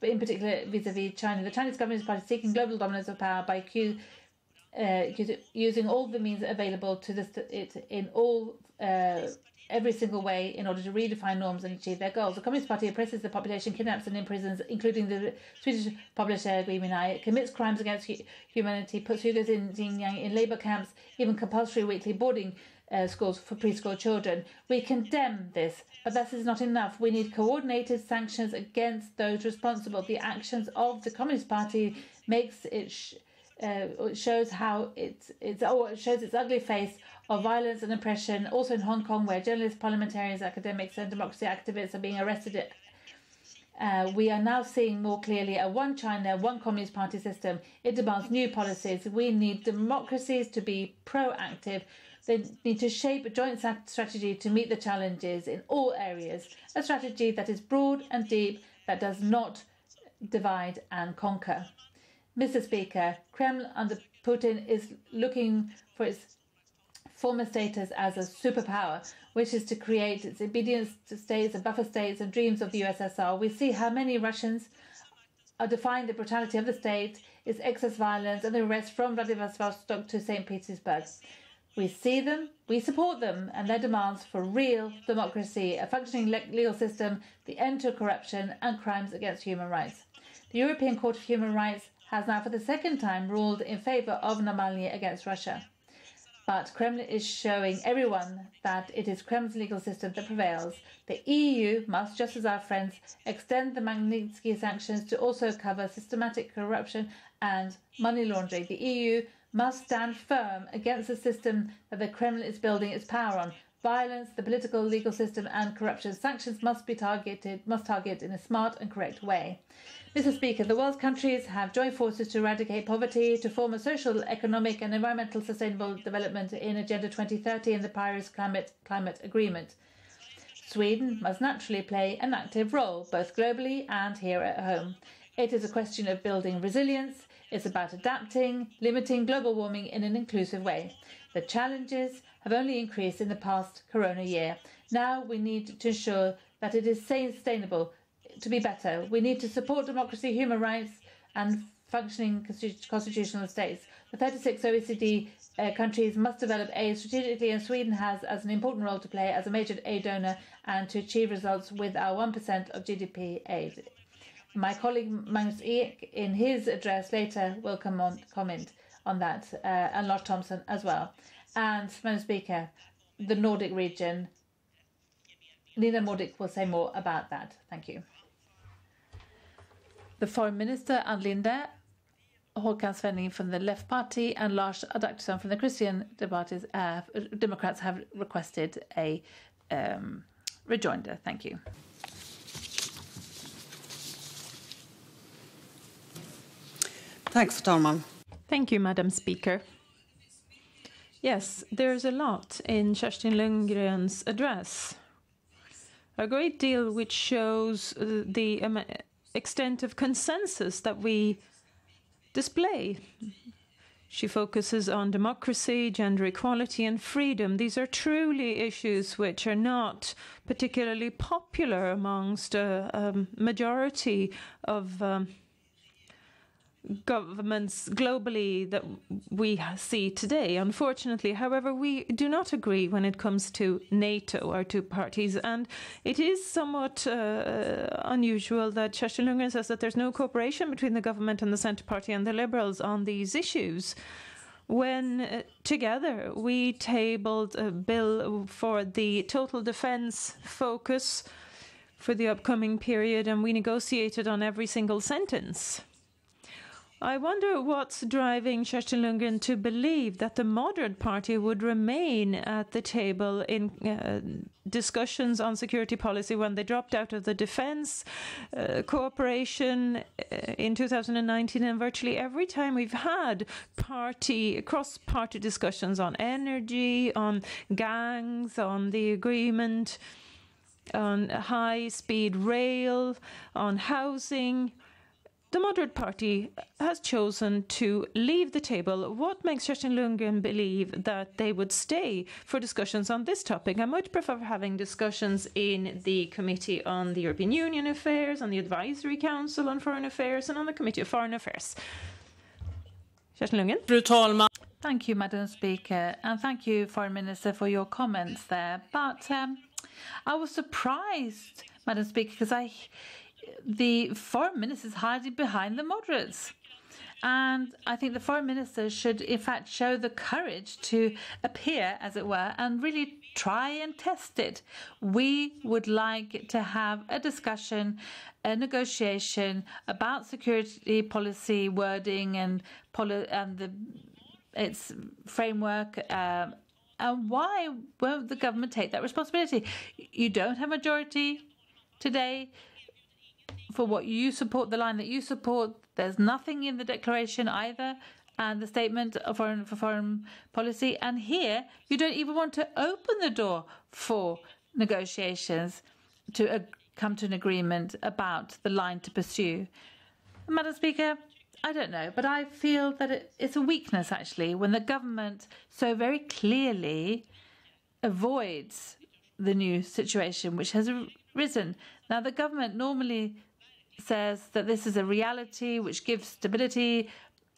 in particular, vis-à-vis China. The Chinese Communist Party is seeking global dominance of power by using all the means available to it in all every single way in order to redefine norms and achieve their goals. The Communist Party oppresses the population, kidnaps and imprisons, including the Swedish publisher Gui Minhai, commits crimes against humanity, puts Uyghurs in Xinjiang in labour camps, even compulsory weekly boarding schools for preschool children. We condemn this, but that is not enough. We need coordinated sanctions against those responsible. The actions of the Communist Party makes it shows how it shows its ugly face of violence and oppression, also in Hong Kong, where journalists, parliamentarians, academics and democracy activists are being arrested. We are now seeing more clearly a one China, one Communist Party system. It demands new policies. We need democracies to be proactive. They need to shape a joint strategy to meet the challenges in all areas, a strategy that is broad and deep, that does not divide and conquer. Mr. Speaker, Kremlin under Putin is looking for its former status as a superpower, which is to create its obedience to states and buffer states and dreams of the USSR. We see how many Russians are defying the brutality of the state, its excess violence and the arrest from Vladivostok to St. Petersburg. We see them, we support them and their demands for real democracy, a functioning legal system, the end to corruption and crimes against human rights. The European Court of Human Rights has now for the second time ruled in favour of Navalny against Russia. But Kremlin is showing everyone that it is Kremlin's legal system that prevails. The EU must, just as our friends, extend the Magnitsky sanctions to also cover systematic corruption and money laundering. The EU must stand firm against the system that the Kremlin is building its power on. Violence, the political, legal system and corruption. Sanctions must target in a smart and correct way. Mr. Speaker, the world's countries have joined forces to eradicate poverty, to form a social, economic and environmental sustainable development in Agenda 2030 and the Paris Climate Agreement. Sweden must naturally play an active role, both globally and here at home. It is a question of building resilience. It's about adapting, limiting global warming in an inclusive way. The challenges have only increased in the past corona year. Now we need to ensure that it is sustainable to be better. We need to support democracy, human rights and functioning constitutional states. The 36 OECD countries must develop aid strategically, and Sweden has as an important role to play as a major aid donor and to achieve results with our 1% of GDP aid. My colleague Magnus Ek, in his address later, will comment on that, and Lars Thompson as well. And, Madam Speaker, the Nordic region, Lina Nordic will say more about that. Thank you. The Foreign Minister, Ann Linde, Håkan Svenning from the Left Party, and Lars Adaktusson from the Christian Democrats have requested a rejoinder. Thank you. Thank you, Madam Speaker. Yes, there's a lot in Kerstin Lundgren's address. A great deal which shows the extent of consensus that we display. She focuses on democracy, gender equality and freedom. These are truly issues which are not particularly popular amongst a majority of governments globally that we see today. Unfortunately, however, we do not agree when it comes to NATO, our two parties, and it is somewhat unusual that Kerstin Lundgren says that there's no cooperation between the government and the Centre Party and the Liberals on these issues. When together we tabled a bill for the total defence focus for the upcoming period, and we negotiated on every single sentence. I wonder what's driving Kerstin Lundgren to believe that the Moderate Party would remain at the table in discussions on security policy when they dropped out of the defence cooperation in 2019, and virtually every time we've had cross-party discussions on energy, on gangs, on the agreement, on high-speed rail, on housing. The Moderate Party has chosen to leave the table. What makes Kerstin Lundgren believe that they would stay for discussions on this topic? I much prefer having discussions in the Committee on the European Union Affairs, on the Advisory Council on Foreign Affairs, and on the Committee of Foreign Affairs. Kerstin Lundgren. Fru talman. Thank you, Madam Speaker, and thank you, Foreign Minister, for your comments there. But I was surprised, Madam Speaker, because the Foreign Minister is hiding behind the moderates. And I think the Foreign Minister should, in fact, show the courage to appear, as it were, and really try and test it. We would like to have a discussion, a negotiation about security policy wording and its framework. And why won't the government take that responsibility? You don't have a majority today for what you support, the line that you support. There's nothing in the declaration either, and the statement of foreign policy. And here, you don't even want to open the door for negotiations to come to an agreement about the line to pursue. Madam Speaker, I don't know, but I feel that it's a weakness, actually, when the government so very clearly avoids the new situation which has risen. Now, the government normally says that this is a reality which gives stability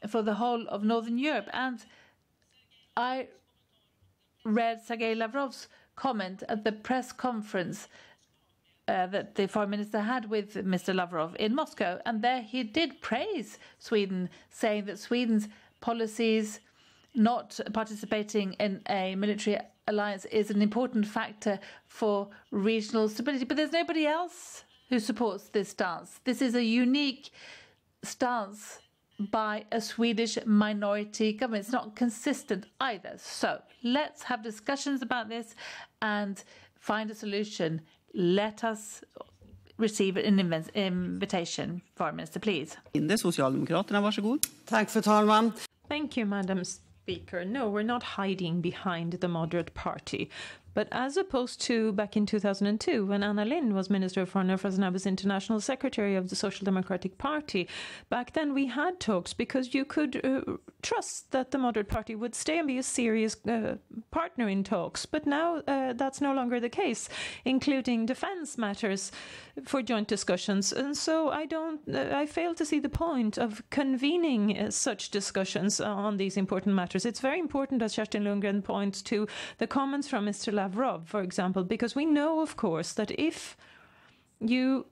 for the whole of Northern Europe. And I read Sergei Lavrov's comment at the press conference that the Foreign Minister had with Mr. Lavrov in Moscow. And there he did praise Sweden, saying that Sweden's policies not participating in a military alliance is an important factor for regional stability. But there's nobody else who supports this stance. This is a unique stance by a Swedish minority government. It's not consistent either. So let's have discussions about this and find a solution. Let us receive an invitation. Foreign Minister, please. Socialdemokraterna, varsågod. Tack, fru talman. Thank you, Madam Speaker. No, we're not hiding behind the Moderate Party. But as opposed to back in 2002, when Ann Linde was Minister of Foreign Affairs and I was International Secretary of the Social Democratic Party, back then we had talks because you could trust that the Moderate Party would stay and be a serious partner in talks. But now that's no longer the case, including defence matters for joint discussions. And so I fail to see the point of convening such discussions on these important matters. It's very important, as Kerstin Lundgren points to, the comments from Mr. Lavrov, for example, because we know, of course, that if you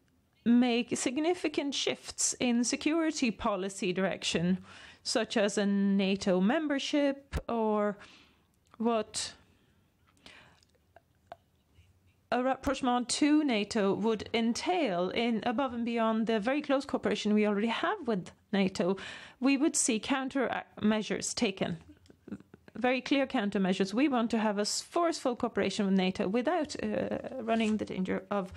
make significant shifts in security policy direction, such as a NATO membership or what a rapprochement to NATO would entail in above and beyond the very close cooperation we already have with NATO, we would see countermeasures taken. Very clear countermeasures. We want to have a forceful cooperation with NATO without running the danger of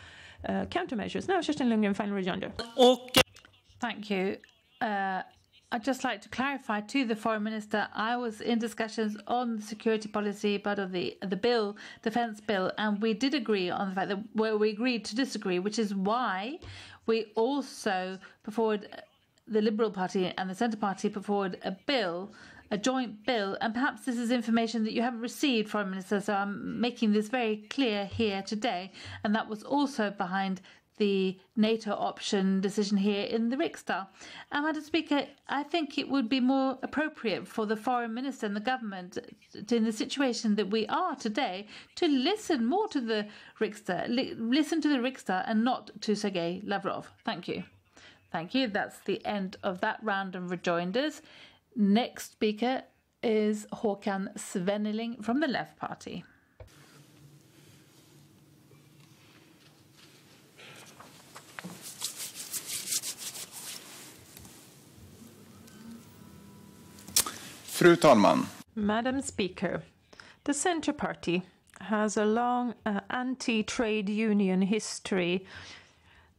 countermeasures. Now, Kerstin Lundgren, final rejoinder. Thank you. I'd just like to clarify to the Foreign Minister, I was in discussions on the security policy, but of the bill, defence bill, and we did agree on the fact that we agreed to disagree, which is why we also put forward, the Liberal Party and the Centre Party put forward a joint bill, and perhaps this is information that you haven't received, Foreign Minister, so I'm making this very clear here today, and that was also behind the NATO option decision here in the Riksdag. And Madam Speaker, I think it would be more appropriate for the Foreign Minister and the government in the situation that we are today to listen more to the Riksdag, listen to the Riksdag and not to Sergei Lavrov. Thank you. Thank you. That's the end of that round of rejoinders. Next speaker is Håkan Svenneling from the Left Party. Fru talman. Madam Speaker, the Centre Party has a long anti-trade union history.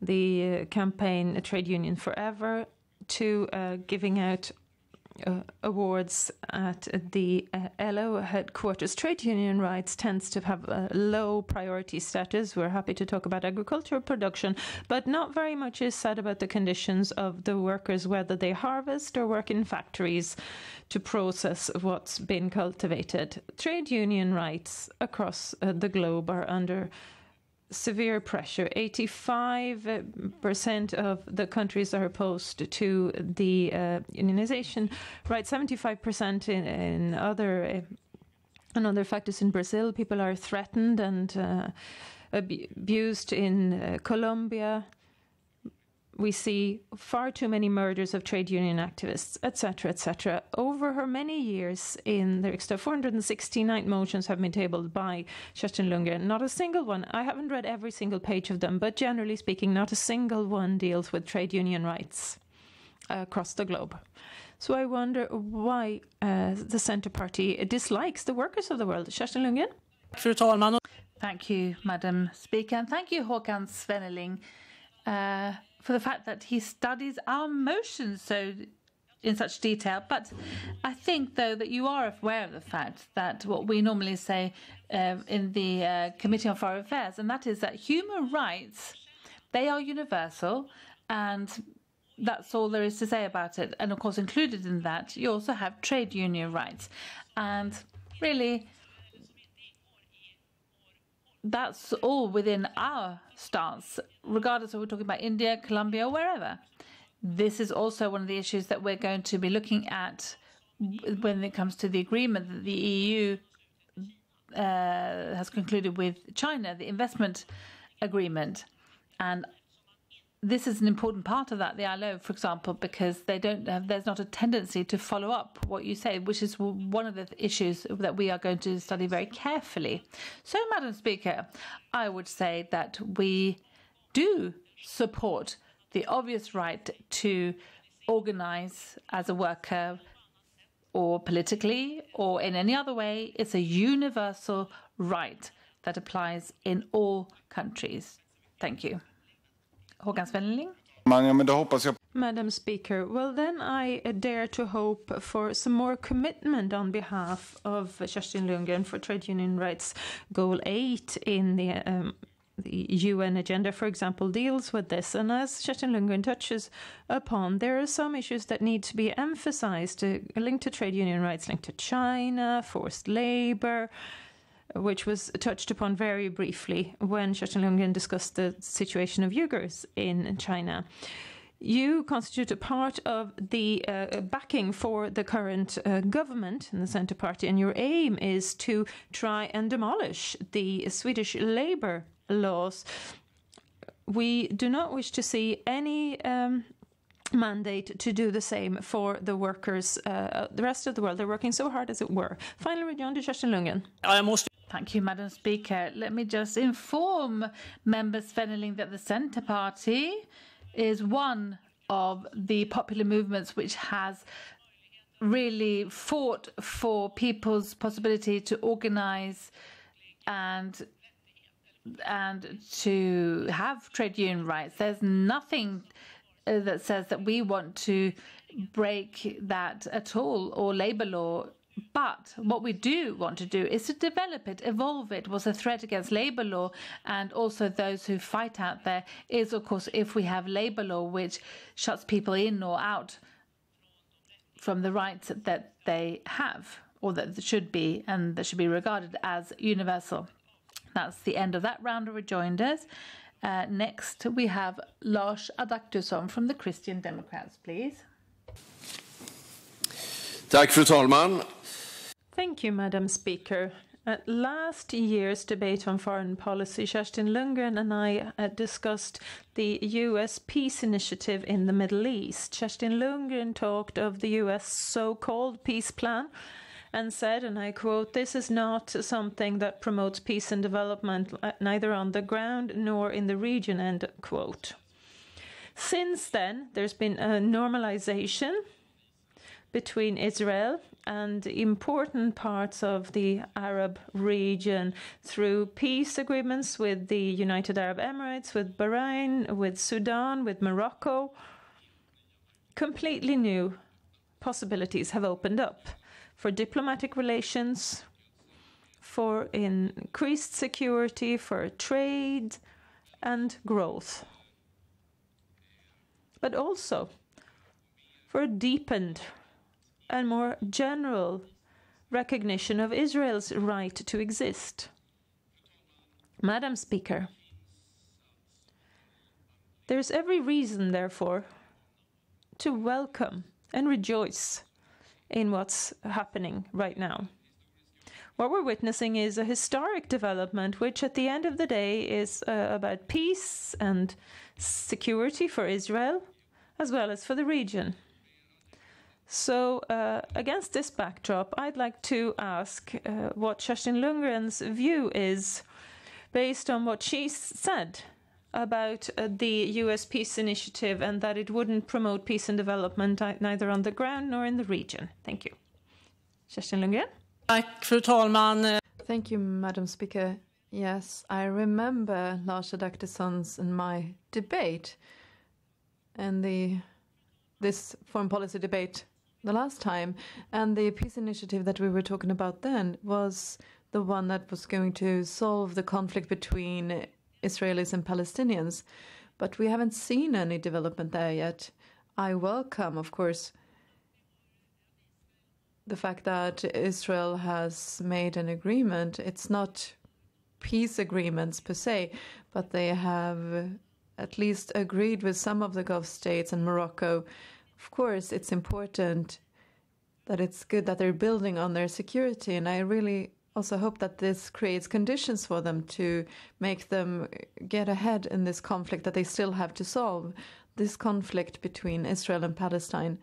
The campaign Trade Union Forever to giving out awards at the LO headquarters. Trade union rights tends to have a low priority status. We're happy to talk about agricultural production, but not very much is said about the conditions of the workers, whether they harvest or work in factories to process what's been cultivated. Trade union rights across the globe are under severe pressure. 85% of the countries are opposed to the unionization right. 75% in other factors in Brazil. People are threatened and abused in Colombia. We see far too many murders of trade union activists, etc., etc. Over her many years in the Riksdag, 469 motions have been tabled by Kerstin Lundgren. Not a single one. I haven't read every single page of them, but generally speaking, not a single one deals with trade union rights across the globe. So I wonder why the Centre Party dislikes the workers of the world. Kerstin Lundgren? Fru talman. Thank you, Madam Speaker, and thank you, Håkan Svenneling, for the fact that he studies our motions in such detail. But I think, though, that you are aware of the fact that what we normally say in the Committee on Foreign Affairs, and that is that human rights, they are universal, and that's all there is to say about it. And, of course, included in that, you also have trade union rights. And really, that's all within our stance, regardless of we're talking about India, Colombia, or wherever. This is also one of the issues that we're going to be looking at when it comes to the agreement that the EU has concluded with China, the investment agreement. And this is an important part of that, the ILO, for example, because there's not a tendency to follow up what you say, which is one of the issues that we are going to study very carefully. So, Madam Speaker, I would say that we do support the obvious right to organize as a worker or politically or in any other way. It's a universal right that applies in all countries. Thank you. Håkan Svenneling. Madam Speaker. Well, then I dare to hope for some more commitment on behalf of Kerstin Lundgren for trade union rights. Goal 8 in the UN agenda, for example, deals with this. And as Kerstin Lundgren touches upon, there are some issues that need to be emphasized, linked to trade union rights, linked to China, forced labor, which was touched upon very briefly when Kerstin Lundgren discussed the situation of Uyghurs in China. You constitute a part of the backing for the current government in the Centre Party, and your aim is to try and demolish the Swedish labour laws. We do not wish to see any mandate to do the same for the workers, the rest of the world. They're working so hard, as it were. Finally, John to Kerstin Lundgren. Thank you, Madam Speaker. Let me just inform Member Svenneling that the Centre Party is one of the popular movements which has really fought for people's possibility to organise and to have trade union rights. There's nothing that says that we want to break that at all, or labour law. But what we do want to do is to develop it, evolve it. Was a threat against labour law and also those who fight out there is, of course, if we have labour law which shuts people in or out from the rights that they have, or that should be, and that should be regarded as universal. That's the end of that round of rejoinders. Next, we have Lars Adaktusson from the Christian Democrats, please. Tack, fru talman. Thank you, Madam Speaker. At last year's debate on foreign policy, Kerstin Lundgren and I discussed the US peace initiative in the Middle East. Kerstin Lundgren talked of the US so-called peace plan and said, and I quote, "This is not something that promotes peace and development, neither on the ground nor in the region," end quote. Since then, there's been a normalization between Israel and important parts of the Arab region through peace agreements with the United Arab Emirates, with Bahrain, with Sudan, with Morocco. Completely new possibilities have opened up for diplomatic relations, for increased security, for trade and growth, but also for a deepened and more general recognition of Israel's right to exist. Madam Speaker, there's every reason, therefore, to welcome and rejoice in what's happening right now. What we're witnessing is a historic development, which at the end of the day is about peace and security for Israel, as well as for the region. So, against this backdrop, I'd like to ask what Kerstin Lundgren's view is, based on what she said about the US peace initiative and that it wouldn't promote peace and development neither on the ground nor in the region. Thank you. Kerstin Lundgren. Tack, fru talman. Thank you, Madam Speaker. Yes, I remember Lars Adaktusson's and my debate and this foreign policy debate the last time, and the peace initiative that we were talking about then was the one that was going to solve the conflict between Israelis and Palestinians. But we haven't seen any development there yet. I welcome, of course, the fact that Israel has made an agreement. It's not peace agreements per se, but they have at least agreed with some of the Gulf states and Morocco. Of course, it's important that it's good that they're building on their security, and I really also hope that this creates conditions for them to make them get ahead in this conflict that they still have to solve, this conflict between Israel and Palestine,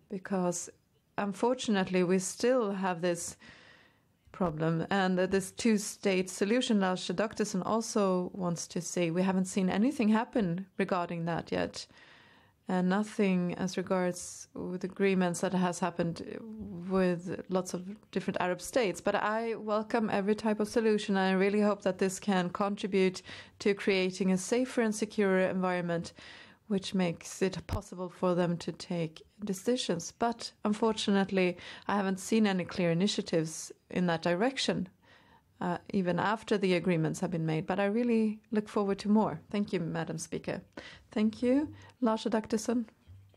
because unfortunately we still have this problem, and this two-state solution Lars Adaktusson also wants to see. We haven't seen anything happen regarding that yet, and nothing as regards with agreements that has happened with lots of different Arab states. But I welcome every type of solution. I really hope that this can contribute to creating a safer and secure environment which makes it possible for them to take decisions. But unfortunately, I haven't seen any clear initiatives in that direction, even after the agreements have been made. But I really look forward to more. Thank you, Madam Speaker. Thank you. Lars Adaktusson,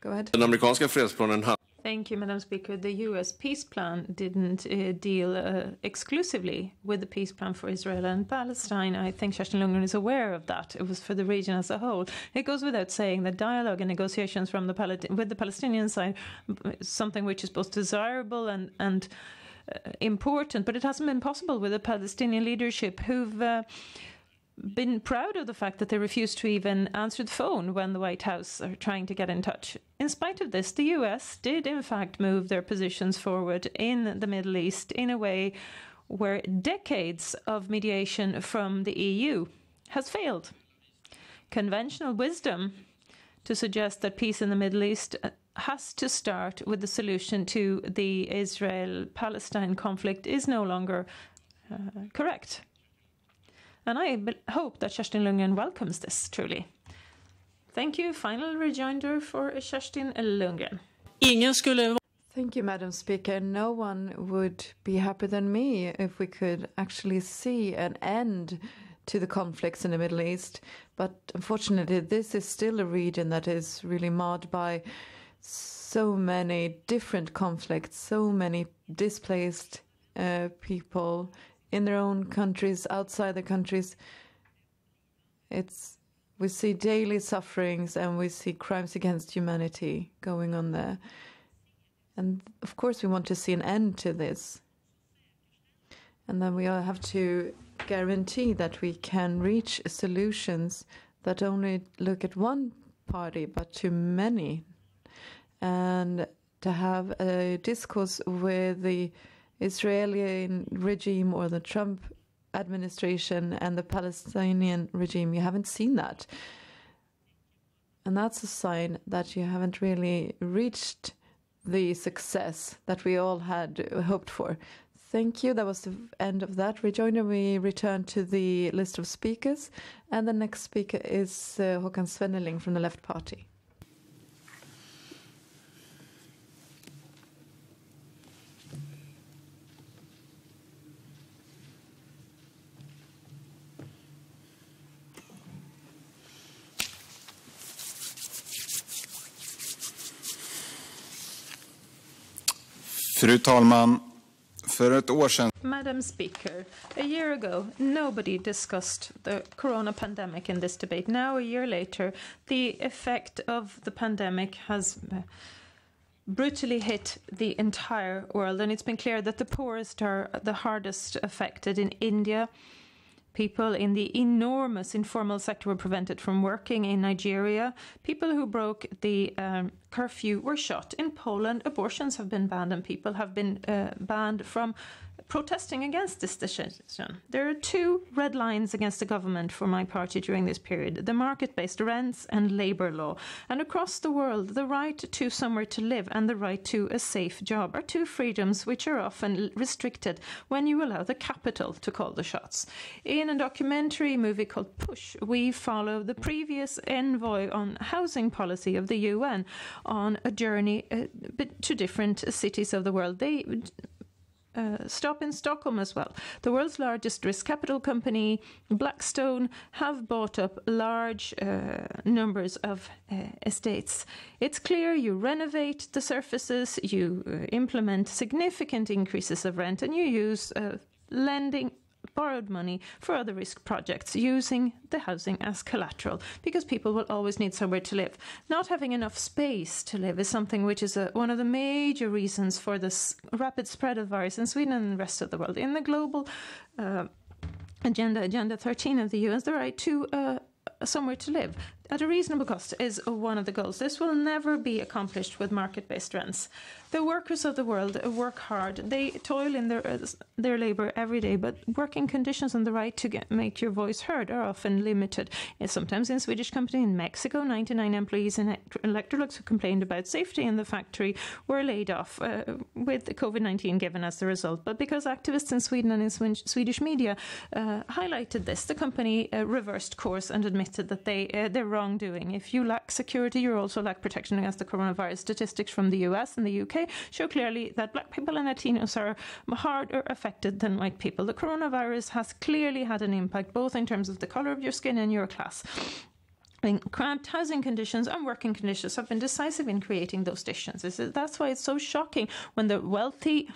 go ahead. Den amerikanska fredsplanen Thank you, Madam Speaker. The U.S. peace plan didn't deal exclusively with the peace plan for Israel and Palestine. I think Kerstin Lundgren is aware of that. It was for the region as a whole. It goes without saying that dialogue and negotiations from with the Palestinian side is something which is both desirable and important, but it hasn't been possible with the Palestinian leadership who've been proud of the fact that they refused to even answer the phone when the White House are trying to get in touch. In spite of this, the US did in fact move their positions forward in the Middle East in a way where decades of mediation from the EU has failed. Conventional wisdom to suggest that peace in the Middle East has to start with the solution to the Israel-Palestine conflict is no longer correct. And I hope that Kerstin Lundgren welcomes this, truly. Thank you. Final rejoinder for Kerstin Lundgren. Thank you, Madam Speaker. No one would be happier than me if we could actually see an end to the conflicts in the Middle East. But unfortunately, this is still a region that is really marred by so many different conflicts, so many displaced people in their own countries, outside the countries. We see daily sufferings and we see crimes against humanity going on there. And of course we want to see an end to this. And then we all have to guarantee that we can reach solutions that only look at one party but to many. And to have a discourse with the Israeli regime or the Trump administration and the Palestinian regime, you haven't seen that. And that's a sign that you haven't really reached the success that we all had hoped for. Thank you. That was the end of that rejoinder. We return to the list of speakers. And the next speaker is Håkan Svenneling from the Left Party. Fru talman, för ett år sedan... Madam Speaker, a year ago, nobody discussed the corona pandemic in this debate. Now, a year later, the effect of the pandemic has brutally hit the entire world, and it's been clear that the poorest are the hardest affected. In India, people in the enormous informal sector were prevented from working. In Nigeria, people who broke the curfew were shot. In Poland, abortions have been banned and people have been banned from protesting against this decision. There are two red lines against the government for my party during this period: the market-based rents and labor law. And across the world, the right to somewhere to live and the right to a safe job are two freedoms which are often restricted when you allow the capital to call the shots. In a documentary movie called Push, we follow the previous envoy on housing policy of the UN on a journey to different cities of the world. They stop in Stockholm as well. The world's largest risk capital company, Blackstone, have bought up large numbers of estates. It's clear you renovate the surfaces, you implement significant increases of rent, and you use lending borrowed money for other risk projects using the housing as collateral, because people will always need somewhere to live. Not having enough space to live is something which is one of the major reasons for this rapid spread of virus in Sweden and the rest of the world. In the global Agenda 13 of the UN, the right to somewhere to live at a reasonable cost is one of the goals. This will never be accomplished with market-based rents. The workers of the world work hard. They toil in their labour every day, but working conditions and the right to make your voice heard are often limited. Sometimes in a Swedish company in Mexico, 99 employees in Electrolux who complained about safety in the factory were laid off with COVID-19 given as the result. But because activists in Sweden and in Swedish media highlighted this, the company reversed course and admitted that their wrongdoing. If you lack security, you also lack protection against the coronavirus. Statistics from the US and the UK show clearly that black people and Latinos are harder affected than white people. The coronavirus has clearly had an impact both in terms of the colour of your skin and your class. Cramped housing conditions and working conditions have been decisive in creating those distances. That's why it's so shocking when the wealthy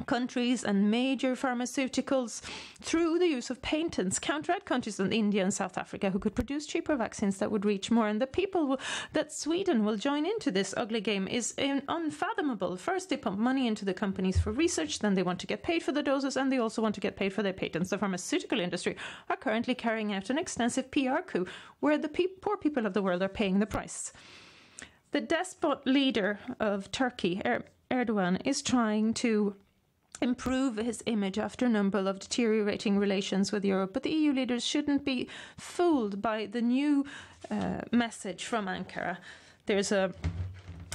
countries and major pharmaceuticals, through the use of patents, counteract countries in India and South Africa who could produce cheaper vaccines that would reach more. And the people that Sweden will join into this ugly game is unfathomable. First, they pump money into the companies for research, then they want to get paid for the doses, and they also want to get paid for their patents. The pharmaceutical industry are currently carrying out an extensive PR coup where the poor people of the world are paying the price. The despot leader of Turkey, Erdogan, is trying to improve his image after a number of deteriorating relations with Europe. But the EU leaders shouldn't be fooled by the new message from Ankara. There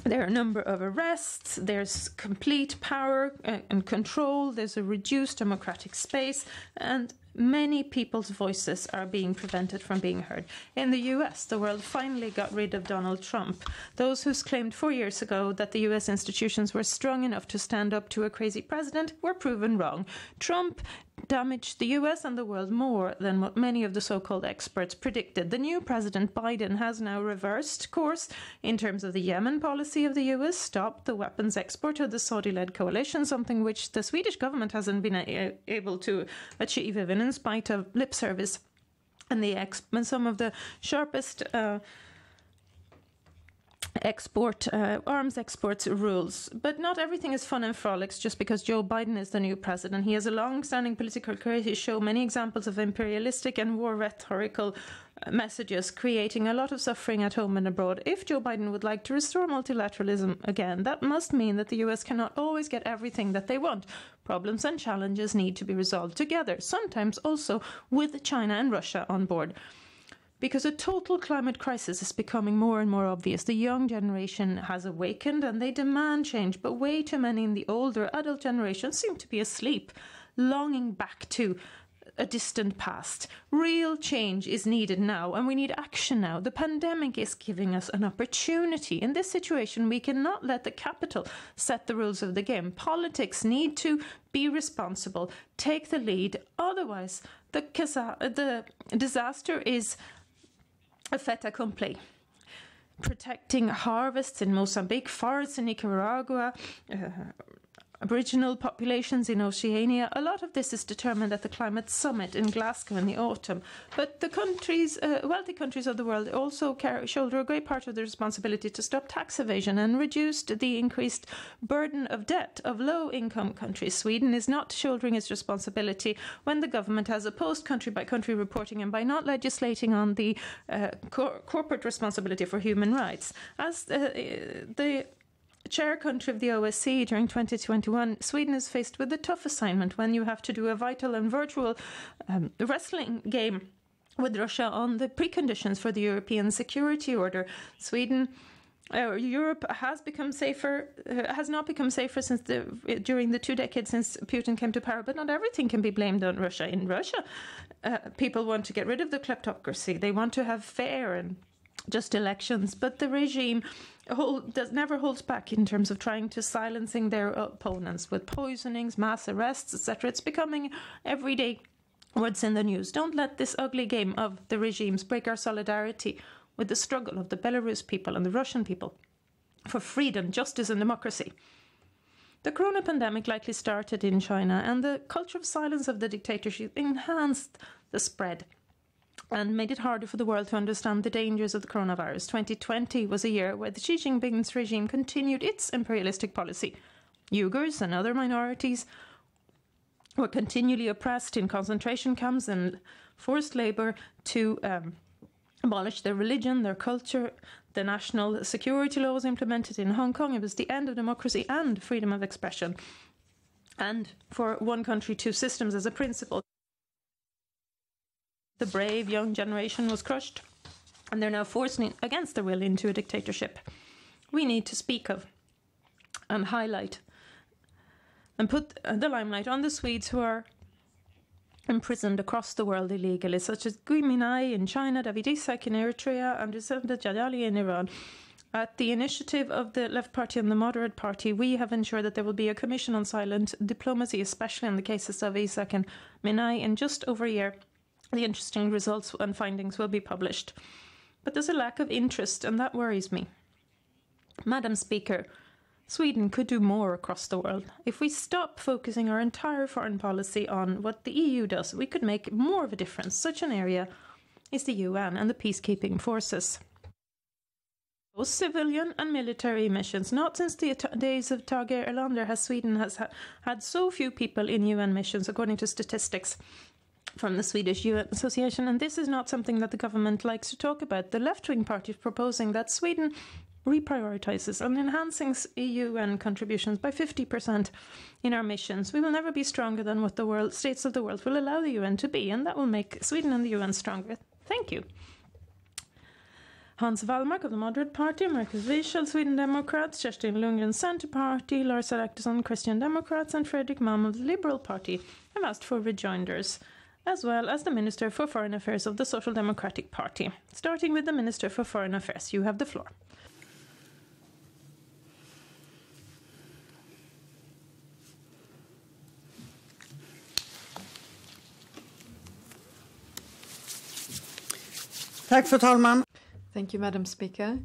are a number of arrests, there's complete power and control, there's a reduced democratic space, and many people's voices are being prevented from being heard. In the US, the world finally got rid of Donald Trump. Those who claimed 4 years ago that the US institutions were strong enough to stand up to a crazy president were proven wrong. Trump damaged the US and the world more than what many of the so-called experts predicted. The new President Biden has now reversed course in terms of the Yemen policy of the US, stopped the weapons export of the Saudi-led coalition, something which the Swedish government hasn't been able to achieve even in spite of lip service and some of the sharpest arms exports rules. But not everything is fun and frolics just because Joe Biden is the new president. He has a long-standing political career. He showed many examples of imperialistic and war rhetorical messages, creating a lot of suffering at home and abroad. If Joe Biden would like to restore multilateralism again, that must mean that the US cannot always get everything that they want. Problems and challenges need to be resolved together, sometimes also with China and Russia on board. Because a total climate crisis is becoming more and more obvious. The young generation has awakened and they demand change, but way too many in the older adult generation seem to be asleep, longing back to a distant past. Real change is needed now, and we need action now. The pandemic is giving us an opportunity. In this situation, we cannot let the capital set the rules of the game. Politics need to be responsible, take the lead. Otherwise, the disaster is a fait accompli. Protecting harvests in Mozambique, forests in Nicaragua, Aboriginal populations in Oceania. A lot of this is determined at the climate summit in Glasgow in the autumn. But the wealthy countries of the world also shoulder a great part of the responsibility to stop tax evasion and reduce the increased burden of debt of low-income countries. Sweden is not shouldering its responsibility when the government has opposed country-by-country reporting and by not legislating on the corporate responsibility for human rights. As the chair country of the OSCE during 2021, Sweden is faced with a tough assignment when you have to do a vital and virtual wrestling game with Russia on the preconditions for the European security order. Europe has not become safer during the 2 decades since Putin came to power, but not everything can be blamed on Russia. In Russia, people want to get rid of the kleptocracy. They want to have fair and just elections, but the regime never holds back in terms of trying to silencing their opponents with poisonings, mass arrests, etc. It's becoming everyday words in the news. Don't let this ugly game of the regimes break our solidarity with the struggle of the Belarus people and the Russian people for freedom, justice and democracy. The corona pandemic likely started in China, and the culture of silence of the dictatorship enhanced the spread and made it harder for the world to understand the dangers of the coronavirus. 2020 was a year where the Xi Jinping's regime continued its imperialistic policy. Uyghurs and other minorities were continually oppressed in concentration camps and forced labour to abolished their religion, their culture, the national security laws implemented in Hong Kong. It was the end of democracy and freedom of expression. And for one country, two systems as a principle. The brave young generation was crushed, and they're now forced against their will into a dictatorship. We need to speak of and highlight and put the limelight on the Swedes who are imprisoned across the world illegally, such as Gui Minhai in China, David Isaak in Eritrea, and Rizal Jadali in Iran. At the initiative of the Left Party and the Moderate Party, we have ensured that there will be a commission on silent diplomacy, especially in the cases of Isaak and Minhai. In just over a year, the interesting results and findings will be published. But there's a lack of interest, and that worries me. Madam Speaker, Sweden could do more across the world. If we stop focusing our entire foreign policy on what the EU does, we could make more of a difference. Such an area is the UN and the peacekeeping forces. Both civilian and military missions. Not since the days of Tage Erlander has Sweden had so few people in UN missions, according to statistics from the Swedish UN Association. And this is not something that the government likes to talk about. The left-wing party is proposing that Sweden reprioritizes and enhancing EU contributions by 50% in our missions. We will never be stronger than what the states of the world will allow the UN to be, and that will make Sweden and the UN stronger. Thank you. Hans Wallmark of the Moderate Party, Marcus Wiechel, Sweden Democrats, Kerstin Lundgren, Centre Party, Lars Adaktusson, Christian Democrats, and Fredrik Malm of the Liberal Party have asked for rejoinders, as well as the Minister for Foreign Affairs of the Social Democratic Party. Starting with the Minister for Foreign Affairs, you have the floor. Tack, fru talman. Thank you, Madam Speaker,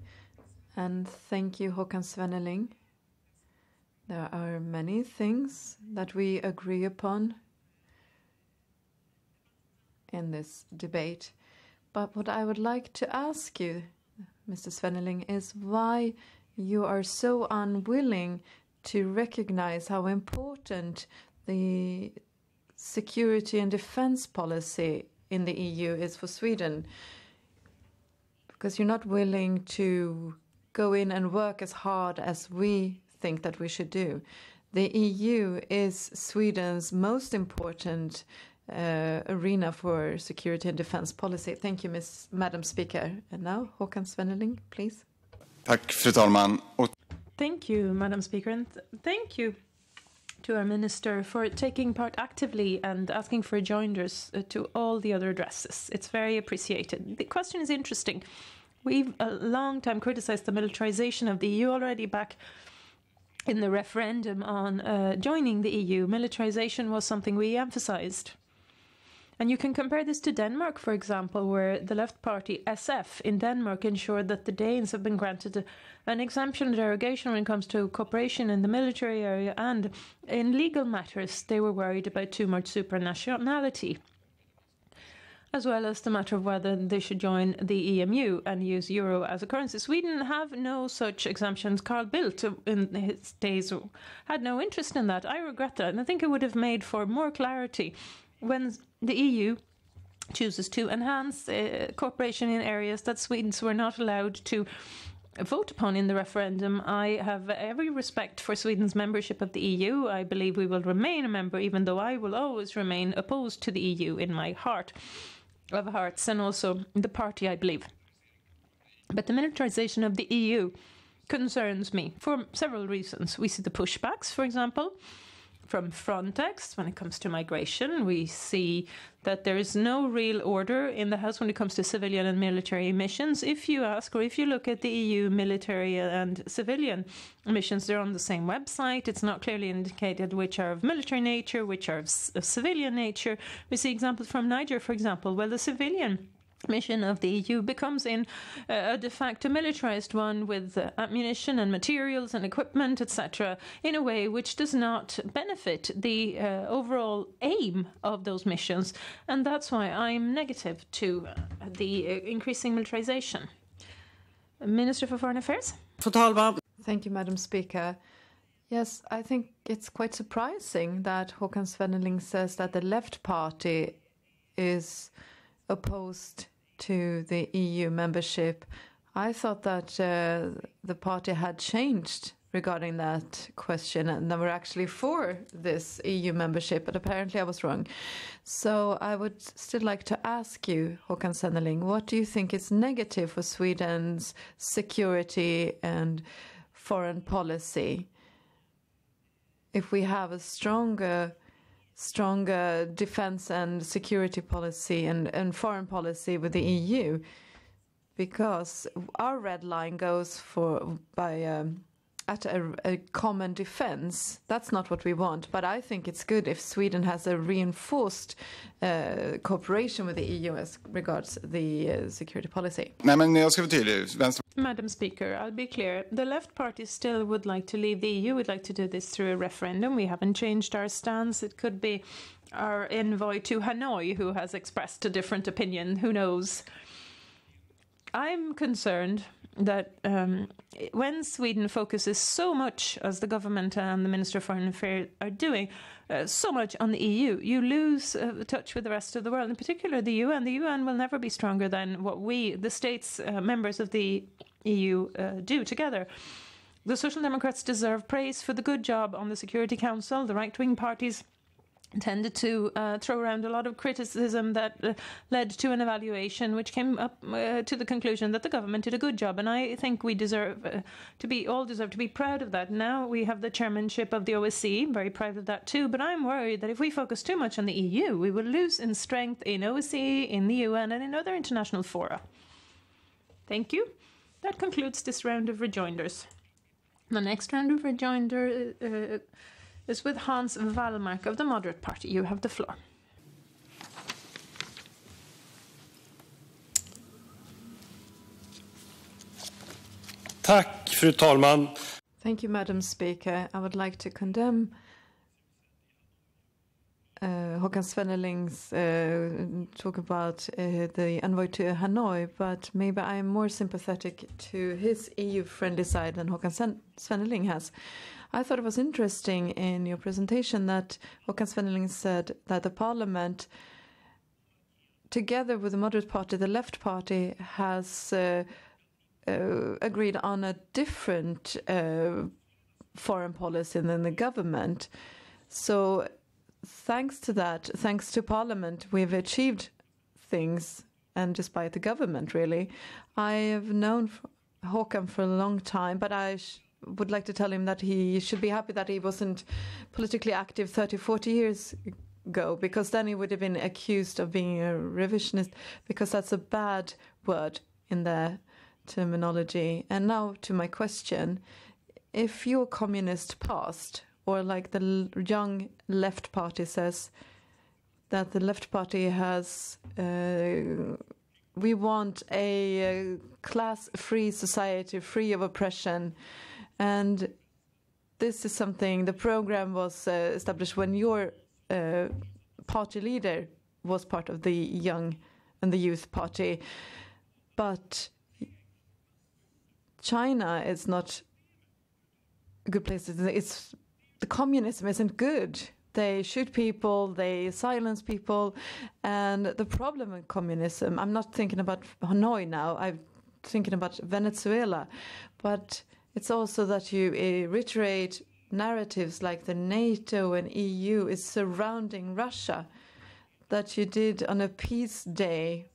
and thank you, Håkan Svenneling. There are many things that we agree upon in this debate, but what I would like to ask you, Mr. Svenneling, is why you are so unwilling to recognize how important the security and defense policy in the EU is for Sweden. Because you're not willing to go in and work as hard as we think that we should do. The EU is Sweden's most important arena for security and defense policy. Thank you, Madam Speaker. And now, Håkan Svenneling, please. Tack, fru talman. Thank you, Madam Speaker, and thank you to our Minister for taking part actively and asking for rejoinders to all the other addresses. It's very appreciated. The question is interesting. We've a long time criticized the militarization of the EU already back in the referendum on joining the EU. Militarization was something we emphasized. And you can compare this to Denmark, for example, where the left party SF in Denmark ensured that the Danes have been granted an exemption derogation when it comes to cooperation in the military area, and in legal matters they were worried about too much supranationality, as well as the matter of whether they should join the EMU and use euro as a currency. Sweden have no such exemptions. Carl Bildt in his days had no interest in that. I regret that, and I think it would have made for more clarity when the EU chooses to enhance cooperation in areas that Swedes were not allowed to vote upon in the referendum. I have every respect for Sweden's membership of the EU. I believe we will remain a member, even though I will always remain opposed to the EU in my heart of hearts, and also the party, I believe. But the militarization of the EU concerns me for several reasons. We see the pushbacks, for example, from Frontex when it comes to migration. We see that there is no real order in the House when it comes to civilian and military missions. If you ask, or if you look at the EU military and civilian missions, they're on the same website. It's not clearly indicated which are of military nature, which are of civilian nature. We see examples from Niger, for example, where the civilian mission of the EU becomes in a de facto militarized one with ammunition and materials and equipment, etc., in a way which does not benefit the overall aim of those missions. And that's why I'm negative to the increasing militarization. Minister for Foreign Affairs? Thank you, Madam Speaker. Yes, I think it's quite surprising that Håkan Svenneling says that the left party is opposed to the EU membership. I thought that the party had changed regarding that question and they were actually for this EU membership, but apparently I was wrong. So I would still like to ask you, Håkan Svenneling, what do you think is negative for Sweden's security and foreign policy if we have a stronger defense and security policy and foreign policy with the EU? Because our red line goes at a common defense. That's not what we want, but I think it's good if Sweden has a reinforced cooperation with the EU as regards the security policy. Nej, men jag ska vara tydlig. Madam Speaker, I'll be clear. The left party still would like to leave the EU. We'd like to do this through a referendum. We haven't changed our stance. It could be our envoy to Hanoi who has expressed a different opinion. Who knows? I'm concerned that when Sweden focuses so much, as the government and the Minister of Foreign Affairs are doing, so much on the EU, you lose touch with the rest of the world, in particular the UN. The UN will never be stronger than what we, the states, members of the EU, do together. The Social Democrats deserve praise for the good job on the Security Council. The right-wing parties tended to throw around a lot of criticism that led to an evaluation which came up to the conclusion that the government did a good job, and I think we deserve to be proud of that. Now we have the chairmanship of the OSCE, very proud of that too, but I'm worried that if we focus too much on the EU, we will lose in strength in OSCE, in the UN and in other international fora. Thank you. That concludes this round of rejoinders. The next round of rejoinder is with Hans Wallmark of the Moderate Party. You have the floor. Tack, fru talman. Thank you, Madam Speaker. I would like to condemn Håkan Svenneling's talk about the envoy to Hanoi, but maybe I am more sympathetic to his EU-friendly side than Håkan Svenneling has. I thought it was interesting in your presentation that Håkan Svenneling said that the Parliament, together with the Moderate Party, the Left Party, has agreed on a different foreign policy than the government. So thanks to that, thanks to Parliament, we've achieved things, and despite the government, really. I have known Håkan for a long time, but I would like to tell him that he should be happy that he wasn't politically active 30, 40 years ago, because then he would have been accused of being a revisionist, because that's a bad word in the terminology. And now to my question. If your communist past, or like the young Left Party says, that the Left Party has we want a class-free society, free of oppression. And this is something, the program was established when your party leader was part of the Young and the Youth Party. But China is not a good place. The communism isn't good. They shoot people, they silence people. And the problem with communism, I'm not thinking about Hanoi now, I'm thinking about Venezuela. But it's also that you reiterate narratives like the NATO and EU is surrounding Russia, that you did on a peace day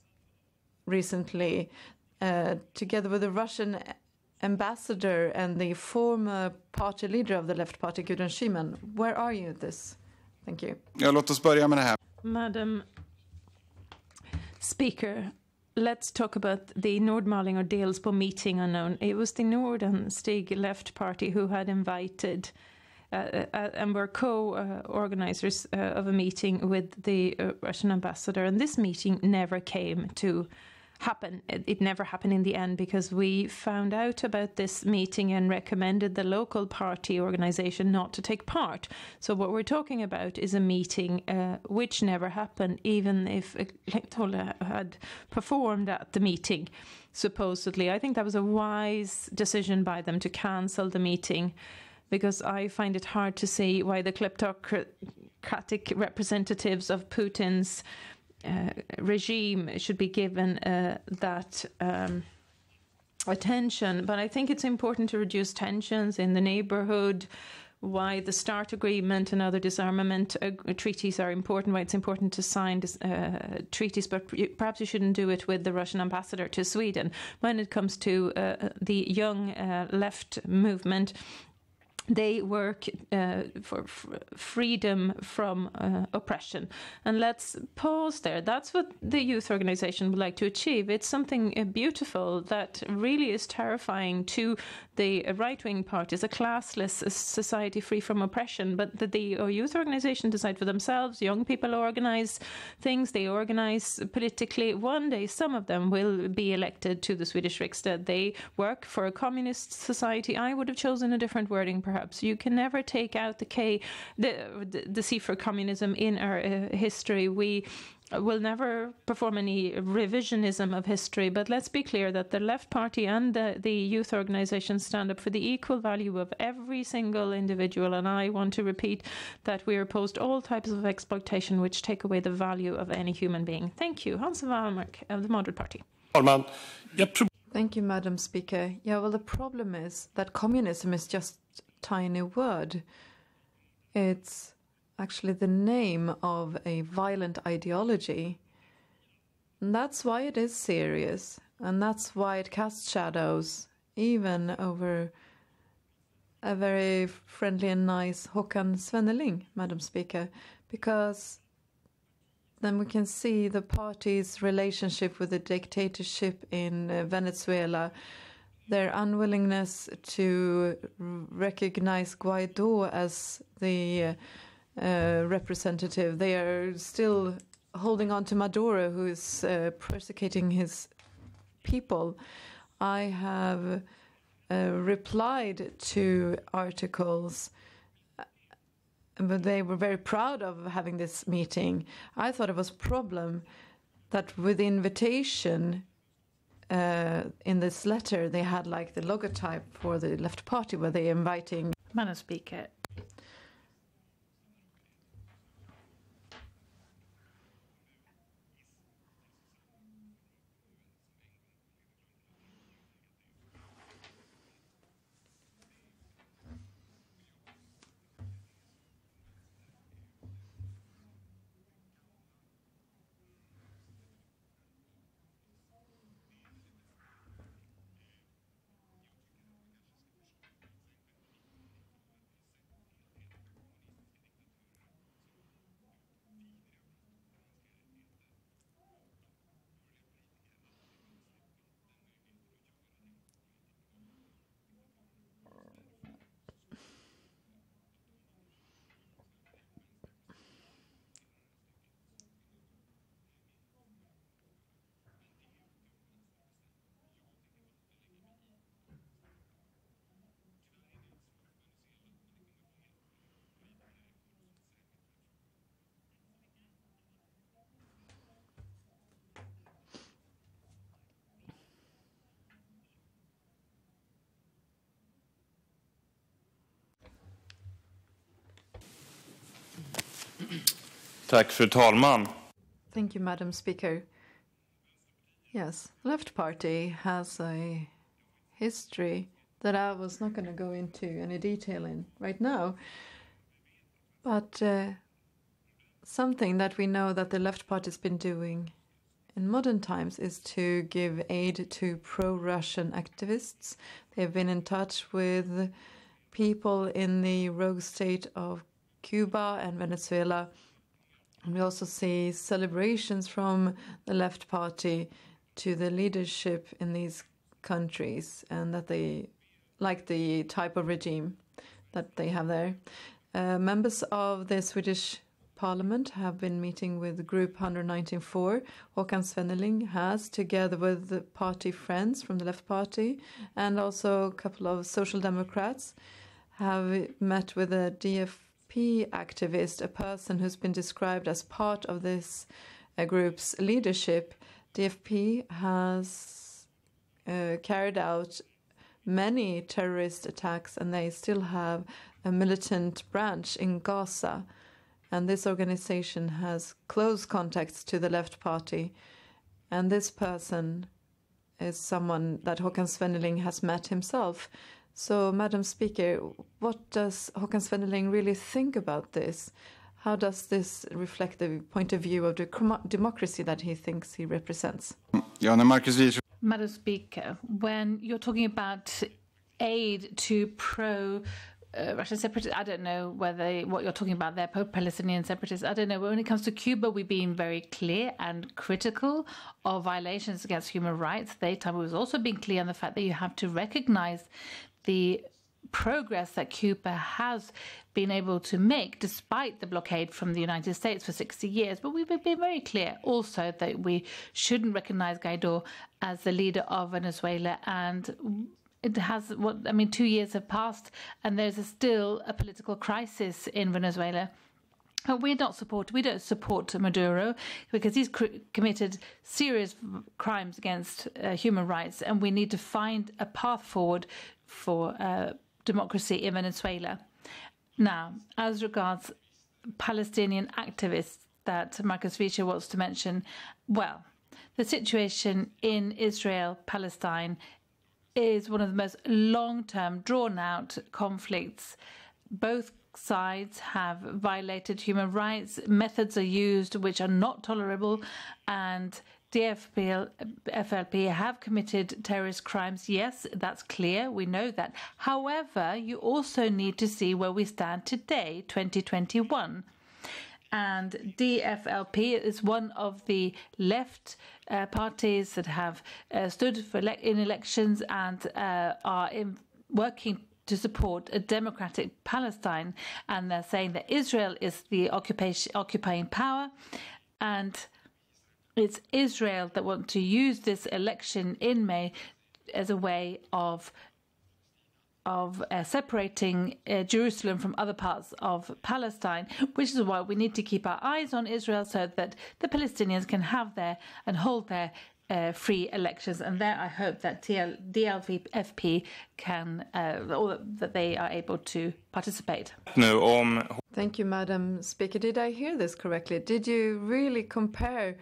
recently, together with the Russian ambassador and the former party leader of the Left Party, Gudrun Schyman. Where are you at this? Thank you. Ja, låt oss börja med det här. Madam Speaker, let's talk about the Nordmaling or Delsbo meeting unknown. It was the Nord and Stig Left Party who had invited and were co-organizers of a meeting with the Russian ambassador. And this meeting never came to happen. It never happened in the end because we found out about this meeting and recommended the local party organization not to take part. So what we're talking about is a meeting which never happened, even if Tolle had performed at the meeting, supposedly. I think that was a wise decision by them to cancel the meeting, because I find it hard to see why the kleptocratic representatives of Putin's regime should be given that attention. But I think it's important to reduce tensions in the neighborhood, why the START agreement and other disarmament treaties are important, why it's important to sign treaties, but perhaps you shouldn't do it with the Russian ambassador to Sweden. When it comes to the young left movement, they work for freedom from oppression. And let's pause there. That's what the youth organization would like to achieve. It's something beautiful that really is terrifying to the right-wing parties, a classless society free from oppression. But the youth organization decide for themselves. Young people organize things. They organize politically. One day, some of them will be elected to the Swedish Riksdag. They work for a communist society. I would have chosen a different wording, perhaps. You can never take out the C for communism in our history. We will never perform any revisionism of history, but let's be clear that the Left Party and the youth organizations stand up for the equal value of every single individual, and I want to repeat that we are opposed to all types of exploitation which take away the value of any human being. Thank you. Hans Wallmark of the Moderate Party. Thank you, Madam Speaker. Yeah, well, the problem is that communism is just a tiny word. It's actually the name of a violent ideology. And that's why it is serious. And that's why it casts shadows, even over a very friendly and nice Håkan Svenneling, Madam Speaker, because then we can see the party's relationship with the dictatorship in Venezuela, their unwillingness to recognize Guaido as the representative. They are still holding on to Maduro, who is persecuting his people. I have replied to articles, but they were very proud of having this meeting. I thought it was a problem that with the invitation in this letter, they had like the logotype for the Left Party, where they're inviting. Madam Speaker. Tack, fru talman. Thank you, Madam Speaker. Yes, Left Party has a history that I was not going to go into any detail in right now. But something that we know that the Left Party has been doing in modern times is to give aid to pro-Russian activists. They've been in touch with people in the rogue state of Cuba and Venezuela. And we also see celebrations from the Left Party to the leadership in these countries, and that they like the type of regime that they have there. Members of the Swedish Parliament have been meeting with Group 194. Håkan Svenneling has, together with the party friends from the Left Party and also a couple of Social Democrats, have met with a DFP activist, a person who's been described as part of this group's leadership. DFP has carried out many terrorist attacks, and they still have a militant branch in Gaza. And this organization has close contacts to the left party. And this person is someone that Håkan Svenneling has met himself. So, Madam Speaker, what does Håkan Svenneling really think about this? How does this reflect the point of view of the democracy that he thinks he represents? Ja, när Marcus Wiechel... Madam Speaker, when you're talking about aid to Russian separatists, I don't know what you're talking about there, pro-Palestinian separatists, I don't know. When it comes to Cuba, we've been very clear and critical of violations against human rights. At the time, we've also been clear on the fact that you have to recognize the progress that Cuba has been able to make despite the blockade from the United States for 60 years. But we've been very clear also that we shouldn't recognize Guaido as the leader of Venezuela. And it has, 2 years have passed and there's still a political crisis in Venezuela. We don't support Maduro because he's committed serious crimes against human rights, and we need to find a path forward for democracy in Venezuela. Now, as regards Palestinian activists that Marcus Wiechel wants to mention, well, the situation in Israel-Palestine is one of the most long-term, drawn-out conflicts. Both sides have violated human rights. Methods are used which are not tolerable, and FLP have committed terrorist crimes. Yes, that's clear. We know that. However, you also need to see where we stand today, 2021. And DFLP is one of the left parties that have stood in elections and are working to support a democratic Palestine. And they're saying that Israel is the occupying power, and it's Israel that want to use this election in May as a way of separating Jerusalem from other parts of Palestine, which is why we need to keep our eyes on Israel so that the Palestinians can have and hold their free elections. And there I hope that DLFP can, or that they are able to participate. Thank you, Madam Speaker. Did I hear this correctly? Did you really compare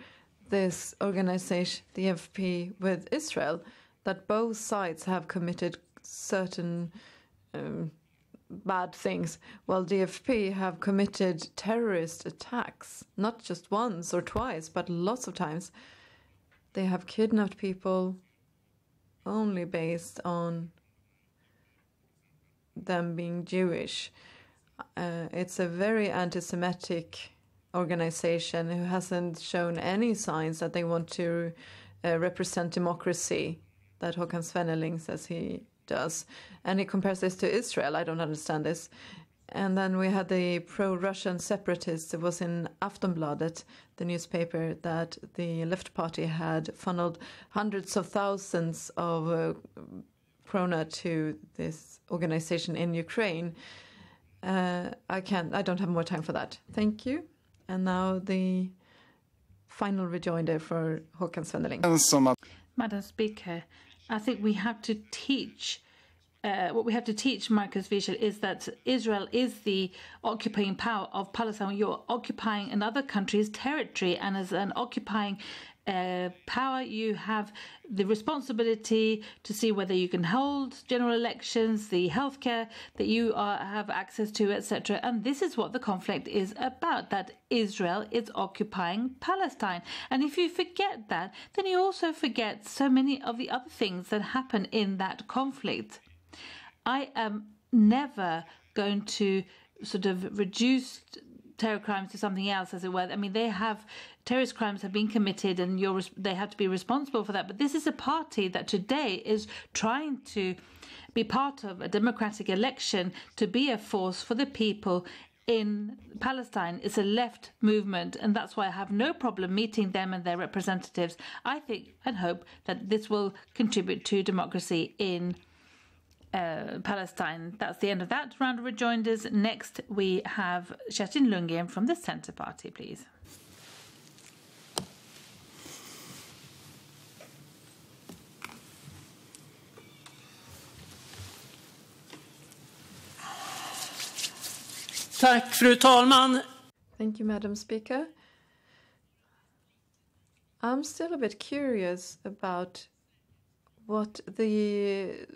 this organization, the FP, with Israel, that both sides have committed certain bad things, while DFP have committed terrorist attacks, not just once or twice, but lots of times? They have kidnapped people only based on them being Jewish. It's a very anti-Semitic organization who hasn't shown any signs that they want to represent democracy, that Håkan Svenneling says he does. And he compares this to Israel. I don't understand this. And then we had the pro-Russian separatists. It was in Aftonbladet, the newspaper, that the left party had funneled hundreds of thousands of krona to this organization in Ukraine. I don't have more time for that. Thank you. And now the final rejoinder for Håkan Svenneling. Madam Speaker, I think we have to teach, what we have to teach Marcus Wiechel is that Israel is the occupying power of Palestine. You're occupying another country's territory, and as an occupying power, you have the responsibility to see whether you can hold general elections, the healthcare that you have access to, etc. And this is what the conflict is about, that Israel is occupying Palestine. And if you forget that, then you also forget so many of the other things that happen in that conflict. I am never going to sort of reduce terror crimes to something else, as it were. I mean, terrorist crimes have been committed, and they have to be responsible for that. But this is a party that today is trying to be part of a democratic election, to be a force for the people in Palestine. It's a left movement, and that's why I have no problem meeting them and their representatives. I think and hope that this will contribute to democracy in Palestine. That's the end of that round of rejoinders. Next, we have Kerstin Lundgren from the Centre Party, please. Tack, fru talman. Thank you, Madam Speaker. I'm still a bit curious about what the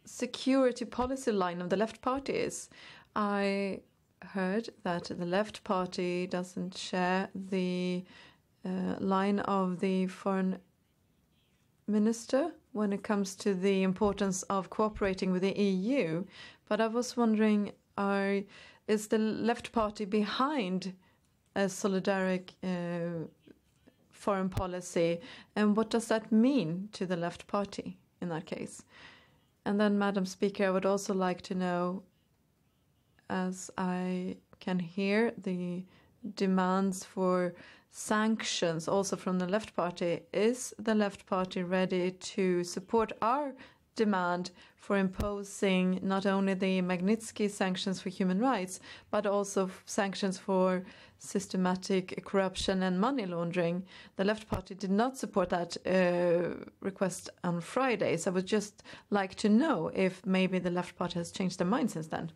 security policy line of the Left Party is. I heard that the Left Party doesn't share the line of the foreign minister when it comes to the importance of cooperating with the EU. But I was wondering, is the Left Party behind a solidaric foreign policy, and what does that mean to the Left Party in that case? And then, Madam Speaker, I would also like to know, as I can hear the demands for sanctions also from the Left Party, is the Left Party ready to support our demand for imposing not only the Magnitsky sanctions for human rights, but also sanctions for systematic corruption and money laundering? The Left Party did not support that request on Friday, so I would just like to know if maybe the Left Party has changed their mind since then.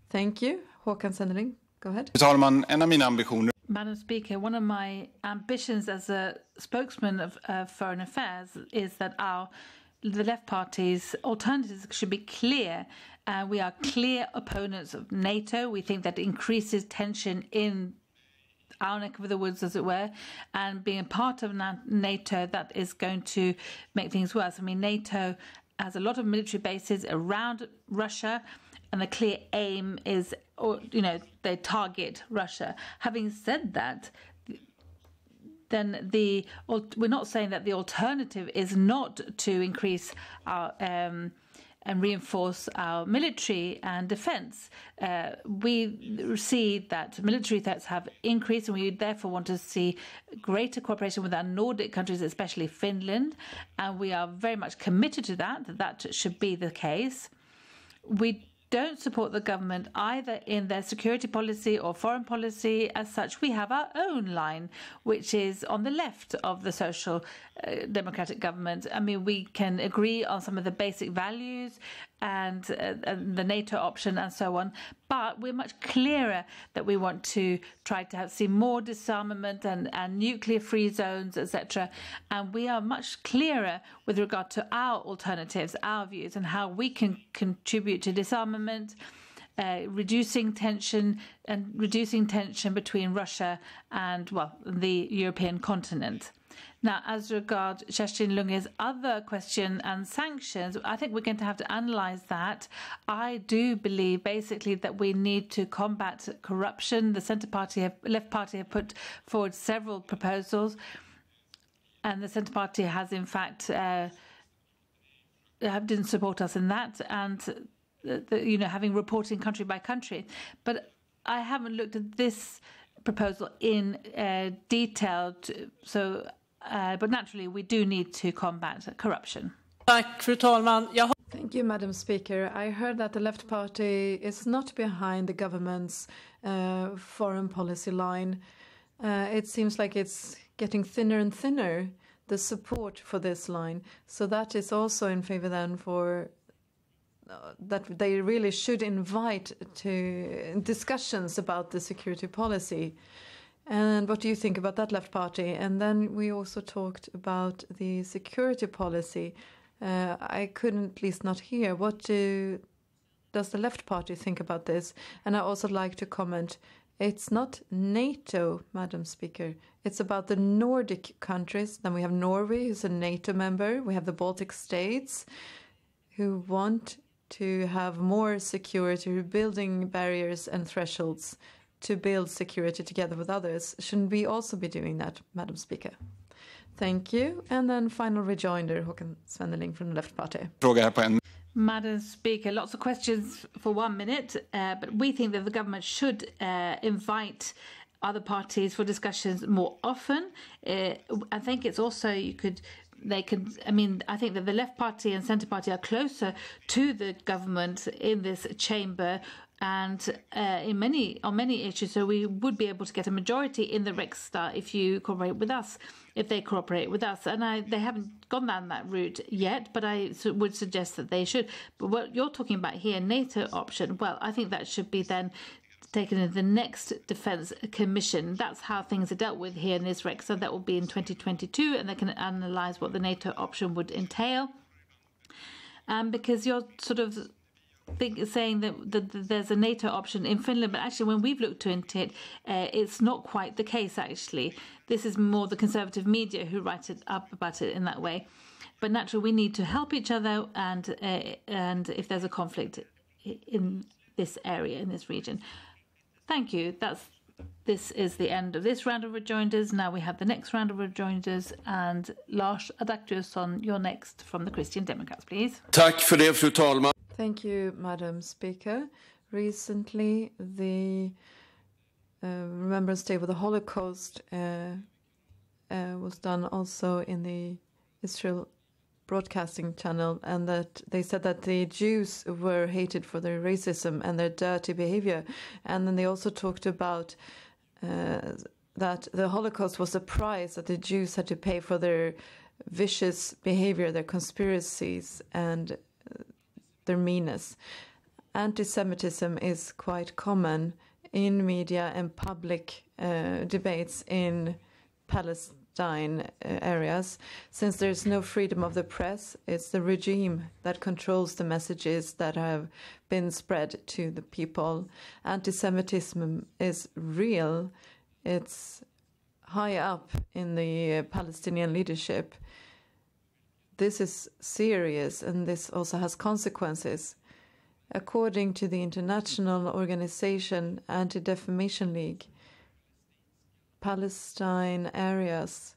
Thank you. Håkan Sendeling, go ahead. Fru talman, en av mina ambitioner. Madam Speaker, one of my ambitions as a spokesman of Foreign Affairs is that the Left Party's alternatives should be clear. We are clear opponents of NATO. We think that increases tension in our neck of the woods, as it were, and being a part of NATO, that is going to make things worse. I mean, NATO has a lot of military bases around Russia, and the clear aim is, they target Russia. Having said that, then we're not saying that the alternative is not to increase our and reinforce our military and defence. We see that military threats have increased, and we therefore want to see greater cooperation with our Nordic countries, especially Finland, and we are very much committed to that should be the case. We don't support the government either in their security policy or foreign policy as such. We have our own line, which is on the left of the social democratic government. I mean, we can agree on some of the basic values and the NATO option and so on, but we're much clearer that we want to try to see more disarmament and nuclear-free zones, etc. And we are much clearer with regard to our alternatives, our views, and how we can contribute to disarmament, reducing tension between Russia and, the European continent. Now, as regards Kerstin Lunge's other question and sanctions, I think we're going to have to analyse that. I do believe basically that we need to combat corruption. The Left Party have put forward several proposals, and the Centre Party has in fact didn't support us in that, and having reporting country by country. But I haven't looked at this proposal in detail, but naturally we do need to combat corruption. Fru talman. Thank you, Madam Speaker. I heard that the Left Party is not behind the government's foreign policy line. It seems like it's getting thinner and thinner, the support for this line. So that is also in favor then for that they really should invite to discussions about the security policy. And what do you think about that, Left Party? And then we also talked about the security policy. I couldn't at least not hear. What does the Left Party think about this? And I also like to comment, it's not NATO, Madam Speaker. It's about the Nordic countries. Then we have Norway, who's a NATO member. We have the Baltic states, who want to have more security, building barriers and thresholds to build security together with others. Shouldn't we also be doing that, Madam Speaker? Thank you. And then final rejoinder, Håkan Svenneling from the Left Party. Madam Speaker, lots of questions for 1 minute, but we think that the government should invite other parties for discussions more often. I think it's also I think that the Left Party and Centre Party are closer to the government in this chamber and on many issues, so we would be able to get a majority in the Riksdag if they cooperate with us. And they haven't gone down that route yet, but I would suggest that they should. But what you're talking about here, NATO option, well, I think that should be then taken in the next Defence Commission. That's how things are dealt with here in this REC. So that will be in 2022, and they can analyse what the NATO option would entail. Because you're sort of saying that there's a NATO option in Finland, but actually when we've looked into it, it's not quite the case, actually. This is more the conservative media who write it up about it in that way. But naturally, we need to help each other, and if there's a conflict in this area, in this region. Thank you. This is the end of this round of rejoinders. Now we have the next round of rejoinders, and Lars Adaktusson, you're next from the Christian Democrats, please. Tack för det, fru talman. Thank you, Madam Speaker. Recently, the Remembrance Day of the Holocaust was done also in the Israel broadcasting channel, and that they said that the Jews were hated for their racism and their dirty behavior. And then they also talked about that the Holocaust was a price that the Jews had to pay for their vicious behavior, their conspiracies, and their meanness. Anti-Semitism is quite common in media and public debates in Palestine areas. Since there's no freedom of the press, it's the regime that controls the messages that have been spread to the people. Anti-Semitism is real. It's high up in the Palestinian leadership. This is serious, and this also has consequences. According to the international organization Anti-Defamation League, Palestine areas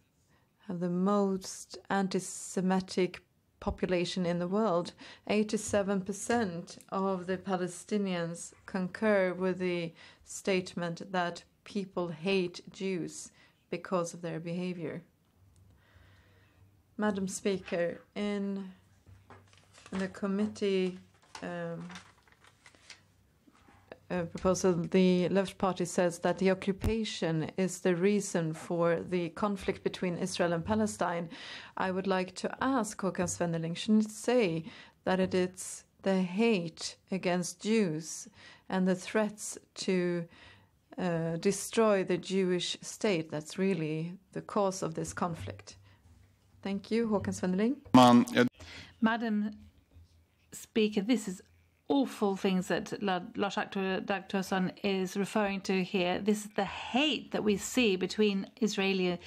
have the most anti-Semitic population in the world. 87% of the Palestinians concur with the statement that people hate Jews because of their behavior. Madam Speaker, in the committee proposal, the Left Party says that the occupation is the reason for the conflict between Israel and Palestine. I would like to ask Håkan Svenneling, shouldn't it say that it is the hate against Jews and the threats to destroy the Jewish state that's really the cause of this conflict? Thank you. Håkan Svenneling. Madam Speaker, this is awful things that Lars Adaktusson is referring to here. This is the hate that we see between Israelis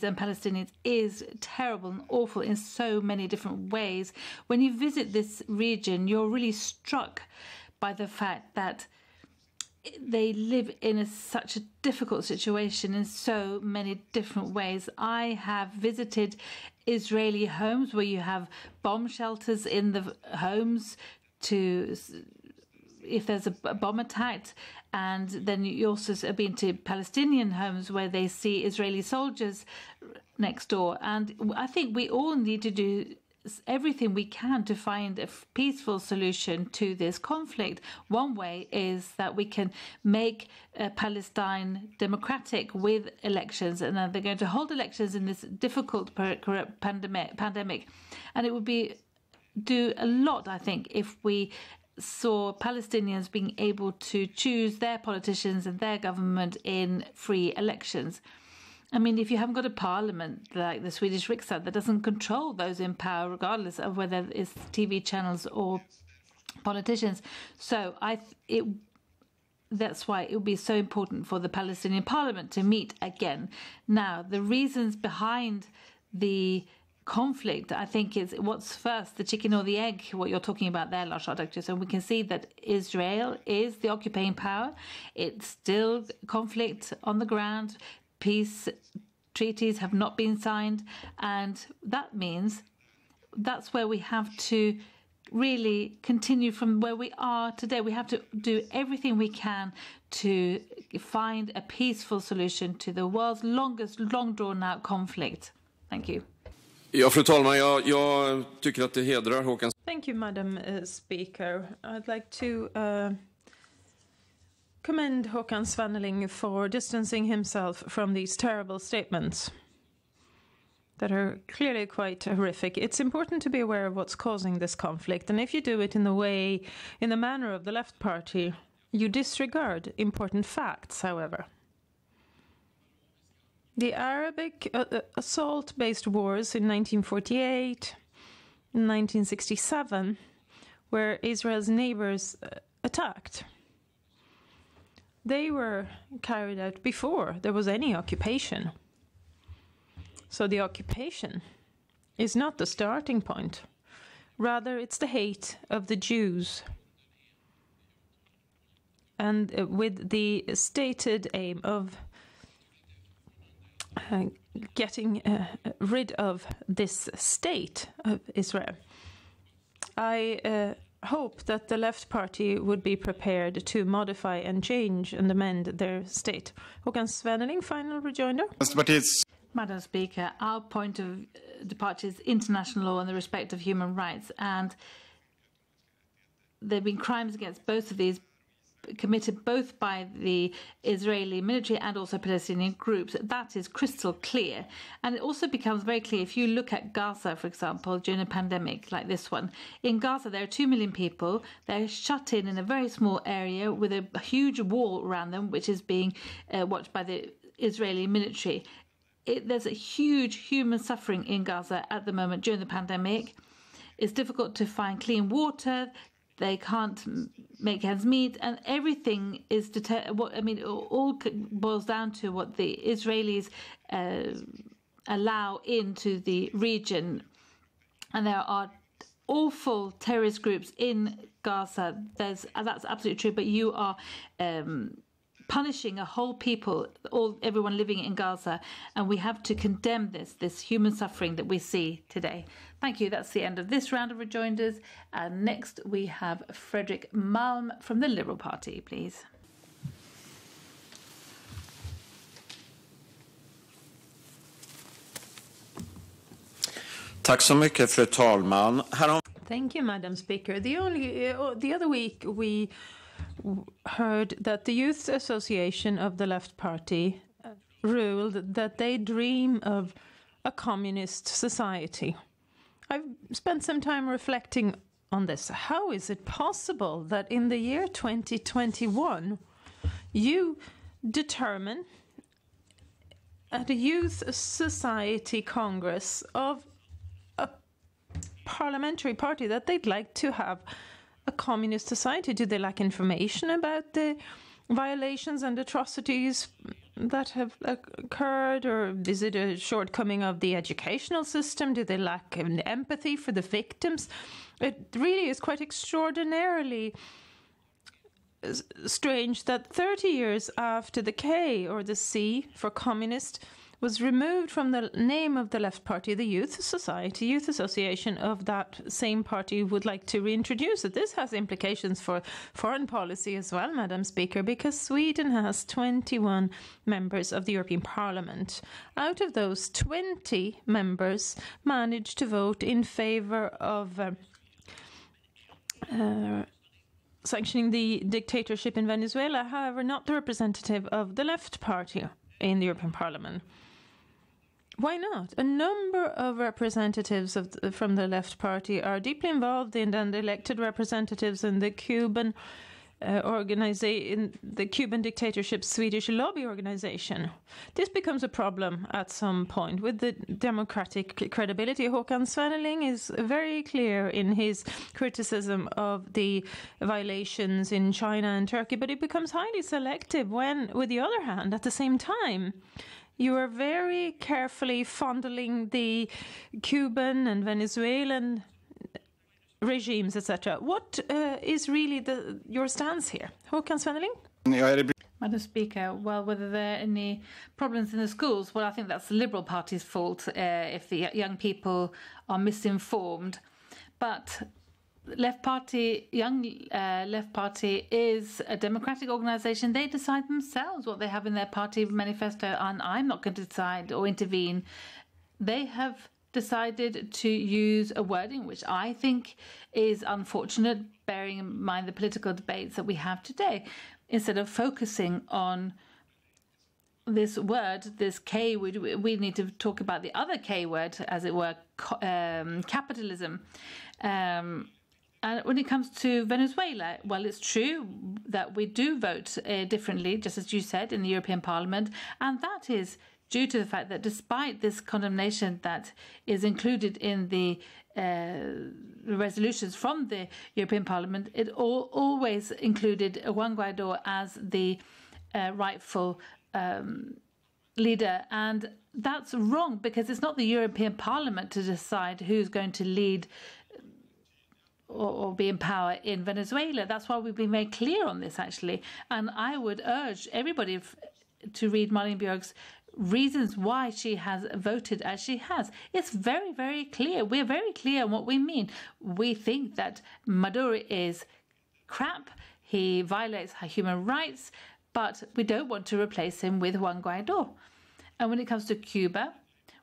and Palestinians is terrible and awful in so many different ways. When you visit this region, you're really struck by the fact that they live in such a difficult situation in so many different ways. I have visited Israeli homes where you have bomb shelters in the homes if there's a bomb attack, and then you also have been to Palestinian homes where they see Israeli soldiers next door. And I think we all need to do everything we can to find a peaceful solution to this conflict. One way is that we can make Palestine democratic with elections, and they're going to hold elections in this difficult pandemic, and it would do a lot, I think, if we saw Palestinians being able to choose their politicians and their government in free elections. I mean, if you haven't got a parliament like the Swedish Riksdag that doesn't control those in power, regardless of whether it's TV channels or politicians, so that's why it would be so important for the Palestinian parliament to meet again. Now, the reasons behind the conflict, I think, is what's first, the chicken or the egg, what you're talking about there, Lars Adaktusson. So we can see that Israel is the occupying power. It's still conflict on the ground. Peace treaties have not been signed. And that means that's where we have to really continue from where we are today. We have to do everything we can to find a peaceful solution to the world's longest, long drawn-out conflict. Thank you. Ja, fru talman, jag tycker att det hedrar Håkan. Thank you, Madam Speaker. I'd like to commend Håkan Svenneling for distancing himself from these terrible statements that are clearly quite horrific. It's important to be aware of what's causing this conflict, and if you do it in the manner of the Left Party, you disregard important facts, however. The Arabic assault-based wars in 1948 and 1967, where Israel's neighbors attacked, they were carried out before there was any occupation. So the occupation is not the starting point. Rather, it's the hate of the Jews. And with the stated aim of getting rid of this state of Israel. I hope that the Left Party would be prepared to modify and change and amend their state. Håkan Svenneling, final rejoinder. Madam Speaker, our point of departure is international law and the respect of human rights, and there have been crimes against both of these committed both by the Israeli military and also Palestinian groups. That is crystal clear. And it also becomes very clear if you look at Gaza, for example, during a pandemic like this one. In Gaza, there are 2 million people. They're shut in a very small area with a huge wall around them, which is being watched by the Israeli military. There's a huge human suffering in Gaza at the moment during the pandemic. It's difficult to find clean water. They can't make ends meet, and everything is all boils down to what the Israelis allow into the region. And there are awful terrorist groups in Gaza. That's absolutely true. But you are punishing a whole people, everyone living in Gaza, and we have to condemn this human suffering that we see today. Thank you. That's the end of this round of rejoinders. And next we have Fredrik Malm from the Liberal Party, please. Tack så mycket, fru talman. Thank you, Madam Speaker. The other week we heard that the Youth Association of the Left Party ruled that they dream of a communist society. I've spent some time reflecting on this. How is it possible that in the year 2021 you determine at a Youth Society Congress of a parliamentary party that they'd like to have a communist society? Do they lack information about the violations and atrocities that have occurred, or is it a shortcoming of the educational system? Do they lack empathy for the victims? It really is quite extraordinarily strange that 30 years after the K, or the C for communist, was removed from the name of the Left Party, the Youth Association of that same party would like to reintroduce it. This has implications for foreign policy as well, Madam Speaker, because Sweden has 21 members of the European Parliament. Out of those, 20 members managed to vote in favour of sanctioning the dictatorship in Venezuela, however, not the representative of the Left Party in the European Parliament. Why not? A number of representatives from the Left Party are deeply involved in and elected representatives in the Cuban the Cuban dictatorship's Swedish lobby organization. This becomes a problem at some point with the democratic credibility. Håkan Svenneling is very clear in his criticism of the violations in China and Turkey, but it becomes highly selective when, with the other hand, at the same time, you are very carefully fondling the Cuban and Venezuelan regimes, etc. What is really your stance here? Håkan Svenneling? Madam Speaker, well, whether there are any problems in the schools, well, I think that's the Liberal Party's fault if the young people are misinformed. But Left Party is a democratic organisation. They decide themselves what they have in their party manifesto, and I'm not going to decide or intervene. They have decided to use a wording which I think is unfortunate, bearing in mind the political debates that we have today. Instead of focusing on this word, this K word, we need to talk about the other K word, as it were, capitalism. And when it comes to Venezuela, well, it's true that we do vote differently, just as you said, in the European Parliament. And that is due to the fact that despite this condemnation that is included in the resolutions from the European Parliament, it always included Juan Guaidó as the rightful leader. And that's wrong, because it's not the European Parliament to decide who's going to lead or be in power in Venezuela. That's why we've been very clear on this, actually. And I would urge everybody to read Malin Björk's reasons why she has voted as she has. It's very, very clear. We're very clear on what we mean. We think that Maduro is crap. He violates human rights, but we don't want to replace him with Juan Guaidó. And when it comes to Cuba,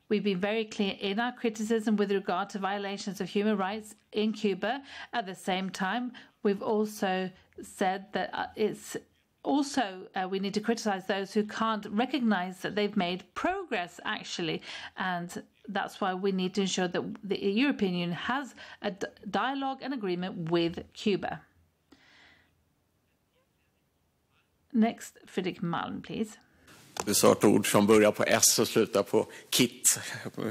we've been very clear in our criticism with regard to violations of human rights in Cuba. At the same time, we've also said that it's also we need to criticize those who can't recognize that they've made progress, actually. And that's why we need to ensure that the European Union has a dialogue and agreement with Cuba. Next, Fredrik Malm, please. Du sa ett ord som börjar på S och slutar på kit,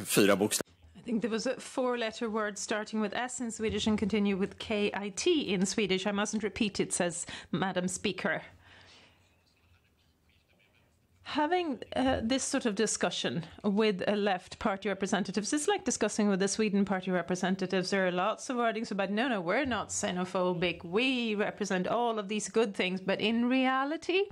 4 bokstäver. I think there was a 4-letter word starting with S in Swedish and continue with KIT in Swedish. I mustn't repeat it, says Madam Speaker. Having this sort of discussion with left party representatives is like discussing with the Sweden party representatives. There are lots of wordings about, no, we're not xenophobic. We represent all of these good things. But in reality,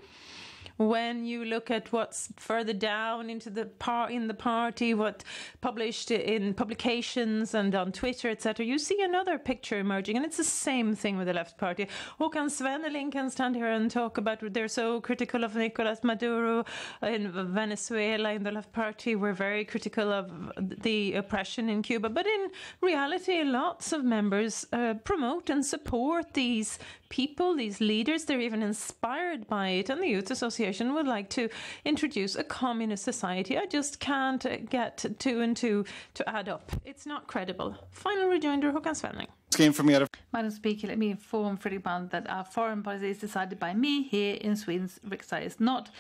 when you look at what's further down into the in the party, what published in publications and on Twitter, etc., you see another picture emerging, and it's the same thing with the left party. Håkan Svenneling can stand here and talk about they're so critical of Nicolas Maduro in Venezuela. In the left party, we're very critical of the oppression in Cuba, but in reality, lots of members promote and support these people, these leaders. They're even inspired by it, and the Youth Association would like to introduce a communist society. I just can't get 2 and 2 to add up. It's not credible. Final rejoinder, Håkan Svenneling. Madam Speaker, let me inform Fredrik Malm that our foreign policy is decided by me here in Sweden's riksdag. It's not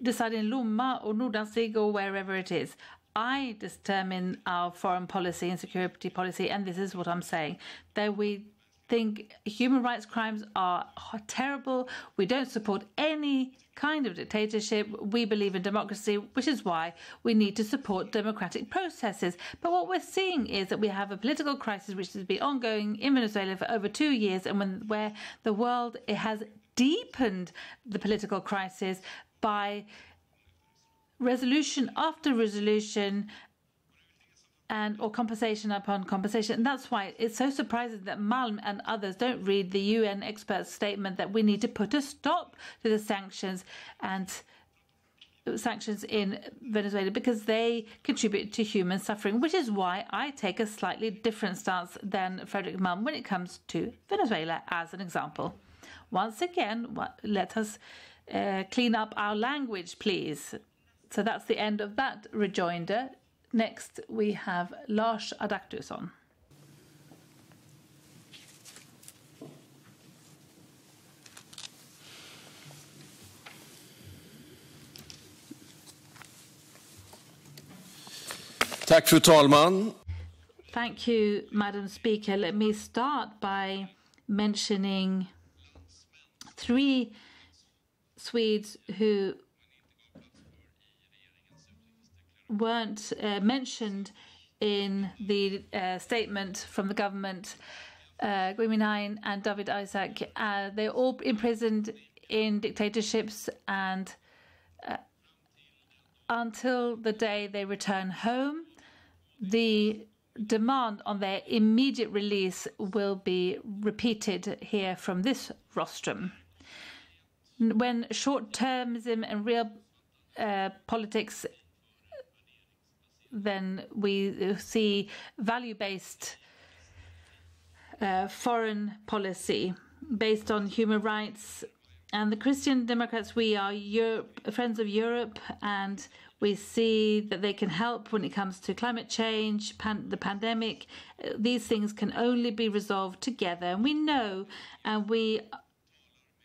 decided in Lomma or Nordanstig or wherever it is. I determine our foreign policy and security policy, and this is what I'm saying. That we think human rights crimes are terrible. We don't support any kind of dictatorship. We believe in democracy, which is why we need to support democratic processes. But what we're seeing is that we have a political crisis which has been ongoing in Venezuela for over 2 years, and where the world has deepened the political crisis by resolution after resolution or compensation upon compensation. And that's why it's so surprising that Malm and others don't read the UN experts' statement that we need to put a stop to the sanctions in Venezuela, because they contribute to human suffering, which is why I take a slightly different stance than Fredrik Malm when it comes to Venezuela as an example. Once again, let us clean up our language, please. So that's the end of that rejoinder. Next, we have Lars Adaktusson. Tack, fru talman. Thank you, Madam Speaker. Let me start by mentioning 3 Swedes who weren't mentioned in the statement from the government, Gui Minhai and David Isaac. They're all imprisoned in dictatorships, and until the day they return home, the demand on their immediate release will be repeated here from this rostrum. When short-termism and real politics, then we see value-based foreign policy based on human rights And the Christian Democrats, we are friends of Europe, and we see that they can help when it comes to climate change, the pandemic. These things can only be resolved together. And we know, and we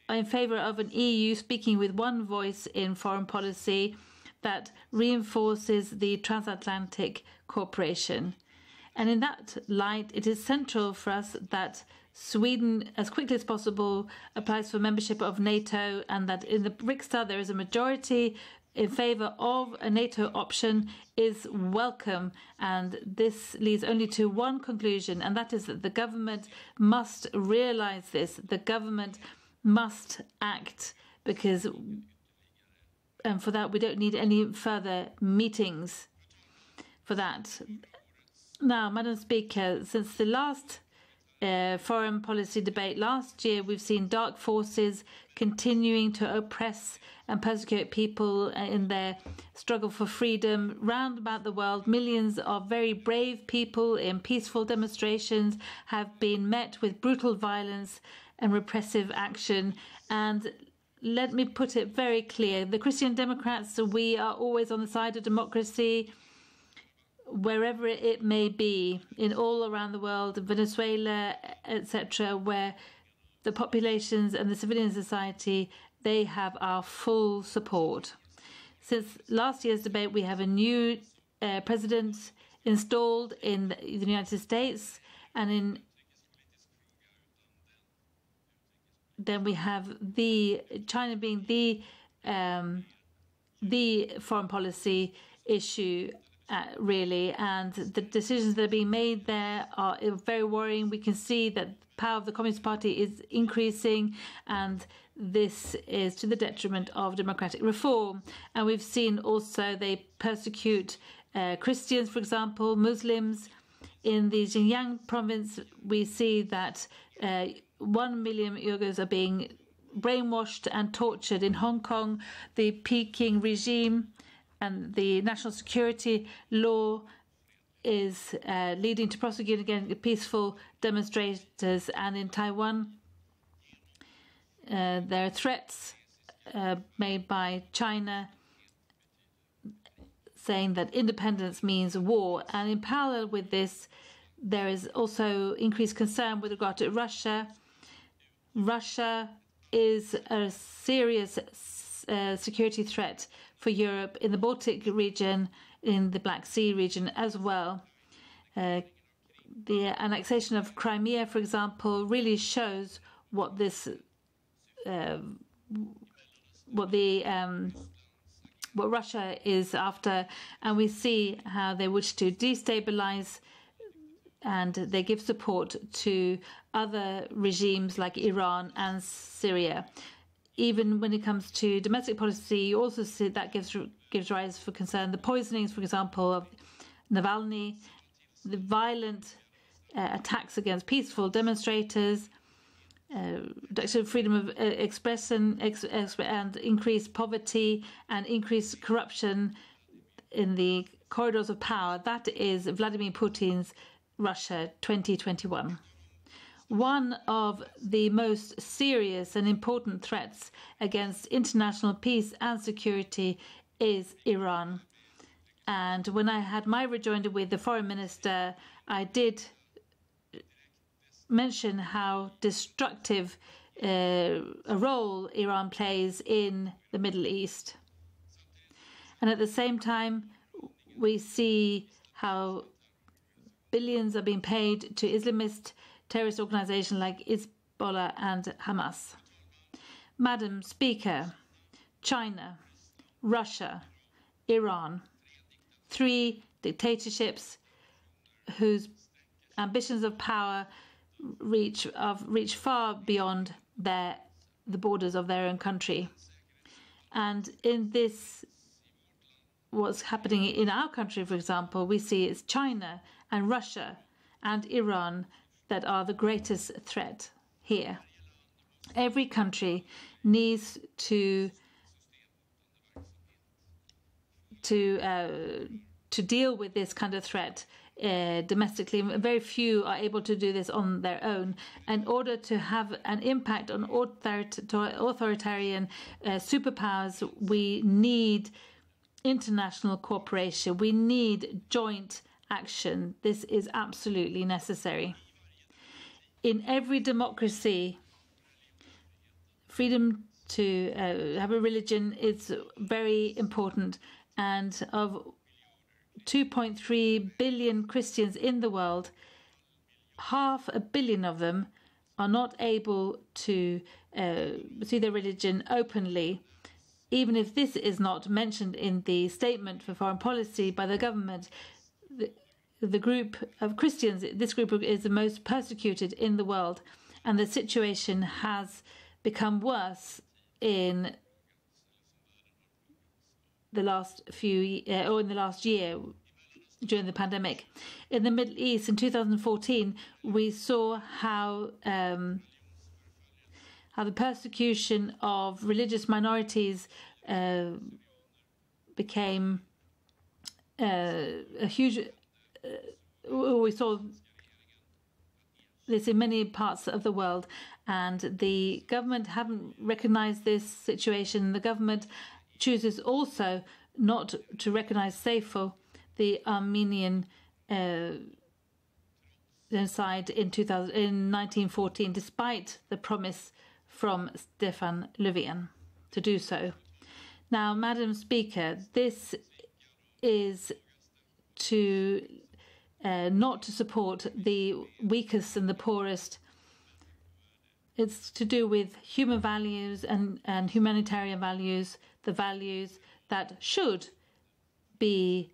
are in favour of an EU speaking with one voice in foreign policy that reinforces the transatlantic cooperation. And in that light, it is central for us that Sweden, as quickly as possible, applies for membership of NATO, and that in the Riksdag there is a majority in favour of a NATO option is welcome. And this leads only to one conclusion, and that is that the government must realise this. The government must act, because and for that we don't need any further meetings for that. Now, Madam Speaker, since the last foreign policy debate last year, we've seen dark forces continuing to oppress and persecute people in their struggle for freedom round about the world. Millions of very brave people in peaceful demonstrations have been met with brutal violence and repressive action. And let me put it very clear, the Christian Democrats, we are always on the side of democracy, wherever it may be, in all around the world, Venezuela, etc., where the populations and the civilian society, they have our full support. Since last year's debate, we have a new president installed in the United States, and then we have China being the foreign policy issue. Really, and the decisions that are being made there are very worrying. We can see that the power of the Communist Party is increasing, and this is to the detriment of democratic reform. And we've seen also they persecute Christians, for example, Muslims. In the Xinjiang province, we see that 1 million Uyghurs are being brainwashed and tortured. In Hong Kong, the Peking regime and the national security law is leading to prosecuting against peaceful demonstrators. And in Taiwan, there are threats made by China saying that independence means war. And in parallel with this, there is also increased concern with regard to Russia. Russia is a serious security threat for Europe in the Baltic region, in the Black Sea region as well. The annexation of Crimea, for example, really shows what Russia is after, and we see how they wish to destabilize, and they give support to other regimes like Iran and Syria. Even when it comes to domestic policy, you also see that gives rise for concern. The poisonings, for example, of Navalny, the violent attacks against peaceful demonstrators, reduction of freedom of expression, and increased poverty and increased corruption in the corridors of power. That is Vladimir Putin's Russia 2021. One of the most serious and important threats against international peace and security is Iran. And when I had my rejoinder with the foreign minister, I did mention how destructive a role Iran plays in the Middle East. And at the same time, we see how billions are being paid to Islamist terrorist organizations like Hezbollah and Hamas. Madam Speaker, China, Russia, Iran, three dictatorships whose ambitions of power reach far beyond the borders of their own country. And in this, what's happening in our country, for example, we see it's China and Russia and Iran that are the greatest threat here. Every country needs to to deal with this kind of threat domestically. Very few are able to do this on their own. In order to have an impact on authoritarian superpowers, we need international cooperation. We need joint action. This is absolutely necessary. In every democracy, freedom to have a religion is very important, and of 2.3 billion Christians in the world, 500 million of them are not able to see their religion openly. Even if this is not mentioned in the statement for foreign policy by the government, the group of Christians, this group is the most persecuted in the world, and the situation has become worse in the last in the last year during the pandemic. In the Middle East in 2014, we saw how the persecution of religious minorities became a huge. We saw this in many parts of the world, and the government haven't recognized this situation. The government chooses also not to recognize Seifo, the Armenian genocide in 1914, despite the promise from Stefan Löfven to do so. Now, Madam Speaker, this is to not to support the weakest and the poorest. It's to do with human values and humanitarian values, the values that should be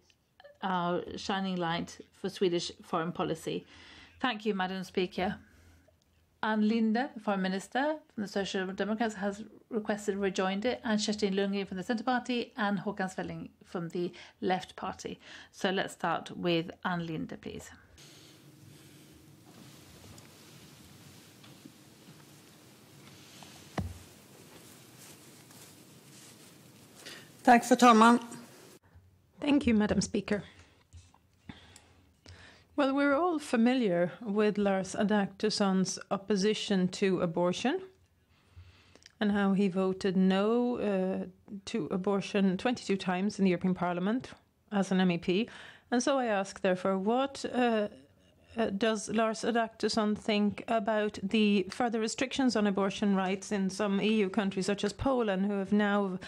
our shining light for Swedish foreign policy. Thank you, Madam Speaker. Ann Linde, Foreign Minister from the Social Democrats, has requested rejoined it, and Kerstin Lundgren from the Centre Party and Håkan Svelling from the Left Party. So let's start with Ann Linde, please. Tack, fru talman. Thank you, Madam Speaker. Well, we're all familiar with Lars Adaktusson's opposition to abortion and how he voted no to abortion 22 times in the European Parliament as an MEP. And so I ask, therefore, what does Lars Adaktusson think about the further restrictions on abortion rights in some EU countries, such as Poland, who have now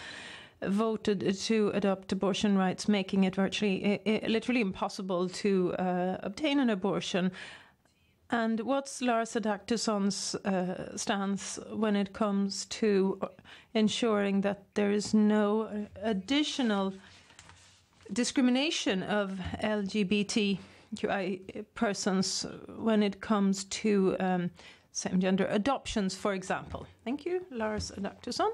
voted to adopt abortion rights, making it virtually, literally impossible to obtain an abortion? And what's Lars Adaktusson's stance when it comes to ensuring that there is no additional discrimination of LGBTQI persons when it comes to same-gender adoptions, for example? Thank you, Lars Adaktusson.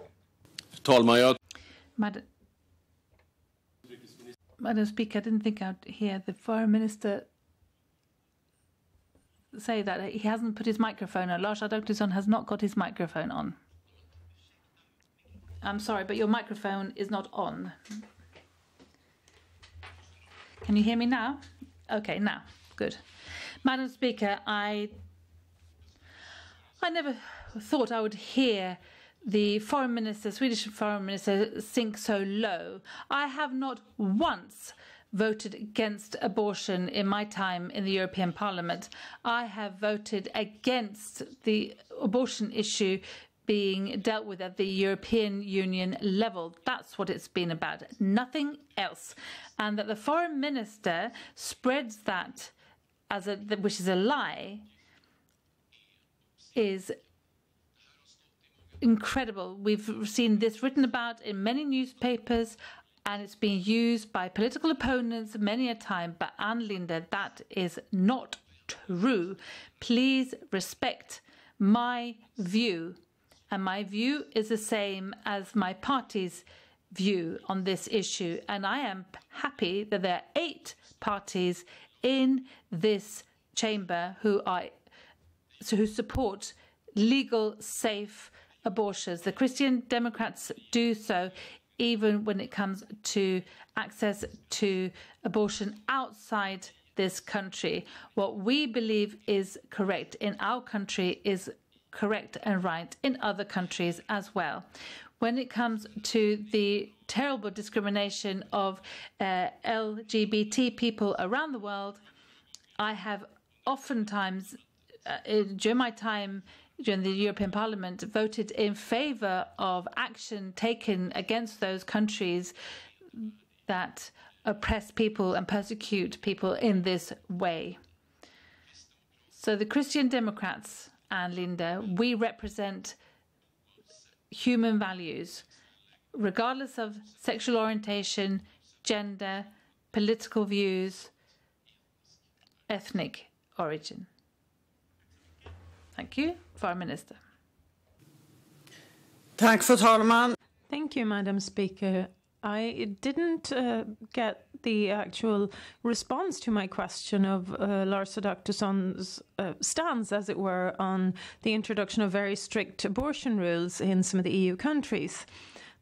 Madam Speaker, I didn't think I'd hear the Foreign Minister say that. He hasn't put his microphone on. Lars Adaktusson has not got his microphone on. I'm sorry, but your microphone is not on. Can you hear me now? Okay, now. Good. Madam Speaker, I never thought I would hear the Foreign Minister, Swedish Foreign Minister, sink so low. I have not once voted against abortion in my time in the European Parliament. I have voted against the abortion issue being dealt with at the European Union level. That's what it's been about, nothing else. And that the Foreign Minister spreads that as which is a lie, is incredible. We've seen this written about in many newspapers, and it's been used by political opponents many a time. But Ann Linde, that is not true. Please respect my view, and my view is the same as my party's view on this issue. And I am happy that there are 8 parties in this chamber who support legal, safe abortions. The Christian Democrats do so even when it comes to access to abortion outside this country. What we believe is correct in our country is correct and right in other countries as well. When it comes to the terrible discrimination of LGBT people around the world, I have oftentimes, during my time during the European Parliament, voted in favour of action taken against those countries that oppress people and persecute people in this way. So the Christian Democrats, Ann Linde, we represent human values, regardless of sexual orientation, gender, political views, ethnic origin. Thank you, Foreign Minister. Tack, fru talman. Thank you, Madam Speaker. I didn't get the actual response to my question of Lars Adaktusson's stance, as it were, on the introduction of very strict abortion rules in some of the EU countries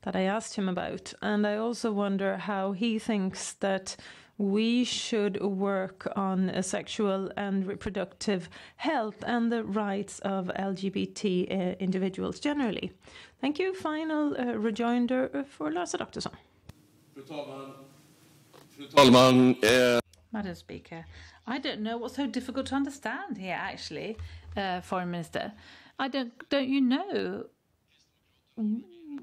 that I asked him about. And I also wonder how he thinks that we should work on sexual and reproductive health and the rights of LGBT individuals generally. Thank you. Final rejoinder for Lars Adaktusson. Fru talman, Madam Speaker, I don't know what's so difficult to understand here, actually, Foreign Minister. Don't you know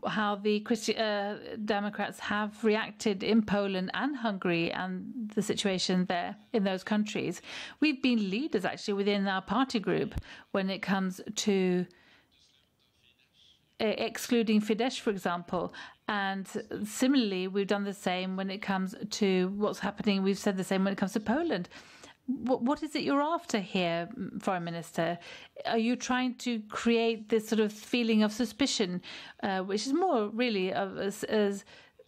how the Christian Democrats have reacted in Poland and Hungary and the situation there in those countries? We've been leaders, actually, within our party group when it comes to excluding Fidesz, for example. And similarly, we've done the same when it comes to what's happening. We've said the same when it comes to Poland. What is it you're after here, Foreign Minister? Are you trying to create this sort of feeling of suspicion, which is more really of a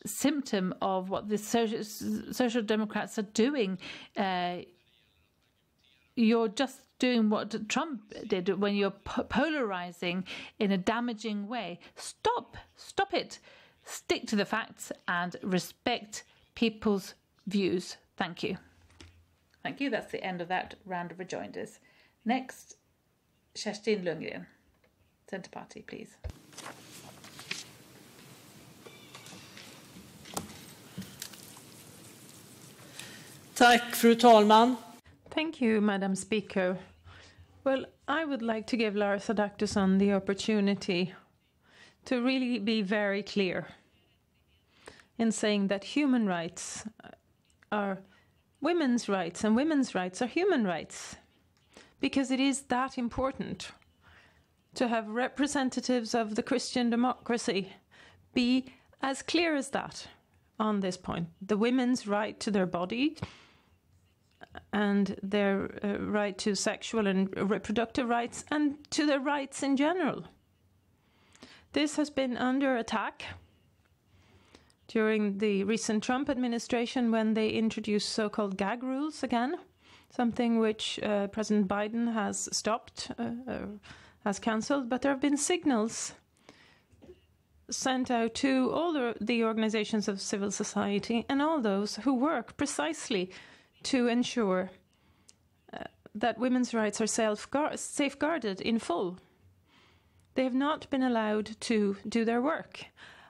symptom of what the Social Democrats are doing? You're just doing what Trump did when you're polarizing in a damaging way. Stop it. Stick to the facts and respect people's views. Thank you. Thank you. That's the end of that round of rejoinders. Next, Kerstin Lundgren, Centre Party, please. Tack, fru talman. Thank you, Madam Speaker. Well, I would like to give Lars Adaktusson the opportunity to really be very clear in saying that human rights are women's rights and women's rights are human rights, because it is that important to have representatives of the Christian democracy be as clear as that on this point. The women's right to their body and their right to sexual and reproductive rights and to their rights in general. This has been under attack during the recent Trump administration when they introduced so-called gag rules again, something which President Biden has stopped, has cancelled. But there have been signals sent out to all the organizations of civil society and all those who work precisely to ensure that women's rights are safeguarded in full. They have not been allowed to do their work.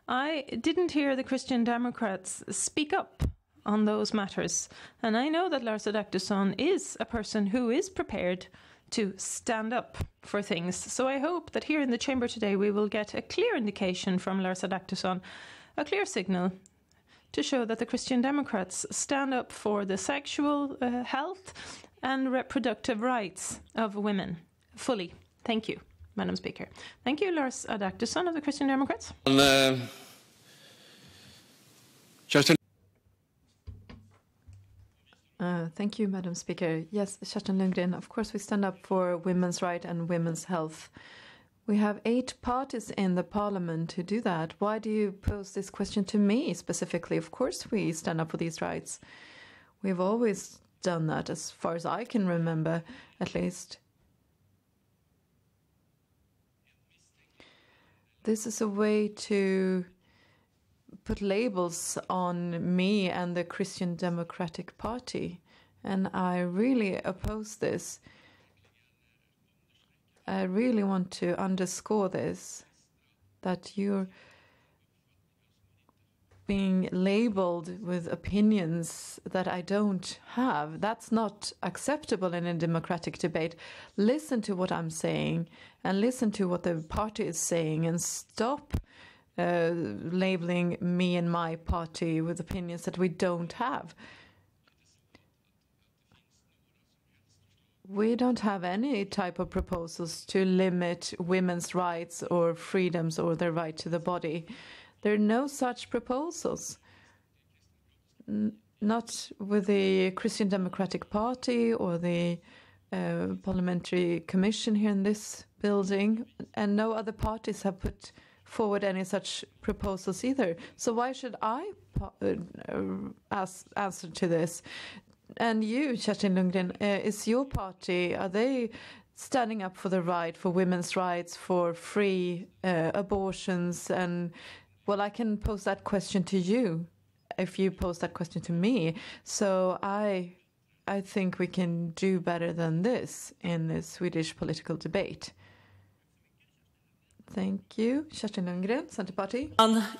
I didn't hear the Christian Democrats speak up on those matters. And I know that Lars Adaktusson is a person who is prepared to stand up for things. So I hope that here in the chamber today we will get a clear indication from Lars Adaktusson, a clear signal to show that the Christian Democrats stand up for the sexual health and reproductive rights of women fully. Thank you, Madam Speaker. Thank you, Lars Adaktusson of the Christian Democrats. Thank you, Madam Speaker. Yes, Kerstin Lundgren, of course we stand up for women's rights and women's health. We have 8 parties in the parliament who do that. Why do you pose this question to me specifically? Of course we stand up for these rights. We've always done that, as far as I can remember, at least. This is a way to put labels on me and the Christian Democratic Party, and I really oppose this. I really want to underscore this, that you're being labeled with opinions that I don't have. That's not acceptable in a democratic debate. Listen to what I'm saying and listen to what the party is saying, and stop labeling me and my party with opinions that we don't have. We don't have any type of proposals to limit women's rights or freedoms or their right to the body. There are no such proposals. Not with the Christian Democratic Party or the Parliamentary Commission here in this building, and no other parties have put forward any such proposals either. So why should I answer to this? And you, Kerstin Lundgren, is your party, are they standing up for the right, for women's rights, for free abortions? And, well, I can pose that question to you if you pose that question to me. So I think we can do better than this in the Swedish political debate. Thank you. Kerstin Lundgren, Centerparty.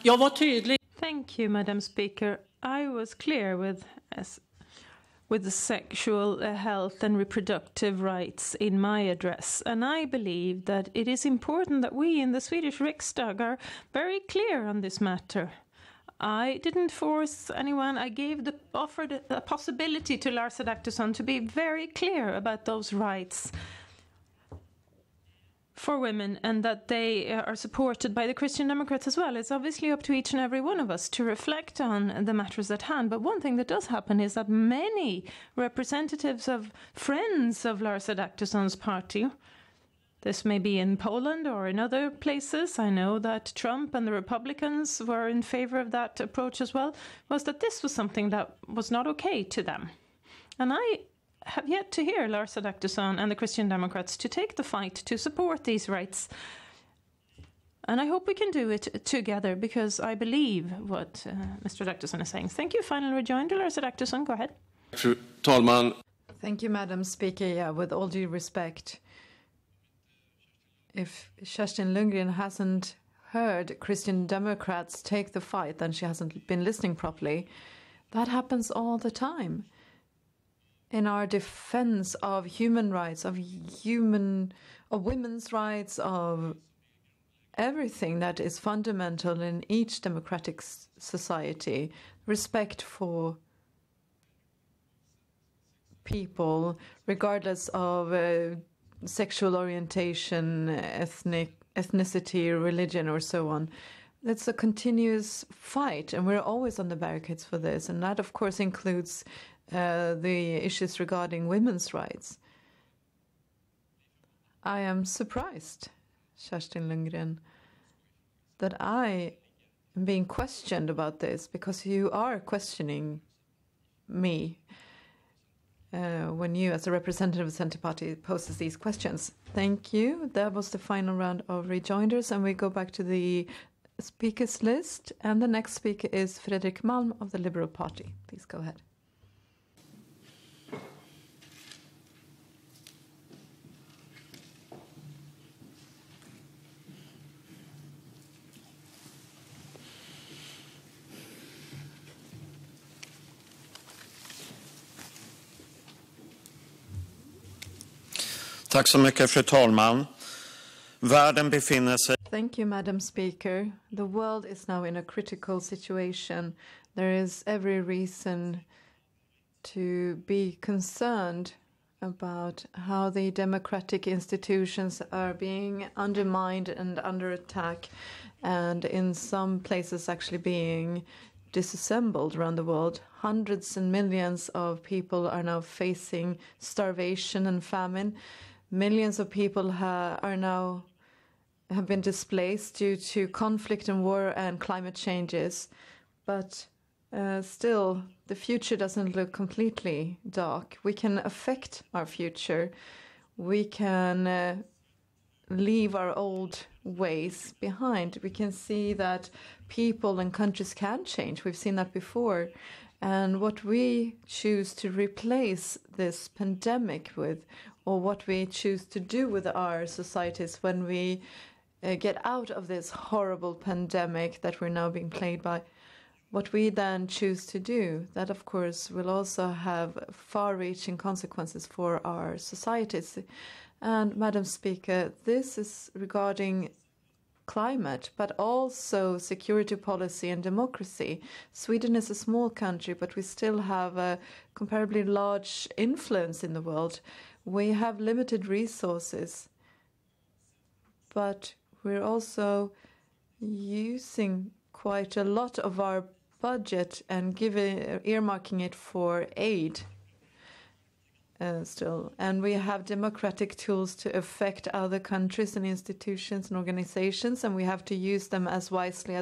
Jag var tydlig. Thank you, Madam Speaker. I was clear with the sexual health and reproductive rights in my address. And I believe that it is important that we in the Swedish Riksdag are very clear on this matter. I didn't force anyone. I offered a possibility to Lars Adaktusson to be very clear about those rights for women, and that they are supported by the Christian Democrats as well. It's obviously up to each and every one of us to reflect on the matters at hand. But one thing that does happen is that many representatives of friends of Lars Adaktusson's party, this may be in Poland or in other places, I know that Trump and the Republicans were in favor of that approach as well, was that this was something that was not okay to them. And I have yet to hear Lars Adaktusson and the Christian Democrats to take the fight to support these rights. And I hope we can do it together, because I believe what Mr. Adaktusson is saying. Thank you. Final rejoinder, Lars Adaktusson, go ahead. Fru talman. Thank you, Madam Speaker. Yeah, with all due respect, if Kerstin Lundgren hasn't heard Christian Democrats take the fight, then she hasn't been listening properly. That happens all the time. In our defense of human rights, of women's rights, of everything that is fundamental in each democratic society, respect for people, regardless of sexual orientation, ethnicity, religion, or so on. It's a continuous fight, and we're always on the barricades for this. And that, of course, includes the issues regarding women's rights. I am surprised, Kerstin Lundgren, that I am being questioned about this, because you are questioning me when you, as a representative of the Centre Party, poses these questions. Thank you. That was the final round of rejoinders, and we go back to the speakers list. And the next speaker is Fredrik Malm of the Liberal Party. Please go ahead. Tack så mycket, fru talman. Världen befinner sig... Thank you, Madam Speaker. The world is now in a critical situation. There is every reason to be concerned about how the democratic institutions are being undermined and under attack, and in some places actually being disassembled around the world. Hundreds and millions of people are now facing starvation and famine. Millions of people have been displaced due to conflict and war and climate changes. But still, the future doesn't look completely dark. We can affect our future. We can leave our old ways behind. We can see that people and countries can change. We've seen that before. And what we choose to replace this pandemic with, or what we choose to do with our societies when we get out of this horrible pandemic that we're now being plagued by, what we then choose to do, that of course will also have far-reaching consequences for our societies. And Madam Speaker, this is regarding climate, but also security policy and democracy. Sweden is a small country, but we still have a comparably large influence in the world. We have limited resources, but we're also using quite a lot of our budget and earmarking it for aid still. And we have democratic tools to affect other countries and institutions and organizations, and we have to use them as wisely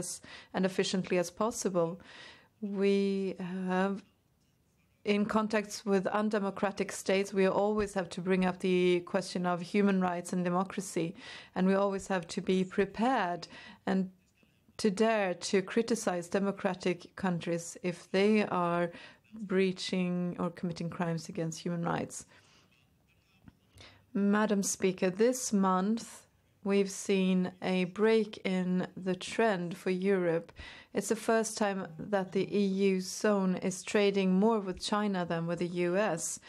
and efficiently as possible. We have, in contacts with undemocratic states, we always have to bring up the question of human rights and democracy, and we always have to be prepared and to dare to criticize democratic countries if they are breaching or committing crimes against human rights. Madam Speaker, this month we've seen a break in the trend for Europe. It's the first time that the EU zone is trading more with China than with the US.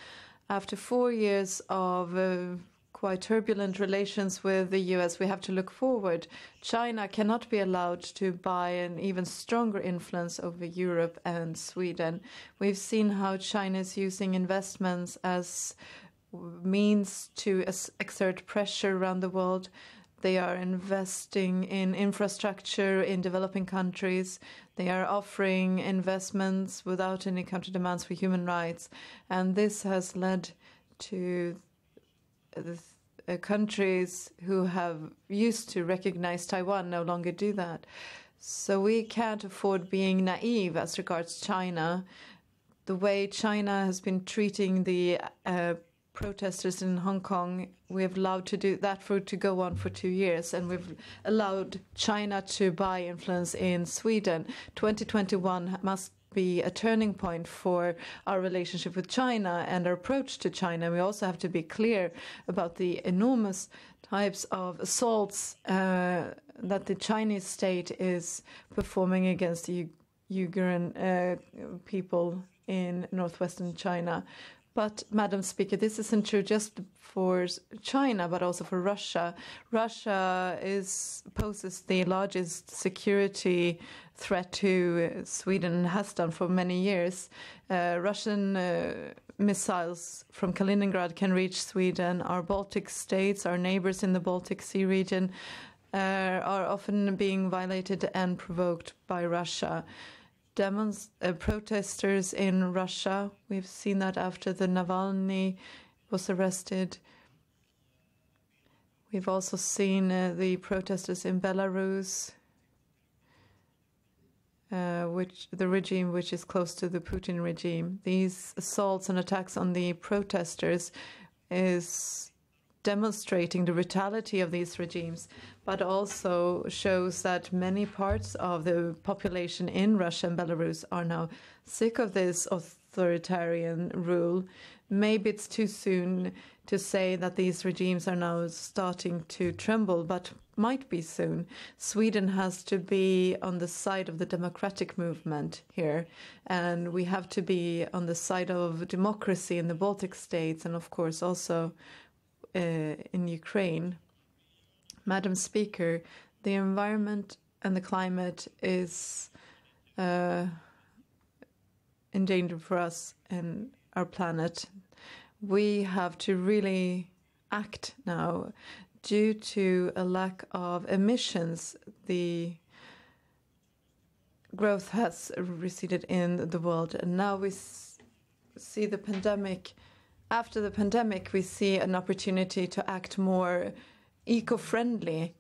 After 4 years of quite turbulent relations with the US, we have to look forward. China cannot be allowed to buy an even stronger influence over Europe and Sweden. We've seen how China is using investments as means to exert pressure around the world. They are investing in infrastructure in developing countries. They are offering investments without any counter demands for human rights. And this has led to the countries who have used to recognize Taiwan no longer do that. So we can't afford being naive as regards China. The way China has been treating the protesters in Hong Kong, we've allowed to do that to go on for 2 years, and we've allowed China to buy influence in Sweden. 2021 must be a turning point for our relationship with China and our approach to China. We also have to be clear about the enormous types of assaults that the Chinese state is performing against the Uyghur people in northwestern China. But, Madam Speaker, this isn't true just for China, but also for Russia. Russia poses the largest security threat to Sweden and has done for many years. Russian missiles from Kaliningrad can reach Sweden. Our Baltic states, our neighbors in the Baltic Sea region, are often being violated and provoked by Russia. Protesters in Russia, we've seen that after the Navalny was arrested. We've also seen the protesters in Belarus, the regime which is close to the Putin regime. These assaults and attacks on the protesters is demonstrating the brutality of these regimes, but also shows that many parts of the population in Russia and Belarus are now sick of this authoritarian rule. Maybe it's too soon to say that these regimes are now starting to tremble, but might be soon. Sweden has to be on the side of the democratic movement here, and we have to be on the side of democracy in the Baltic states, and of course also in Ukraine. Madam Speaker, the environment and the climate is in danger for us and our planet. We have to really act now. Due to a lack of emissions, the growth has receded in the world, and now we see the pandemic. After the pandemic, we see an opportunity to act more eco-friendly.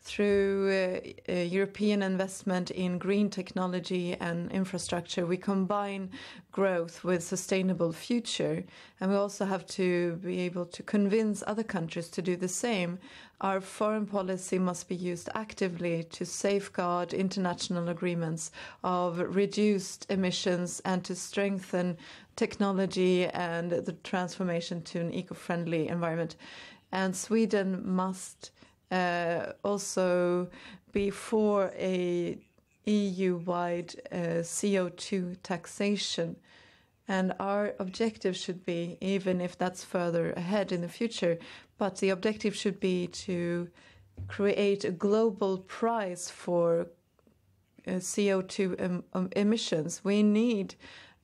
through European investment in green technology and infrastructure, we combine growth with sustainable future. And we also have to be able to convince other countries to do the same. Our foreign policy must be used actively to safeguard international agreements of reduced emissions and to strengthen technology and the transformation to an eco-friendly environment. And Sweden must also be for a EU-wide CO2 taxation. And our objective should be, even if that's further ahead in the future, but the objective should be to create a global price for CO2 emissions. We need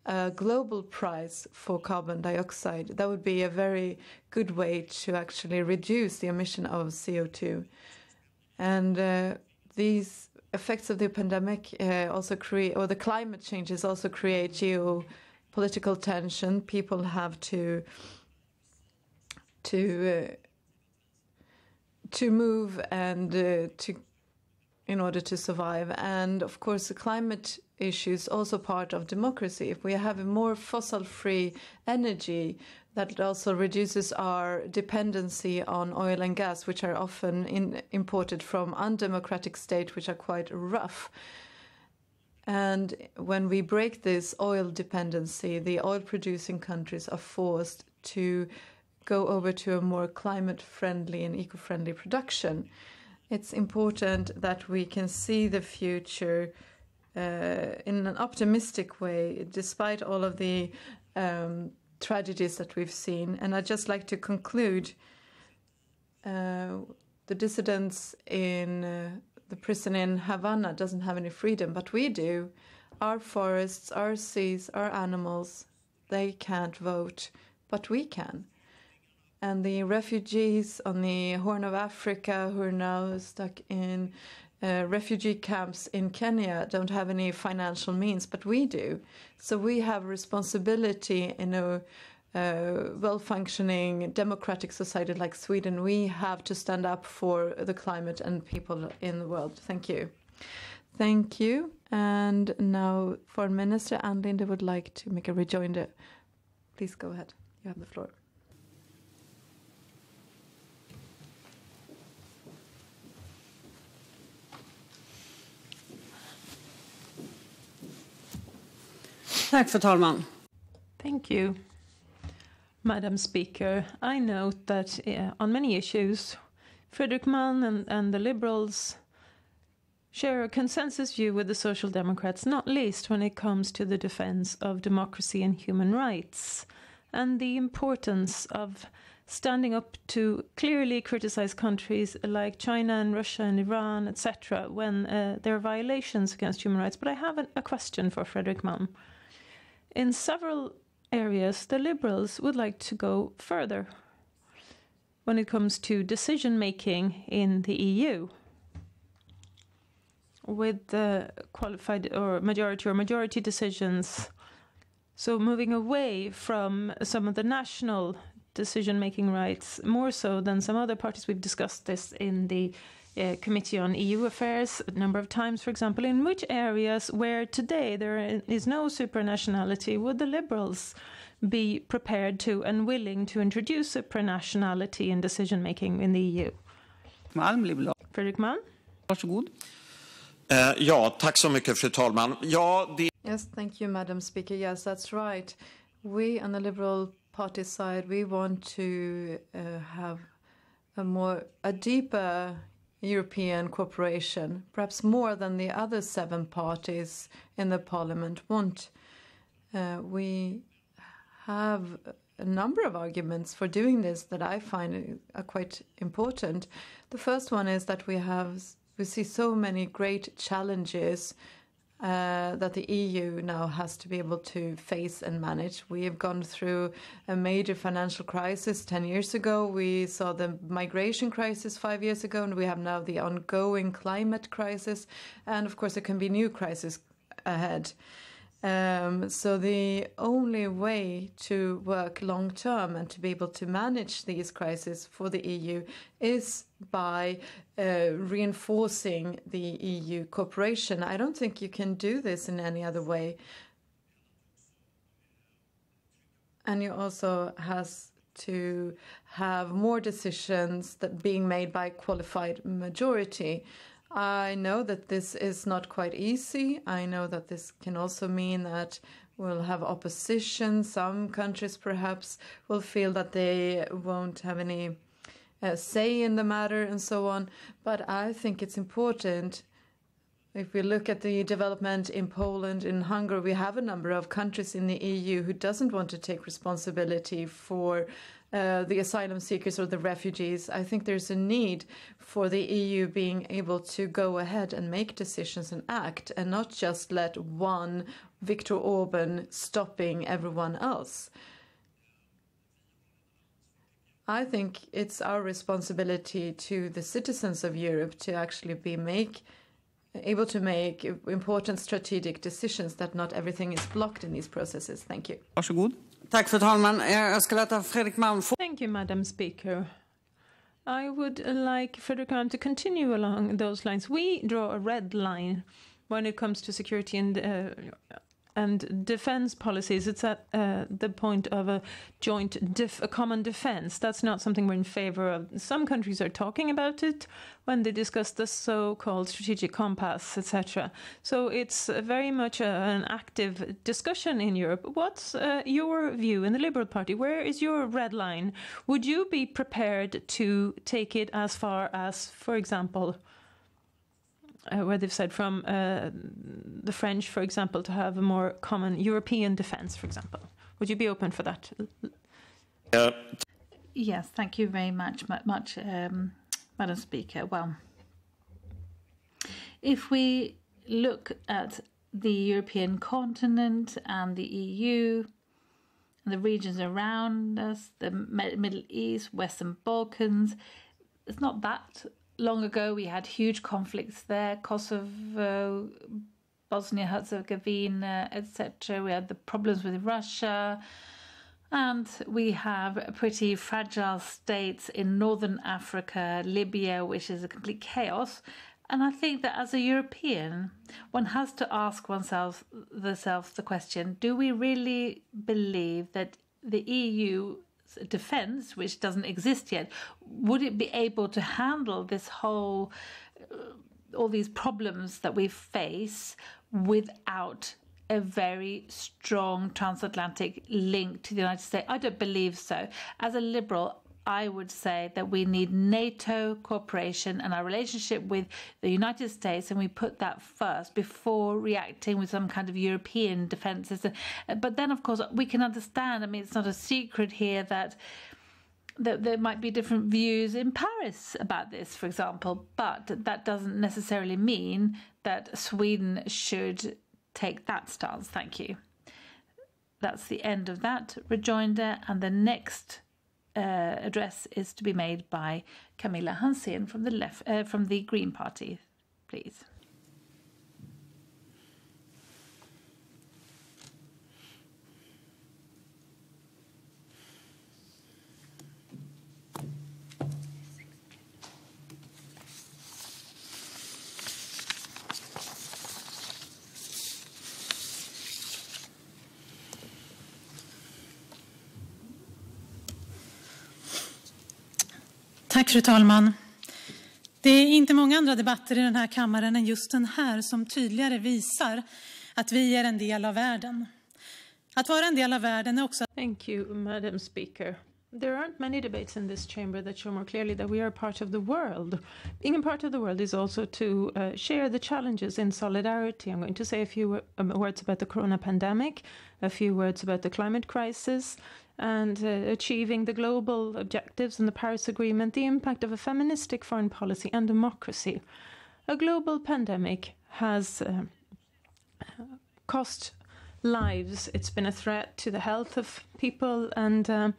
a global price for carbon dioxide. That would be a very good way to actually reduce the emission of CO2. And these effects of the pandemic also create, or the climate changes also create geopolitical tension. People have to move and in order to survive. And of course, the climate issue is also part of democracy. If we have a more fossil-free energy, that also reduces our dependency on oil and gas, which are often imported from undemocratic states, which are quite rough. And when we break this oil dependency, the oil-producing countries are forced to go over to a more climate-friendly and eco-friendly production. It's important that we can see the future in an optimistic way, despite all of the tragedies that we've seen. And I'd just like to conclude the dissidents in the prison in Havana doesn't have any freedom, but we do. Our forests, our seas, our animals, they can't vote, but we can. And the refugees on the Horn of Africa who are now stuck in refugee camps in Kenya don't have any financial means, but we do. So we have a responsibility in a well-functioning democratic society like Sweden. We have to stand up for the climate and people in the world. Thank you. Thank you. And now Foreign Minister Ann Linde would like to make a rejoinder. Please go ahead. You have the floor. Tack, fru talman. Thank you, Madam Speaker. I note that on many issues, Fredrik Malm and the Liberals share a consensus view with the Social Democrats, not least when it comes to the defense of democracy and human rights, and the importance of standing up to clearly criticize countries like China and Russia and Iran, etc., when there are violations against human rights. But I have a question for Fredrik Malm. In several areas, the Liberals would like to go further when it comes to decision-making in the EU, with the qualified or majority decisions. So moving away from some of the national decision-making rights, more so than some other parties. We've discussed this in the Committee on EU Affairs a number of times, for example. In which areas where today there is no supranationality would the Liberals be prepared to and willing to introduce supranationality in decision-making in the EU? Fredrik Malm. Varsågod. Ja, tack så mycket, fru talman. Yes, thank you, Madam Speaker. Yes, that's right. We on the Liberal Party side, we want to have a deeper European cooperation, perhaps more than the other 7 parties in the Parliament want. We have a number of arguments for doing this that I find are quite important. The first one is that we see so many great challenges that the EU now has to be able to face and manage. We have gone through a major financial crisis 10 years ago. We saw the migration crisis 5 years ago, and we have now the ongoing climate crisis. And of course, there can be new crises ahead. So the only way to work long term and to be able to manage these crises for the EU is by reinforcing the EU cooperation. I don't think you can do this in any other way. And you also has to have more decisions that being made by qualified majority. I know that this is not quite easy. I know that this can also mean that we'll have opposition. Some countries perhaps will feel that they won't have any say in the matter and so on. But I think it's important. If we look at the development in Poland, in Hungary, we have a number of countries in the EU who doesn't want to take responsibility for the asylum seekers or the refugees. I think there's a need for the EU being able to go ahead and make decisions and act and not just let one Viktor Orban stopping everyone else. I think it's our responsibility to the citizens of Europe to actually be able to make important strategic decisions, that not everything is blocked in these processes. Thank you. Varsågod. Tack fru talman. Jag ska låta Fredrik Malm få... Thank you, Madam Speaker. I would like Fredrik Malm to continue along those lines. We draw a red line when it comes to security and defense policies. It's at the point of a a common defense. That's not something we're in favor of. Some countries are talking about it when they discuss the so-called strategic compass, etc. So it's very much an active discussion in Europe. What's your view in the Liberal Party? Where is your red line? Would you be prepared to take it as far as, for example, where they've said from the French, for example, to have a more common European defence, for example? Would you be open for that? Yes, thank you very much, Madam Speaker. Well, if we look at the European continent and the EU, and the regions around us, the Middle East, Western Balkans, it's not that long ago we had huge conflicts there, Kosovo, Bosnia-Herzegovina, etc. We had the problems with Russia, and we have pretty fragile states in northern Africa, Libya, which is a complete chaos. And I think that as a European, one has to ask oneself the question, do we really believe that the EU defense, which doesn't exist yet, would it be able to handle this whole all these problems that we face without a very strong transatlantic link to the United States? I don't believe so. As a liberal, I would say that we need NATO cooperation and our relationship with the United States, and we put that first before reacting with some kind of European defence system. But then, of course, we can understand, I mean, it's not a secret here that there might be different views in Paris about this, for example, but that doesn't necessarily mean that Sweden should take that stance. Thank you. That's the end of that rejoinder, and the next address is to be made by Camilla Hansén from the Green Party, please. Tack fru talman. Det är inte många andra debatter i den här kammaren än just den här som tydligare visar att vi är en del av världen. Att vara en del av världen är också... Thank you, Madam Speaker. There aren't many debates in this chamber that show more clearly that we are part of the world. Being a part of the world is also to share the challenges in solidarity. I'm going to say a few words about the corona pandemic, a few words about the climate crisis, and achieving the global objectives in the Paris Agreement, the impact of a feministic foreign policy and democracy. A global pandemic has cost lives. It's been a threat to the health of people and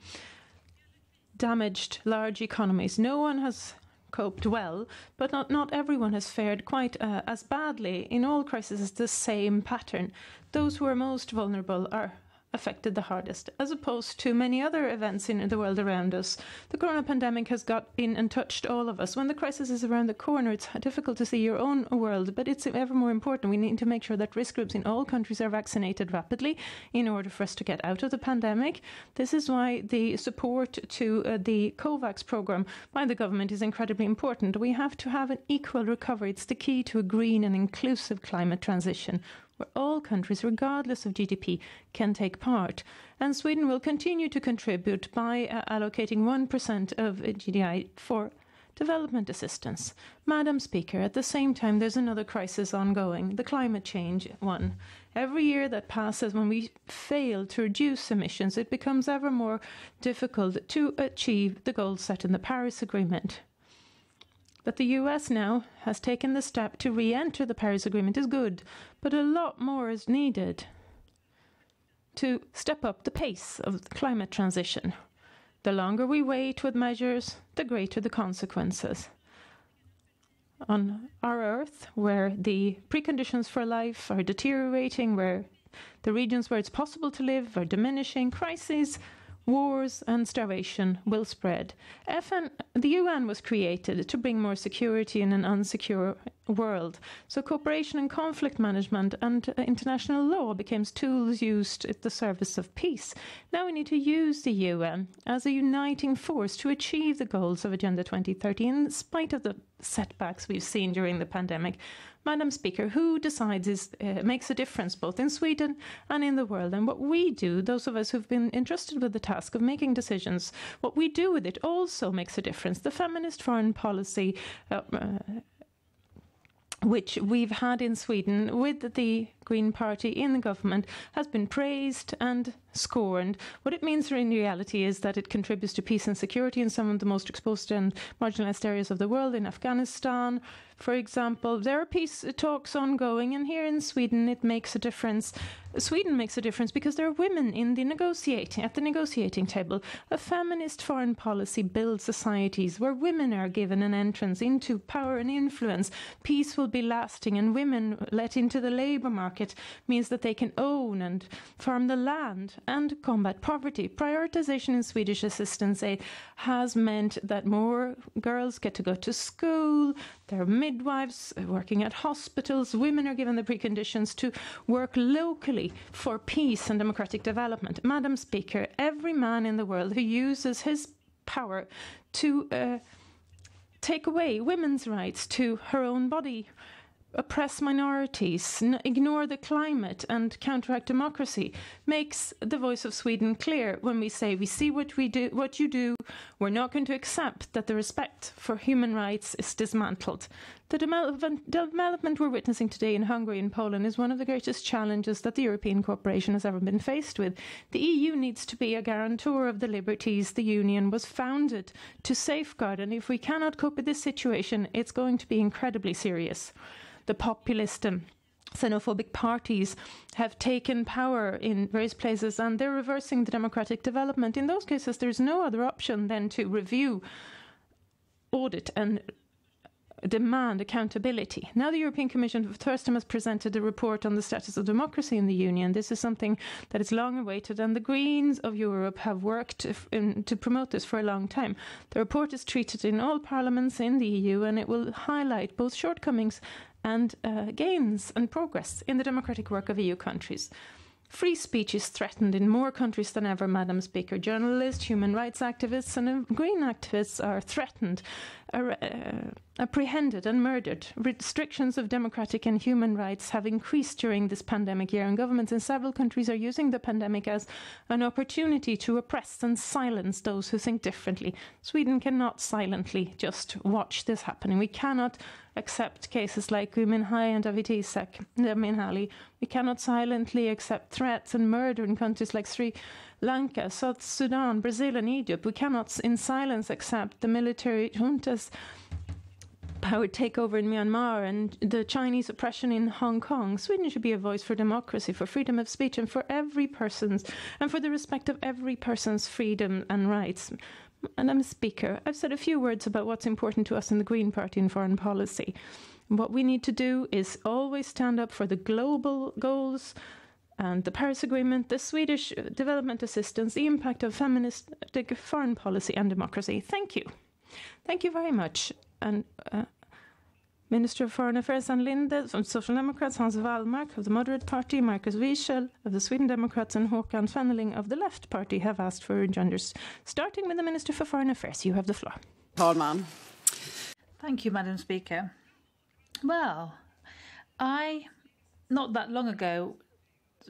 damaged large economies. No one has coped well, but not everyone has fared quite as badly. In all crises, it's the same pattern. Those who are most vulnerable are affected the hardest, as opposed to many other events in the world around us. The corona pandemic has got in and touched all of us. When the crisis is around the corner, it's difficult to see your own world, but it's ever more important. We need to make sure that risk groups in all countries are vaccinated rapidly in order for us to get out of the pandemic. This is why the support to the COVAX program by the government is incredibly important. We have to have an equal recovery. It's the key to a green and inclusive climate transition, where all countries, regardless of GDP, can take part. And Sweden will continue to contribute by allocating 1% of GDI for development assistance. Madam Speaker, at the same time, there's another crisis ongoing, the climate change one. Every year that passes, when we fail to reduce emissions, it becomes ever more difficult to achieve the goals set in the Paris Agreement. That the US now has taken the step to re-enter the Paris Agreement is good, but a lot more is needed to step up the pace of the climate transition. The longer we wait with measures, the greater the consequences. On our Earth, where the preconditions for life are deteriorating, where the regions where it's possible to live are diminishing, crises, wars and starvation will spread. The UN was created to bring more security in an unsecure world. So cooperation and conflict management and international law became tools used at the service of peace. Now we need to use the UN as a uniting force to achieve the goals of Agenda 2030 in spite of the setbacks we've seen during the pandemic. Madam Speaker, who decides makes a difference both in Sweden and in the world. And what we do, those of us who've been entrusted with the task of making decisions, what we do with it also makes a difference. The feminist foreign policy which we've had in Sweden with the Green Party in the government has been praised and scorned. What it means in reality is that it contributes to peace and security in some of the most exposed and marginalized areas of the world. In Afghanistan, for example, there are peace talks ongoing, and here in Sweden it makes a difference. Sweden makes a difference because there are women at the negotiating table. A feminist foreign policy builds societies where women are given an entrance into power and influence. Peace will be lasting, and women let into the labour market means that they can own and farm the land and combat poverty. Prioritization in Swedish assistance aid has meant that more girls get to go to school, there are midwives working at hospitals, women are given the preconditions to work locally for peace and democratic development. Madam Speaker, every man in the world who uses his power to take away women's rights to her own body, oppress minorities, ignore the climate and counteract democracy, makes the voice of Sweden clear when we say we see what you do, we're not going to accept that the respect for human rights is dismantled. The development we're witnessing today in Hungary and Poland is one of the greatest challenges that the European cooperation has ever been faced with. The EU needs to be a guarantor of the liberties the Union was founded to safeguard, and if we cannot cope with this situation, it's going to be incredibly serious. The populist and xenophobic parties have taken power in various places, and they're reversing the democratic development. In those cases, there's no other option than to review, audit and demand accountability. Now the European Commission for the first time has presented a report on the status of democracy in the Union. This is something that is long awaited, and the Greens of Europe have worked to promote this for a long time. The report is treated in all parliaments in the EU, and it will highlight both shortcomings and gains and progress in the democratic work of EU countries. Free speech is threatened in more countries than ever, Madam Speaker. Journalists, human rights activists and green activists are threatened, apprehended and murdered. Restrictions of democratic and human rights have increased during this pandemic year, and governments in several countries are using the pandemic as an opportunity to oppress and silence those who think differently. Sweden cannot silently just watch this happening. We cannot accept cases like Gui Minhai and Dawit Isaak Minhali. We cannot silently accept threats and murder in countries like Sri Lanka, South Sudan, Brazil and Egypt. We cannot in silence accept the military junta's power takeover in Myanmar and the Chinese oppression in Hong Kong. Sweden should be a voice for democracy, for freedom of speech and for every person's and for the respect of every person's freedom and rights. Madam Speaker, I've said a few words about what's important to us in the Green Party in foreign policy. What we need to do is always stand up for the global goals and the Paris Agreement, the Swedish development assistance, the impact of feministic foreign policy and democracy. Thank you. Thank you very much. And Minister of Foreign Affairs Ann Linde from Social Democrats, Hans Wallmark of the Moderate Party, Marcus Wiechel of the Sweden Democrats and Håkan Fenneling of the Left Party have asked for genders. Starting with the Minister for Foreign Affairs, you have the floor. Talman. Thank you, Madam Speaker. Well, not that long ago,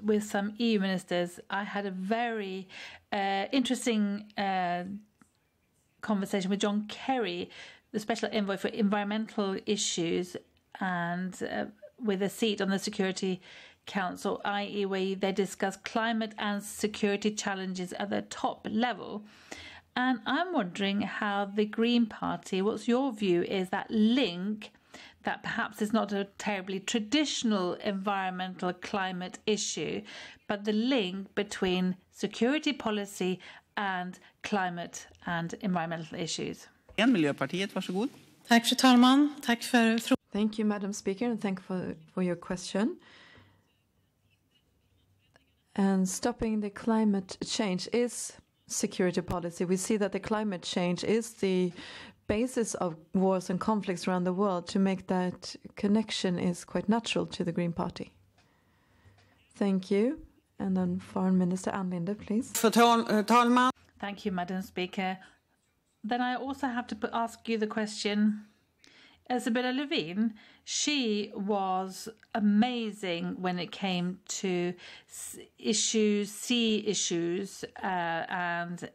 with some EU ministers, I had a very interesting conversation with John Kerry, the Special Envoy for Environmental Issues, and with a seat on the Security Council, i.e. where they discuss climate and security challenges at the top level. And I'm wondering how the Green Party, what's your view, is that link that perhaps is not a terribly traditional environmental climate issue, but the link between security policy and climate and environmental issues. Miljöpartiet, varsågod. Tack, fru talman. Tack för frågan. Thank you, Madam Speaker, and thank you for your question. And stopping the climate change is security policy. We see that the climate change is the basis of wars and conflicts around the world. To make that connection is quite natural to the Green Party. Thank you. And then Foreign Minister Ann Linde, please. Thank you, Madam Speaker. Then I also have to ask you the question. Isabella Lövin, she was amazing when it came to sea issues, and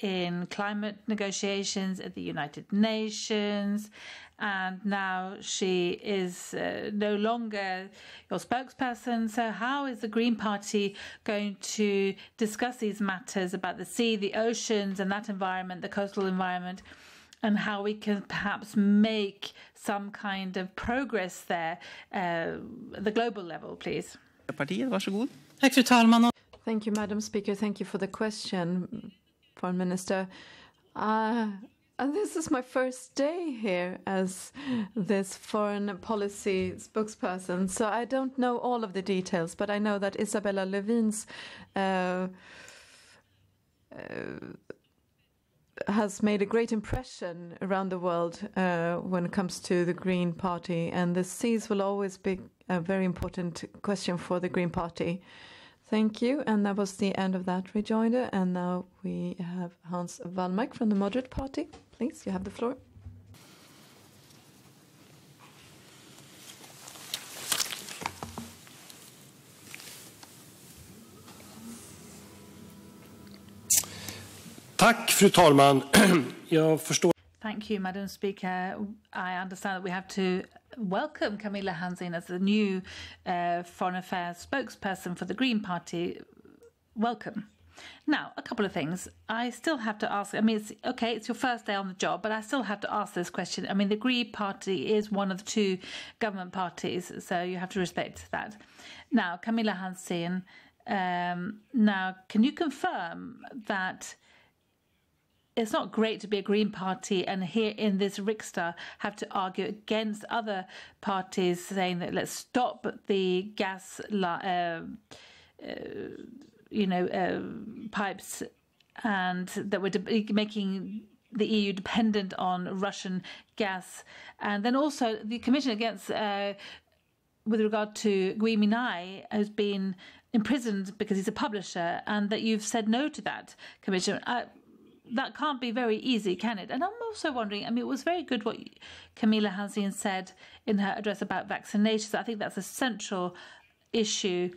in climate negotiations at the United Nations. And now she is no longer your spokesperson. So how is the Green Party going to discuss these matters about the sea, the oceans and that environment, the coastal environment, and how we can perhaps make some kind of progress there at the global level, please? Tack, fru talman. Thank you, Madam Speaker. Thank you for the question, Foreign Minister. And this is my first day here as this foreign policy spokesperson, so I don't know all of the details, but I know that Isabella Lövin's has made a great impression around the world when it comes to the Green Party, and the seas will always be a very important question for the Green Party. Thank you, and that was the end of that rejoinder, and now we have Hans Wallmark from the Moderate Party. Please, you have the floor. Tack, fru talman. Jag förstår. Thank you, Madam Speaker. I understand that we have to welcome Camilla Hansen as the new Foreign Affairs spokesperson for the Green Party. Welcome. Now, a couple of things. I still have to ask, I mean, it's your first day on the job, but I still have to ask this question. I mean, the Green Party is one of the two government parties, so you have to respect that. Now, Camilla Hansen, now, can you confirm that it's not great to be a Green Party and here in this Riksdag have to argue against other parties saying that let's stop the gas pipes, and that we're making the EU dependent on Russian gas. And then also the Commission against, with regard to Gui Minhai, has been imprisoned because he's a publisher, and that you've said no to that Commission. That can't be very easy, can it? And I'm also wondering, I mean, it was very good what Camilla Hansen said in her address about vaccinations. I think that's a central issue.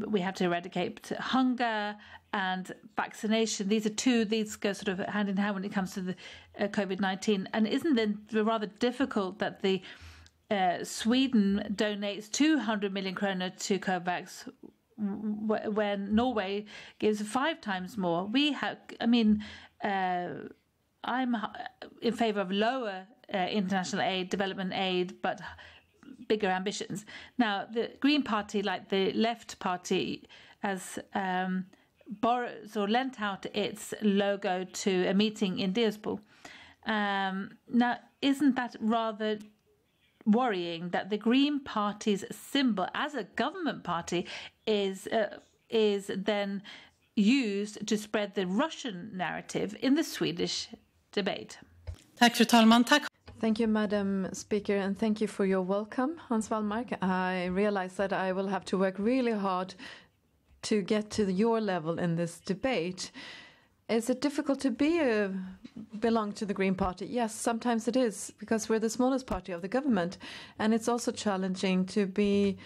We have to eradicate hunger and vaccination. These go sort of hand in hand when it comes to the COVID-19. And isn't it rather difficult that the Sweden donates 200 million kronor to COVAX when Norway gives 5 times more? We have, I mean, I'm in favour of lower international aid, development aid, but bigger ambitions. Now, the Green Party, like the Left Party, has lent out its logo to a meeting in Delsbo. Now, isn't that rather worrying that the Green Party's symbol as a government party is then used to spread the Russian narrative in the Swedish debate? Tack, fru talman. Tack. Thank you, Madam Speaker, and thank you for your welcome, Hans Wallmark. I realize that I will have to work really hard to get to your level in this debate. Is it difficult to belong to the Green Party? Yes, sometimes it is, because we're the smallest party of the government, and it's also challenging to be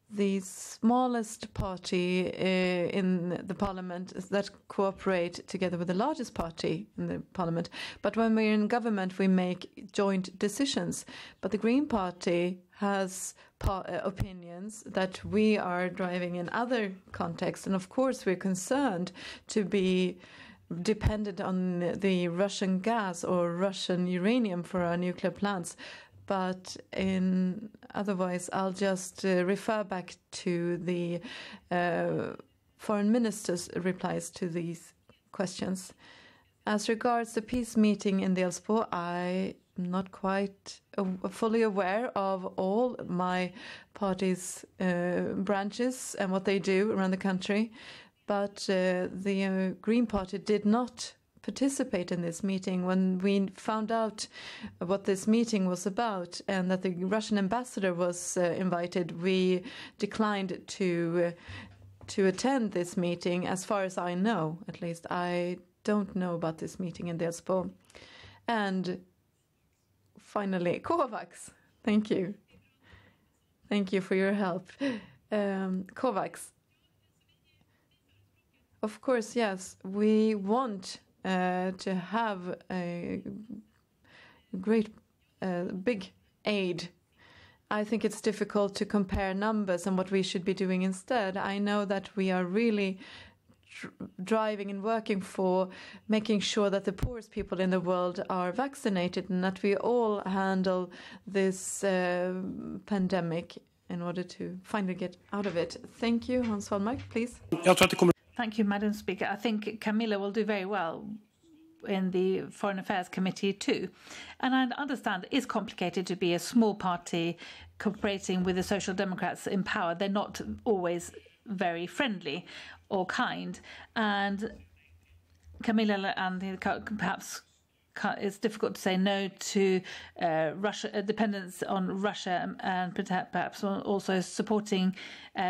the smallest party in the parliament that cooperate together with the largest party in the parliament. But when we're in government, we make joint decisions. But the Green Party has opinions that we are driving in other contexts. And of course, we're concerned to be dependent on the Russian gas or Russian uranium for our nuclear plants. But otherwise, I'll just refer back to the foreign minister's replies to these questions. As regards the peace meeting in Delsbo, I'm not quite fully aware of all my party's branches and what they do around the country. But the Green Party did not participate in this meeting. When we found out what this meeting was about and that the Russian ambassador was invited, we declined to attend this meeting. As far as I know, at least, I don't know about this meeting in Delsbo. And finally, Kovacs. Thank you. Thank you for your help. Kovacs. Of course, yes, we want to have a great big aid. I think it's difficult to compare numbers and what we should be doing instead. I know that we are really driving and working for making sure that the poorest people in the world are vaccinated and that we all handle this pandemic in order to finally get out of it. Thank you, Hans Wallmark, please. Thank you, Madam Speaker. I think Camilla will do very well in the Foreign Affairs Committee too. And I understand it's complicated to be a small party cooperating with the Social Democrats in power. They're not always very friendly or kind. And Camilla and perhaps it's difficult to say no to Russia dependence on Russia and perhaps also supporting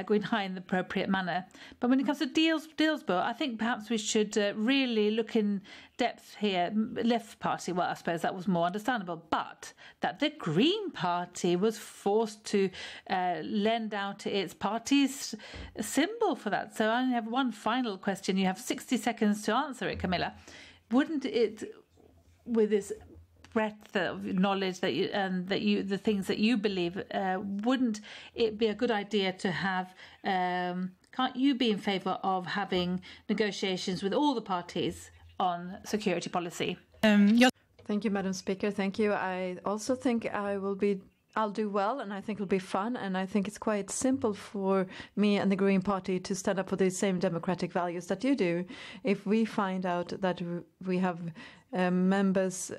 Green High in the appropriate manner. But when it comes to Delsbo, I think perhaps we should really look in depth here. Left Party, well, I suppose that was more understandable, but that the Green Party was forced to lend out its party's symbol for that. So I only have one final question. You have 60 seconds to answer it, Camilla. Wouldn't it, with this breadth of knowledge that the things that you believe, wouldn't it be a good idea to have? Can't you be in favour of having negotiations with all the parties on security policy? Thank you, Madam Speaker. Thank you. I also think I'll do well, and I think it'll be fun, and I think it's quite simple for me and the Green Party to stand up for the same democratic values that you do. If we find out that we have members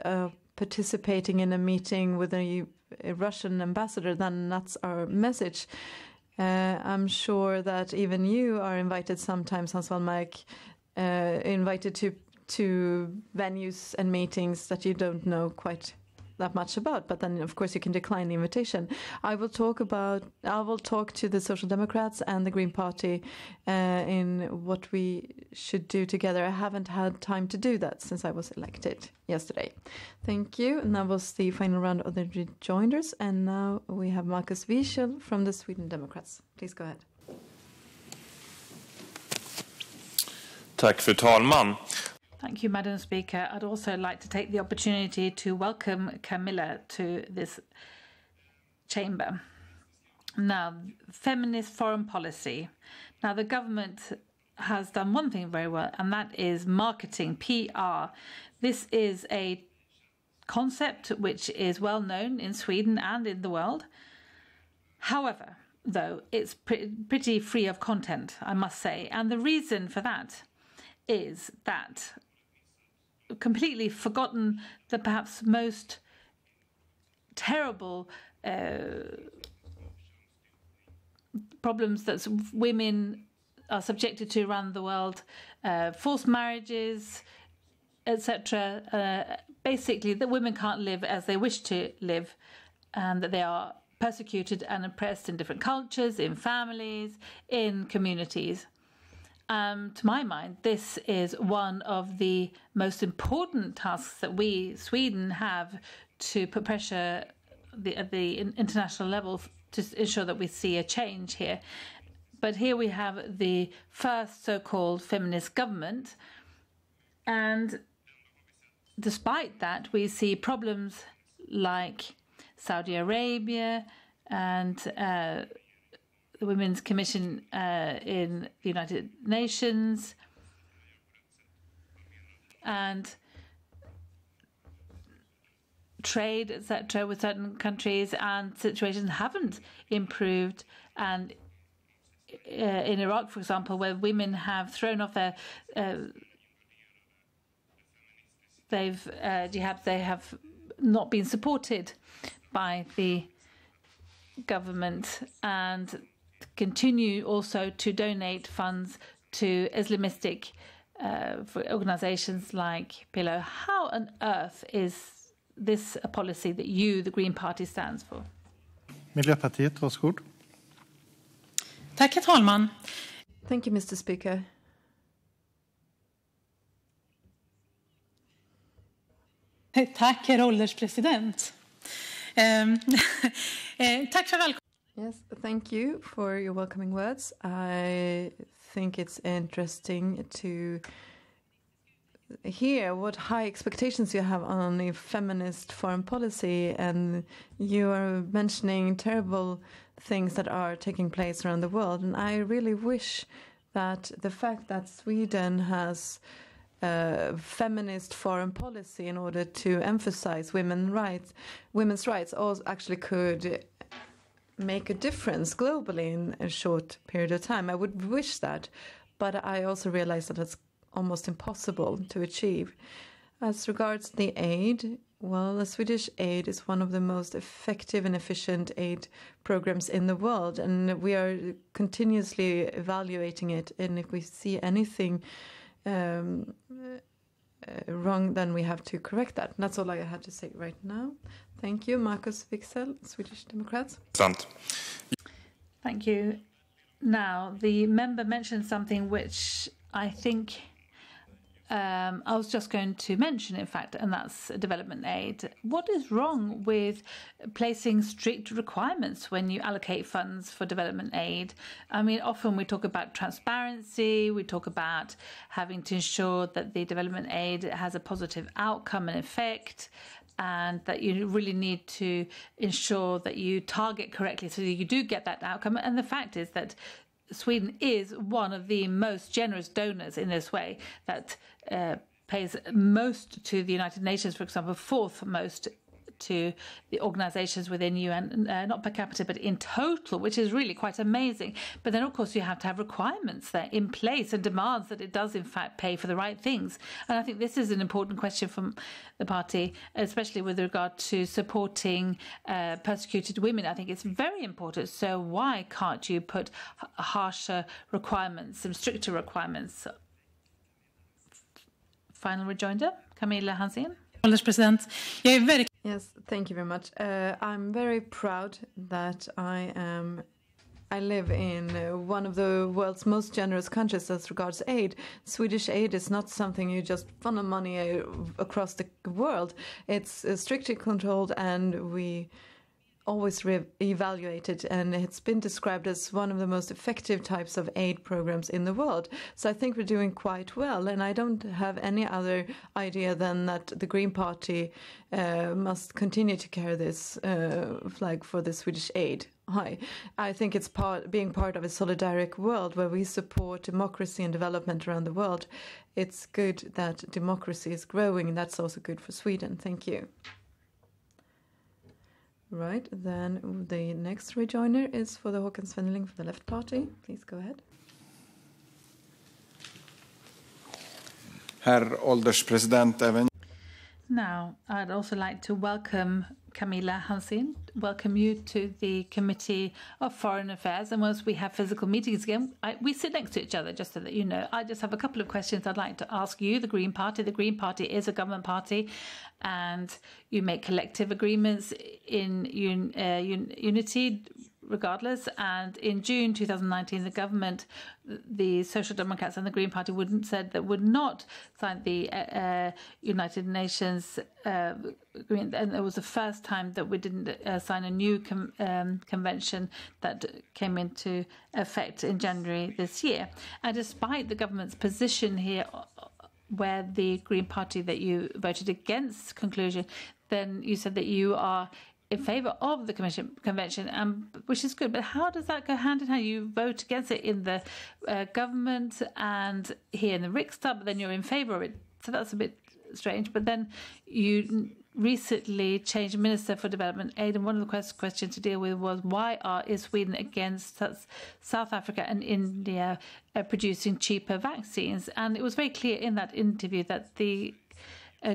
participating in a meeting with a Russian ambassador, then that's our message. I'm sure that even you are invited sometimes, Hans Wallmark, invited to venues and meetings that you don't know quite that much about, but then of course you can decline the invitation. I will talk to the Social Democrats and the Green Party in what we should do together. I haven't had time to do that since I was elected yesterday. Thank you. And that was the final round of the rejoinders, and now we have Marcus Wiechel from the Sweden Democrats. Please go ahead. Tack, fru talman. Thank you, Madam Speaker. I'd also like to take the opportunity to welcome Camilla to this chamber. Now, feminist foreign policy. Now, the government has done one thing very well, and that is marketing, PR. This is a concept which is well known in Sweden and in the world. However, though, it's pretty free of content, I must say. And the reason for that is that completely forgotten the perhaps most terrible problems that women are subjected to around the world, forced marriages, etc. Basically, that women can't live as they wish to live, and that they are persecuted and oppressed in different cultures, in families, in communities. To my mind, this is one of the most important tasks that we, Sweden, have to put pressure at the international level to ensure that we see a change here. But here we have the first so-called feminist government, and despite that, we see problems like Saudi Arabia and the Women's Commission in the United Nations, and trade, etc., with certain countries, and situations haven't improved. And in Iraq, for example, where women have thrown off their they have not been supported by the government, and continue also to donate funds to Islamistic organizations like PLO. How on earth is this a policy that you, the Green Party, stands for? Miljöpartiet, varsågod. Tack, herr talman. Thank you, Mr. Speaker. Tack, herr ålderspresident. Tack för välkommen. Yes, thank you for your welcoming words. I think it's interesting to hear what high expectations you have on a feminist foreign policy, and you are mentioning terrible things that are taking place around the world. And I really wish that the fact that Sweden has feminist foreign policy in order to emphasize women's rights also actually could make a difference globally in a short period of time. I would wish that, but I also realize that it's almost impossible to achieve. As regards the aid, well, the Swedish aid is one of the most effective and efficient aid programs in the world, and we are continuously evaluating it, and if we see anything wrong, then we have to correct that. And that's all I had to say right now. Thank you. Marcus Wixell, Swedish Democrats. Thank you. Now, the member mentioned something which I think I was just going to mention, in fact, and that's development aid. What is wrong with placing strict requirements when you allocate funds for development aid? I mean, often we talk about transparency, we talk about having to ensure that the development aid has a positive outcome and effect, and that you really need to ensure that you target correctly so that you do get that outcome. And the fact is that Sweden is one of the most generous donors in this way, that pays most to the United Nations, for example, fourth most to the organizations within UN, not per capita, but in total, which is really quite amazing. But then, of course, you have to have requirements there in place and demands that it does, in fact, pay for the right things. And I think this is an important question from the party, especially with regard to supporting persecuted women. I think it's very important. So why can't you put harsher requirements, some stricter requirements? Final rejoinder, Camilla Hansén. Yes, thank you very much. I'm very proud that I live in one of the world's most generous countries as regards aid. Swedish aid is not something you just funnel money across the world. It's strictly controlled, and we always evaluate it, and it's been described as one of the most effective types of aid programs in the world. So I think we're doing quite well, and I don't have any other idea than that the Green Party must continue to carry this flag for the Swedish aid high. I think it's being part of a solidaric world where we support democracy and development around the world. It's good that democracy is growing, and that's also good for Sweden. Thank you. Right, then the next rejoiner is for the Håkan Svenneling from the Left Party. Please go ahead. Herr ålderspresident, även Now, I'd also like to welcome Camilla Hansen, welcome you to the Committee of Foreign Affairs. And once we have physical meetings again, we sit next to each other, just so that you know. I just have a couple of questions I'd like to ask you, the Green Party. The Green Party is a government party, and you make collective agreements in unity regardless. And in June 2019, the government, the Social Democrats and the Green Party said that would not sign the United Nations agreement. And it was the first time that we didn't sign a new convention that came into effect in January this year. And despite the government's position here, where the Green Party that you voted against conclusion, then you said that you are in favour of the convention, which is good. But how does that go hand in hand? You vote against it in the government and here in the Riksdag, but then you're in favour of it. So that's a bit strange. But then you recently changed Minister for Development Aid, and one of the questions to deal with was why is Sweden against South Africa and India producing cheaper vaccines? And it was very clear in that interview that the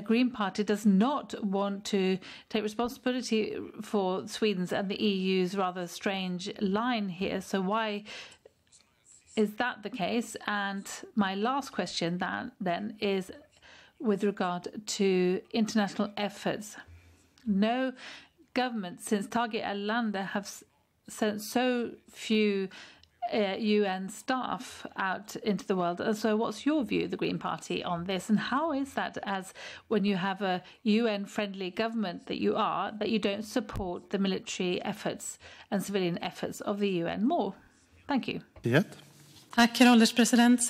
Green Party does not want to take responsibility for Sweden's and the EU's rather strange line here. So why is that the case? And my last question then is with regard to international efforts. No government since Tage Erlander have sent so few UN staff out into the world. And so what's your view, the Green Party, on this? And how is that, as when you have a UN-friendly government that you don't support the military efforts and civilian efforts of the UN more? Thank you. Tack, herr ålderspresident.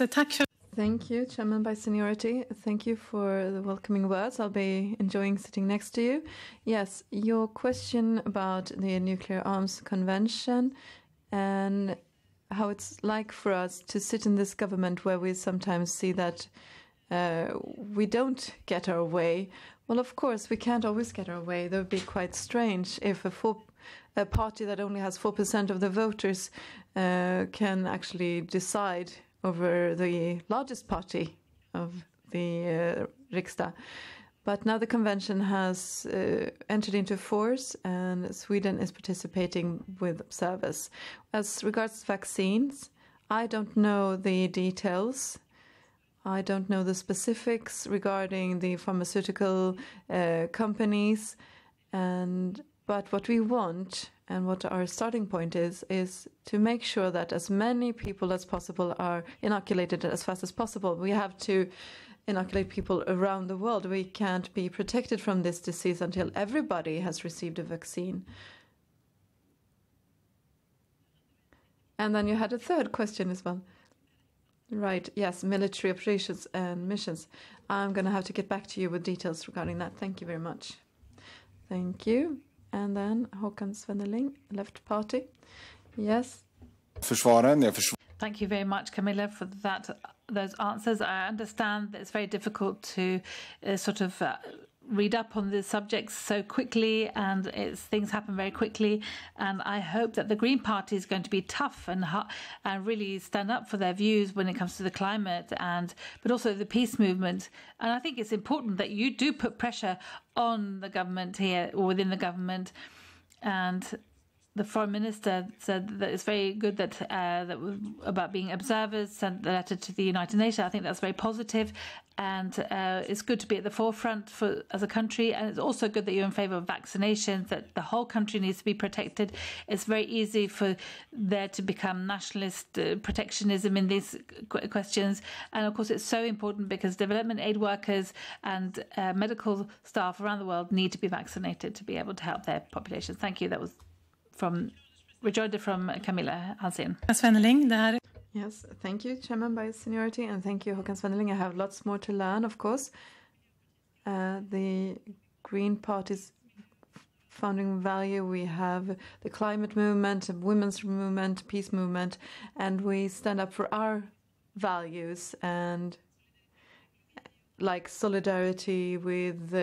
Thank you, Chairman by seniority. Thank you for the welcoming words. I'll be enjoying sitting next to you. Yes, your question about the Nuclear Arms Convention and how it's like for us to sit in this government where we sometimes see that we don't get our way. Well, of course, we can't always get our way. That would be quite strange if a party that only has 4% of the voters can actually decide over the largest party of the Riksdag. But now the convention has entered into force, and Sweden is participating with observers. As regards vaccines, I don't know the details. I don't know the specifics regarding the pharmaceutical companies. But what we want and what our starting point is to make sure that as many people as possible are inoculated as fast as possible. We have to inoculate people around the world. We can't be protected from this disease until everybody has received a vaccine. And then you had a third question as well. Right, yes, military operations and missions. I'm going to have to get back to you with details regarding that. Thank you very much. Thank you. And then Håkan Svenneling, Left Party. Yes. Thank you very much, Camilla, for those answers. I understand that it's very difficult to read up on the subjects so quickly, and things happen very quickly. And I hope that the Green Party is going to be tough and really stand up for their views when it comes to the climate, but also the peace movement. And I think it's important that you do put pressure on the government here, or within the government. And the foreign minister said that it's very good that about being observers, sent the letter to the United Nations. I think that's very positive, and it's good to be at the forefront as a country. And it's also good that you're in favour of vaccinations, that the whole country needs to be protected. It's very easy for there to become nationalist protectionism in these questions. And of course, it's so important because development aid workers and medical staff around the world need to be vaccinated to be able to help their populations. Thank you. That was rejoinder from Camilla Hansen. Svenneling, Yes, thank you, Chairman by seniority, and thank you, Håkan Svenneling. I have lots more to learn, of course. The Green Party's founding value, we have the climate movement, women's movement, peace movement, and we stand up for our values, and like solidarity with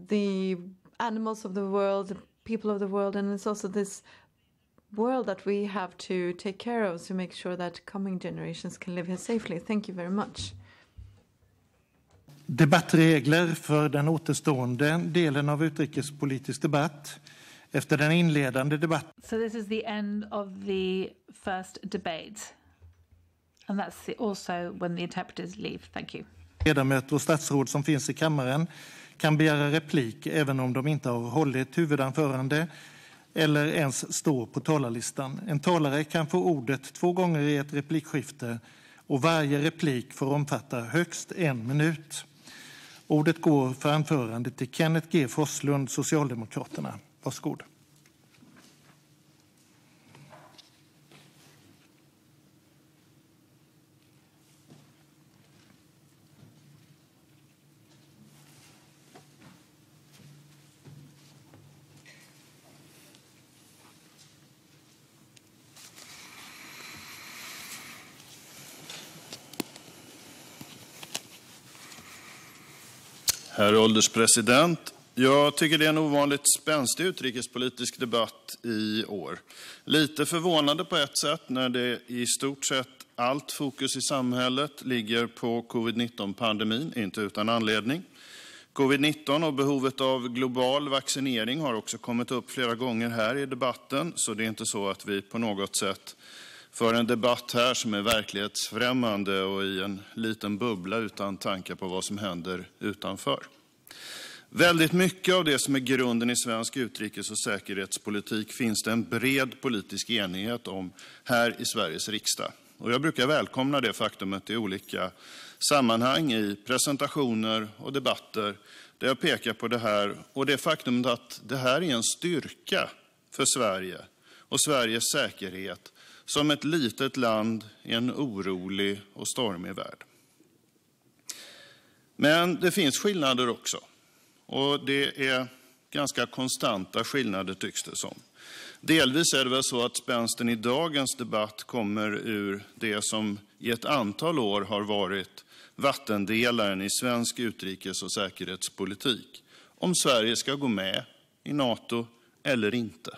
the animals of the world, people of the world, and it's also this world that we have to take care of to make sure that coming generations can live here safely. Thank you very much. Debattregler för den återstående delen av utrikespolitisk debatt. Efter den inledande debatten. So this is the end of the first debate. And that's also when the interpreters leave. Thank you. Ledamöter och statsråd som finns i kammaren kan begära replik även om de inte har hållit huvudanförande eller ens står på talarlistan. En talare kan få ordet 2 gånger i ett replikskifte och varje replik får omfatta högst 1 minut. Ordet går för anförande till Kenneth G. Forslund, Socialdemokraterna. Varsågod. Herr ålderspresident, jag tycker det är en ovanligt spänstig utrikespolitisk debatt i år. Lite förvånande på ett sätt när det i stort sett allt fokus i samhället ligger på covid-19-pandemin, inte utan anledning. Covid-19 och behovet av global vaccinering har också kommit upp flera gånger här i debatten, så det är inte så att vi på något sätt för en debatt här som är verklighetsfrämmande och i en liten bubbla utan tankar på vad som händer utanför. Väldigt mycket av det som är grunden i svensk utrikes- och säkerhetspolitik finns det en bred politisk enighet om här i Sveriges riksdag. Och jag brukar välkomna det faktumet i olika sammanhang, i presentationer och debatter där jag pekar på det här och det faktumet att det här är en styrka för Sverige och Sveriges säkerhet som ett litet land i en orolig och stormig värld. Men det finns skillnader också. Och det är ganska konstanta skillnader tycks det som. Delvis är det väl så att spänsten i dagens debatt kommer ur det som i ett antal år har varit vattendelaren i svensk utrikes- och säkerhetspolitik. Om Sverige ska gå med i NATO eller inte.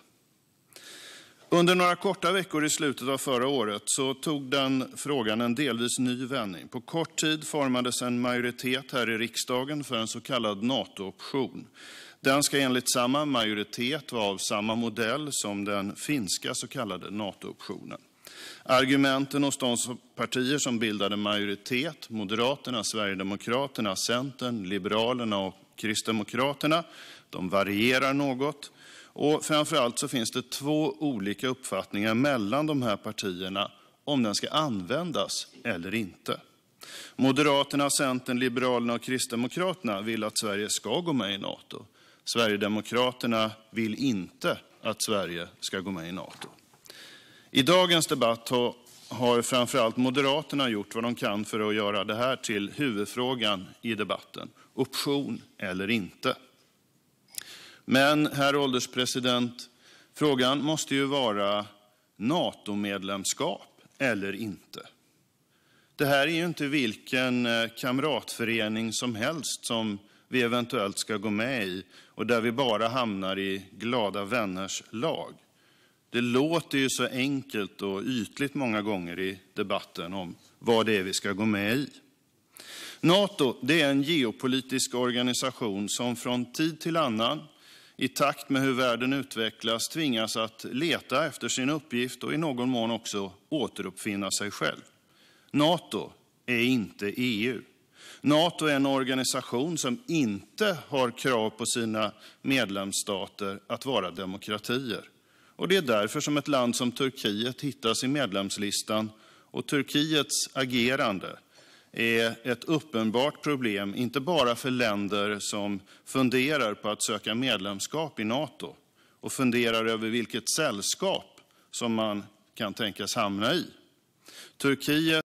Under några korta veckor i slutet av förra året så tog den frågan en delvis ny vändning. På kort tid formades en majoritet här i riksdagen för en så kallad NATO-option. Den ska enligt samma majoritet vara av samma modell som den finska så kallade NATO-optionen. Argumenten hos de partier som bildade majoritet, Moderaterna, Sverigedemokraterna, Centern, Liberalerna och Kristdemokraterna, de varierar något. Och framförallt så finns det 2 olika uppfattningar mellan de här partierna om den ska användas eller inte. Moderaterna, Centern, Liberalerna och Kristdemokraterna vill att Sverige ska gå med i NATO. Sverigedemokraterna vill inte att Sverige ska gå med i NATO. I dagens debatt har framförallt Moderaterna gjort vad de kan för att göra det här till huvudfrågan i debatten. Option eller inte. Men, herr ålderspresident, frågan måste ju vara NATO-medlemskap eller inte. Det här är ju inte vilken kamratförening som helst som vi eventuellt ska gå med i och där vi bara hamnar i glada vänners lag. Det låter ju så enkelt och ytligt många gånger i debatten om vad det är vi ska gå med i. NATO, det är en geopolitisk organisation som från tid till annan i takt med hur världen utvecklas tvingas att leta efter sin uppgift och i någon mån också återuppfinna sig själv. NATO är inte EU. NATO är en organisation som inte har krav på sina medlemsstater att vara demokratier. Och det är därför som ett land som Turkiet hittas i medlemslistan och Turkiets agerande är ett uppenbart problem, inte bara för länder som funderar på att söka medlemskap i NATO och funderar över vilket sällskap som man kan tänkas hamna i. Turkiet